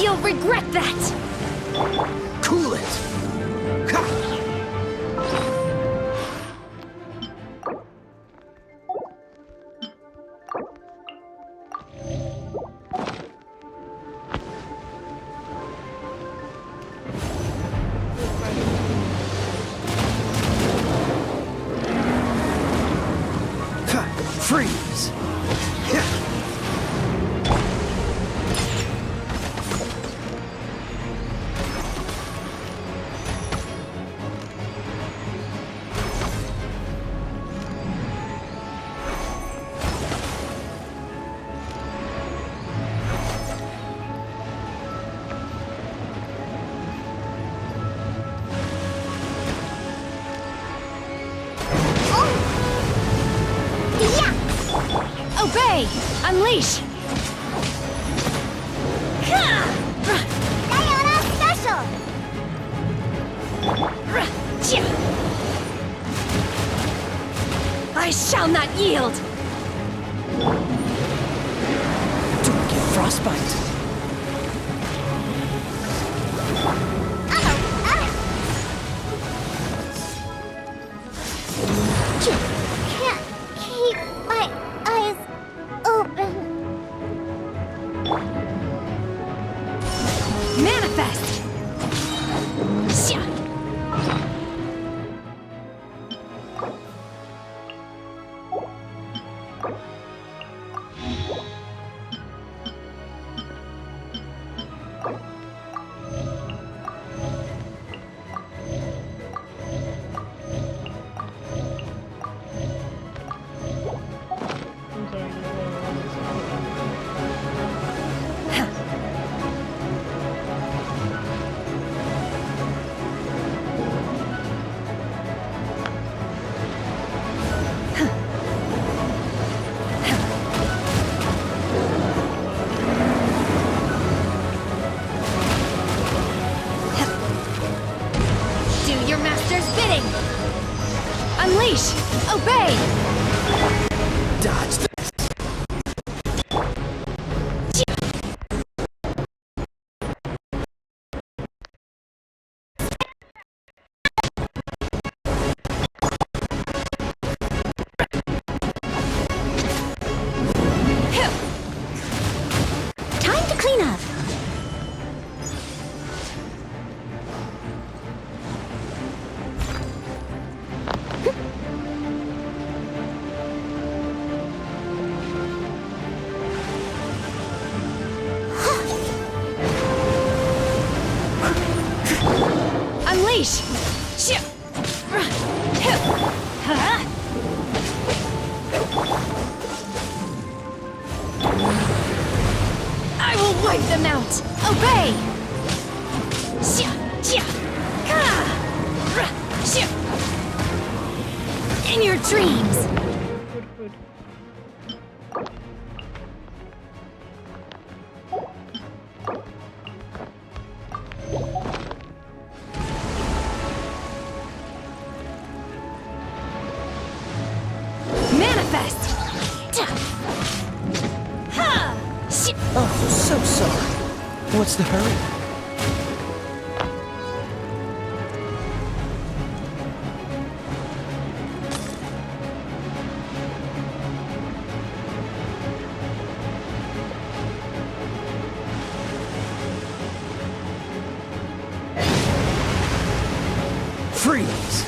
You'll regret that! Cool it! Obey! Unleash! Diana Special! I shall not yield! Don't get frostbite. Can't keep my eyes open. Manifest! Do your master's bidding! Unleash! Obey! Dodge this. Time to clean up. Unleash! I will wipe them out! Obey! In your dreams! Manifest! Oh, so sorry. What's the hurry? Freeze!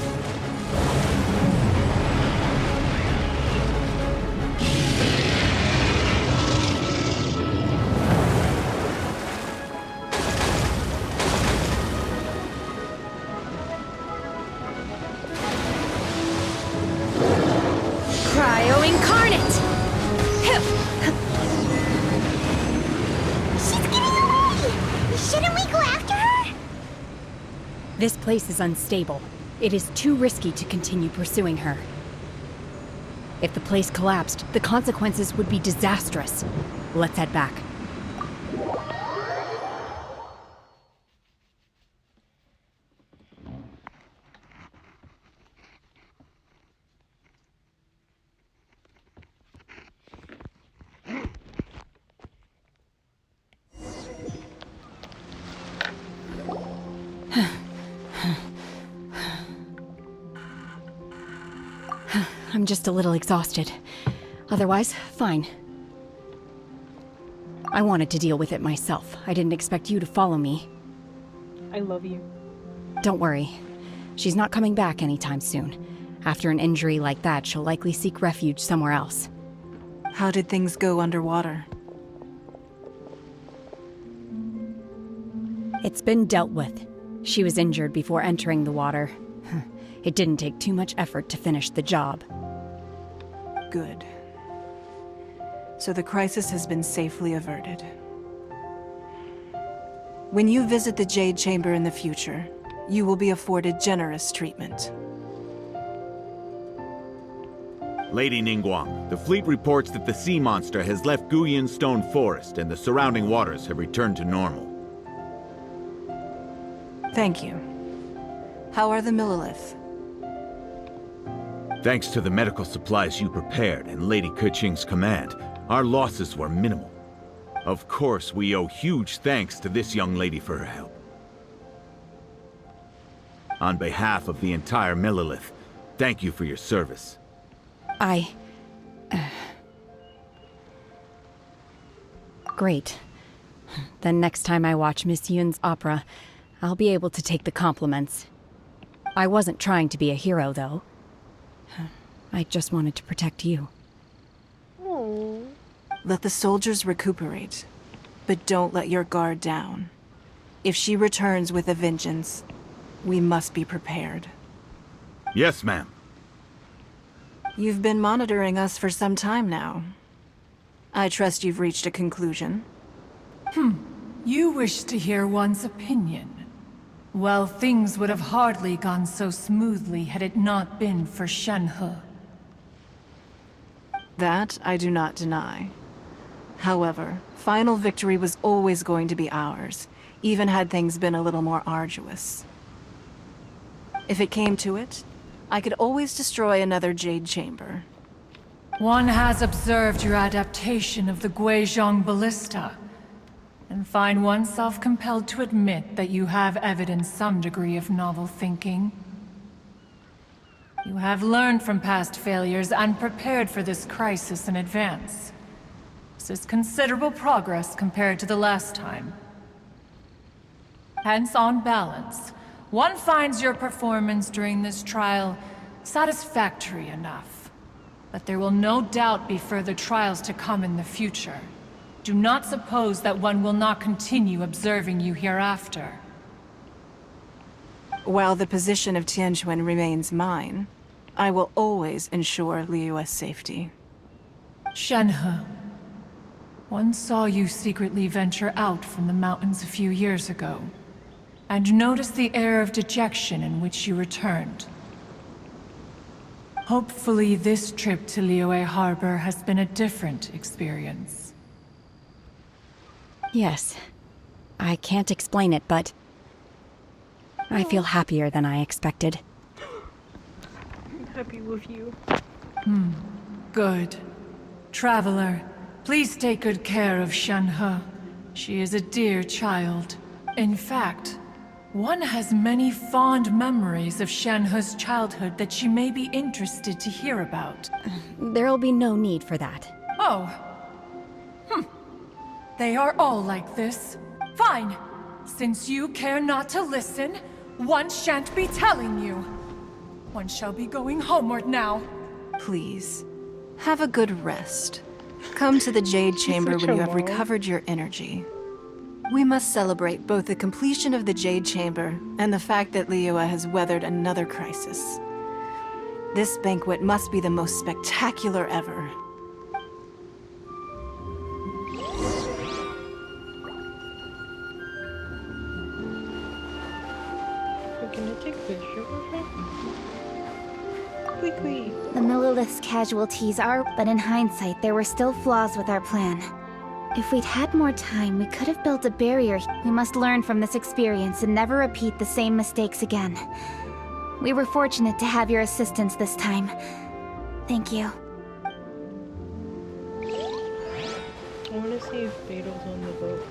Cryo incarnate! She's getting away! Shouldn't we go after her? This place is unstable. It is too risky to continue pursuing her. If the place collapsed, the consequences would be disastrous. Let's head back. I'm just a little exhausted. Otherwise, fine. I wanted to deal with it myself. I didn't expect you to follow me. I love you. Don't worry. She's not coming back anytime soon. After an injury like that, she'll likely seek refuge somewhere else. How did things go underwater? It's been dealt with. She was injured before entering the water. It didn't take too much effort to finish the job. Good. So the crisis has been safely averted. When you visit the Jade Chamber in the future, you will be afforded generous treatment. Lady Ningguang, the fleet reports that the sea monster has left Guyan Stone Forest and the surrounding waters have returned to normal. Thank you. How are the Millilith? Thanks to the medical supplies you prepared and Lady Keqing's command, our losses were minimal. Of course, we owe huge thanks to this young lady for her help. On behalf of the entire Millilith, thank you for your service. Great. Then next time I watch Miss Yun's opera, I'll be able to take the compliments. I wasn't trying to be a hero, though. I just wanted to protect you. Let the soldiers recuperate, but don't let your guard down. If she returns with a vengeance, we must be prepared. Yes, ma'am. You've been monitoring us for some time now. I trust you've reached a conclusion. You wish to hear one's opinion. Well, things would have hardly gone so smoothly had it not been for Shenhe. That I do not deny. However, final victory was always going to be ours, even had things been a little more arduous. If it came to it, I could always destroy another Jade Chamber. One has observed your adaptation of the Guizhong Ballista, and find oneself compelled to admit that you have evidenced some degree of novel thinking. You have learned from past failures and prepared for this crisis in advance. This is considerable progress compared to the last time. Hence, on balance, one finds your performance during this trial satisfactory enough. But there will no doubt be further trials to come in the future. Do not suppose that one will not continue observing you hereafter. While the position of Tianquan remains mine, I will always ensure Liyue's safety. Shenhe, one saw you secretly venture out from the mountains a few years ago, and noticed the air of dejection in which you returned. Hopefully this trip to Liyue Harbor has been a different experience. Yes. I can't explain it, but I feel happier than I expected. I'm happy with you. Good. Traveler, please take good care of Shenhe. She is a dear child. In fact, one has many fond memories of Shenhe's childhood that she may be interested to hear about. There'll be no need for that. Oh. They are all like this. Fine. Since you care not to listen, one shan't be telling you. One shall be going homeward now. Please, have a good rest. Come to the Jade Chamber when you have recovered your energy. We must celebrate both the completion of the Jade Chamber and the fact that Liyue has weathered another crisis. This banquet must be the most spectacular ever. Can I take a picture of her? Quickly. The Millilith's casualties are, but in hindsight, there were still flaws with our plan. If we'd had more time, we could have built a barrier. We must learn from this experience and never repeat the same mistakes again. We were fortunate to have your assistance this time. Thank you. I want to see if Beetle's on the boat.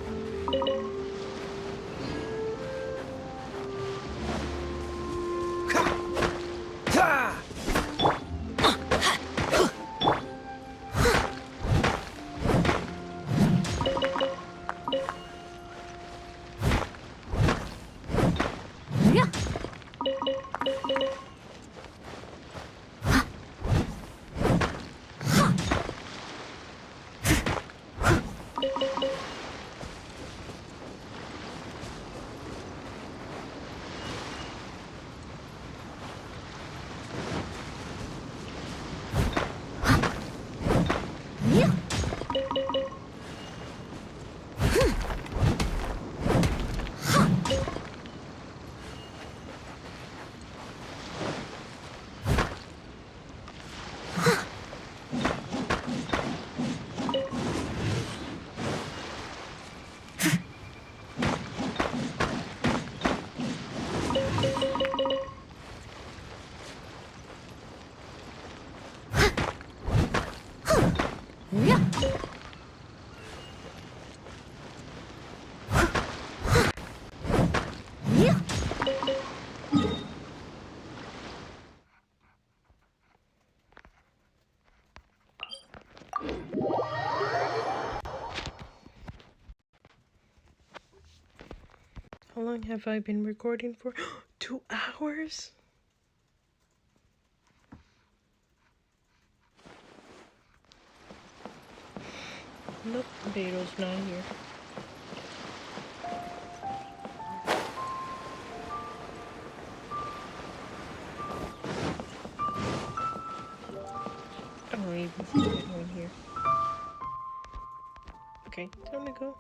long have I been recording for? 2 hours? Nope, Beto's not here. I don't even see anyone here. Okay, time to go.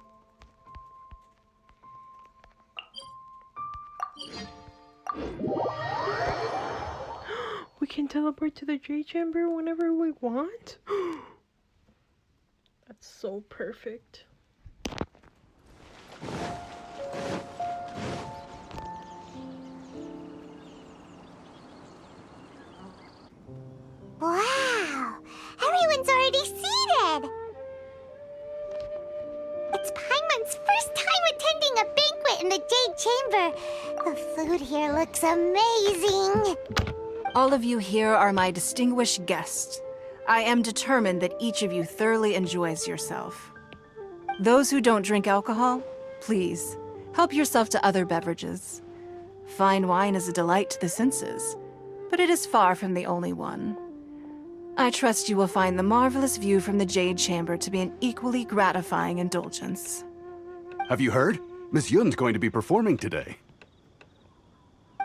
We can teleport to the J chamber whenever we want? That's so perfect. Wow! Everyone's already seated! It's Paimon's first time attending a banquet in the Jade Chamber. The food here looks amazing. All of you here are my distinguished guests. I am determined that each of you thoroughly enjoys yourself. Those who don't drink alcohol, please, help yourself to other beverages. Fine wine is a delight to the senses, but it is far from the only one. I trust you will find the marvelous view from the Jade Chamber to be an equally gratifying indulgence. Have you heard? Miss Yun's going to be performing today.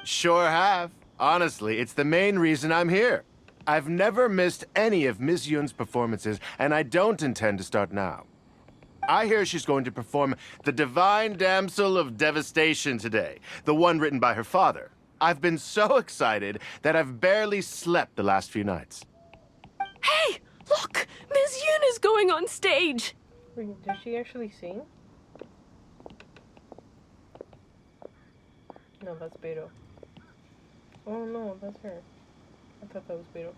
Sure have. Honestly, it's the main reason I'm here. I've never missed any of Miss Yun's performances, and I don't intend to start now. I hear she's going to perform The Divine Damsel of Devastation today, the one written by her father. I've been so excited that I've barely slept the last few nights. Hey! Look! Miss Yun is going on stage! Wait, does she actually sing? No, that's Beto. Oh no, that's her. I thought that was Beto.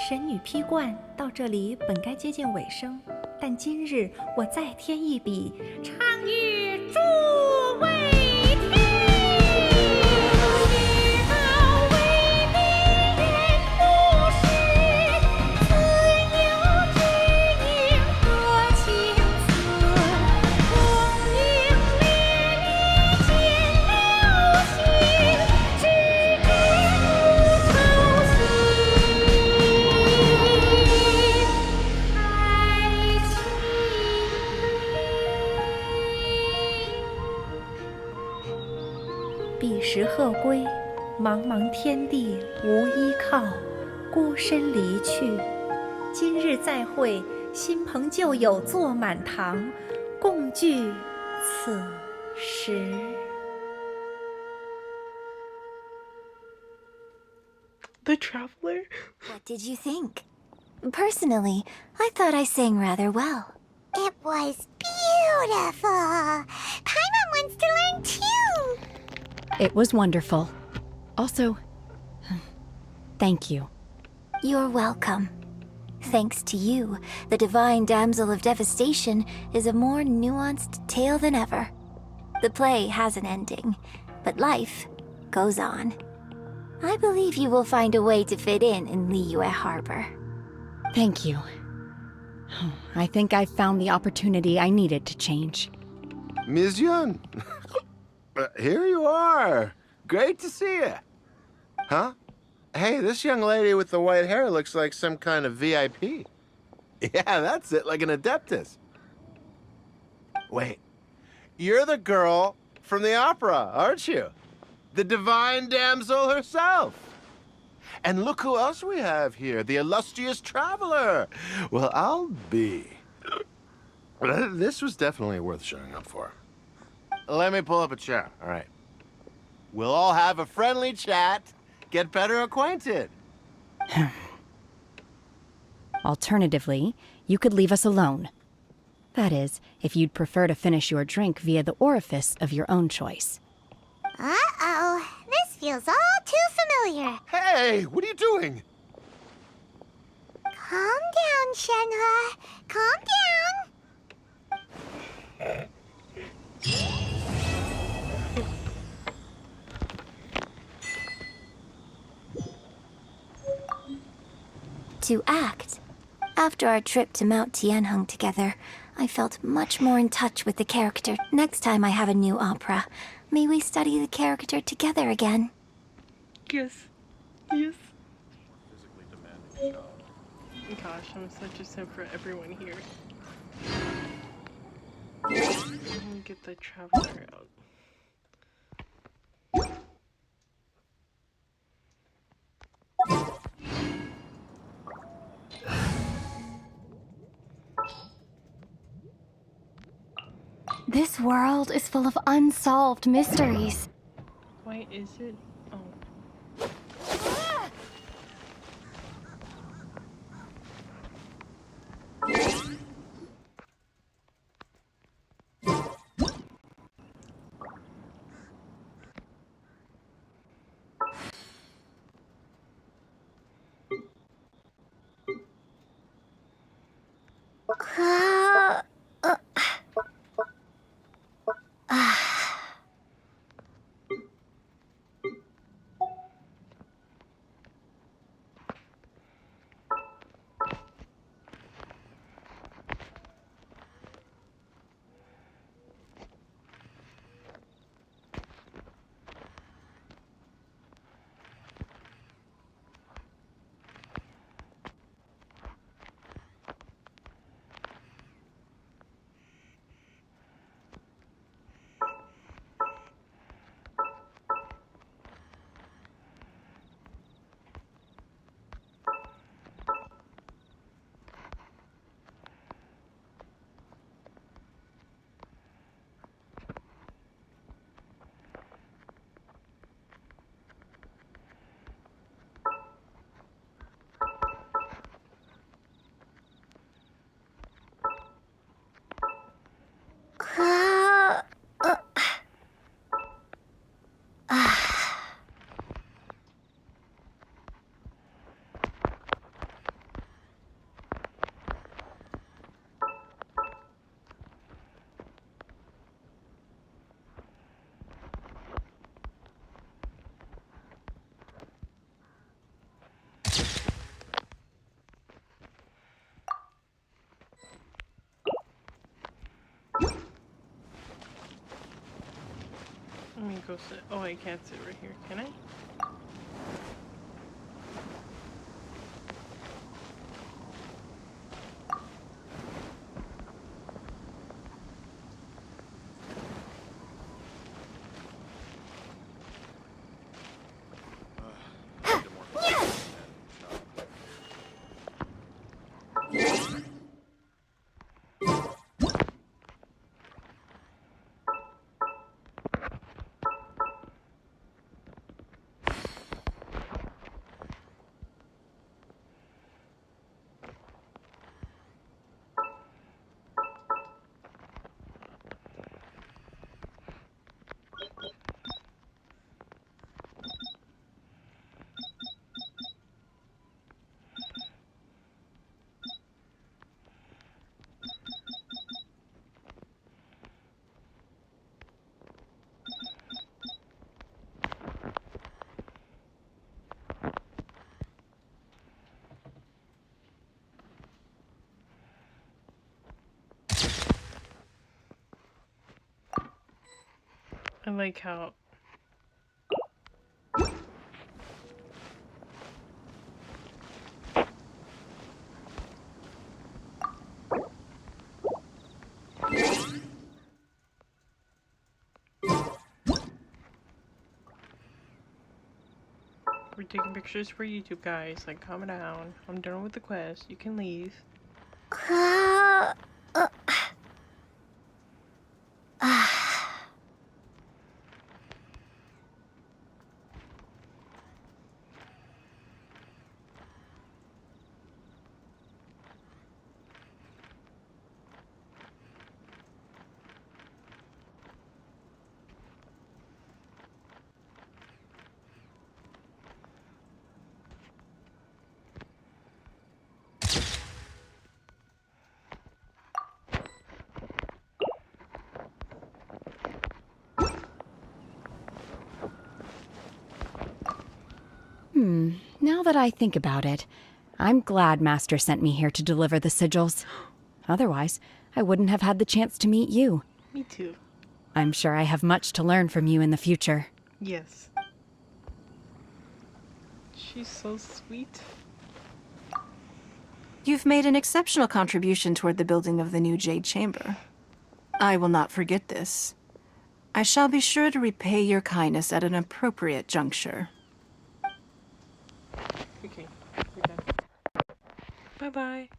神女劈冠到这里本该接近尾声，但今日我再添一笔，唱与诸位听。世道为民言不实，自有知音多情思。功名烈烈见了心，只知无愁心。彼时鹤归，茫茫天地无依靠，孤身离去。今日再会，新朋旧友坐满堂，共聚此时。The Traveler? What did you think? Personally, I thought I sang rather well. It was beautiful. Paimon wants to learn too. It was wonderful. Also, thank you. You're welcome. Thanks to you, the Divine Damsel of Devastation is a more nuanced tale than ever. The play has an ending, but life goes on. I believe you will find a way to fit in Liyue Harbor. Thank you. I think I found the opportunity I needed to change. Ms. Yun, here you are. Great to see you. Huh? Hey, this young lady with the white hair looks like some kind of VIP. Yeah, that's it, like an Adeptus. Wait, you're the girl from the opera, aren't you? The Divine Damsel herself. And look who else we have here, the illustrious traveler. Well, I'll be. This was definitely worth showing up for. Let me pull up a chair, all right. We'll all have a friendly chat, get better acquainted. Alternatively, you could leave us alone. That is, if you'd prefer to finish your drink via the orifice of your own choice. Uh-oh. This feels all too familiar. Hey, what are you doing? Calm down, Shenhe. Calm down. To act. After our trip to Mount Tianheng together, I felt much more in touch with the character. Next time I have a new opera, may we study the character together again. Yes. Yes. Gosh, I'm such a simp for everyone here. Let me get the traveler out. This world is full of unsolved mysteries. Why is it? Oh. Let me go sit. Oh, I can't sit right here, can I? I like how... We're taking pictures for YouTube, guys. Like, calm down. I'm done with the quest. You can leave. Now that I think about it, I'm glad Master sent me here to deliver the sigils. Otherwise, I wouldn't have had the chance to meet you. Me too. I'm sure I have much to learn from you in the future. Yes. She's so sweet. You've made an exceptional contribution toward the building of the new Jade Chamber. I will not forget this. I shall be sure to repay your kindness at an appropriate juncture. Okay, we're done. Bye-bye.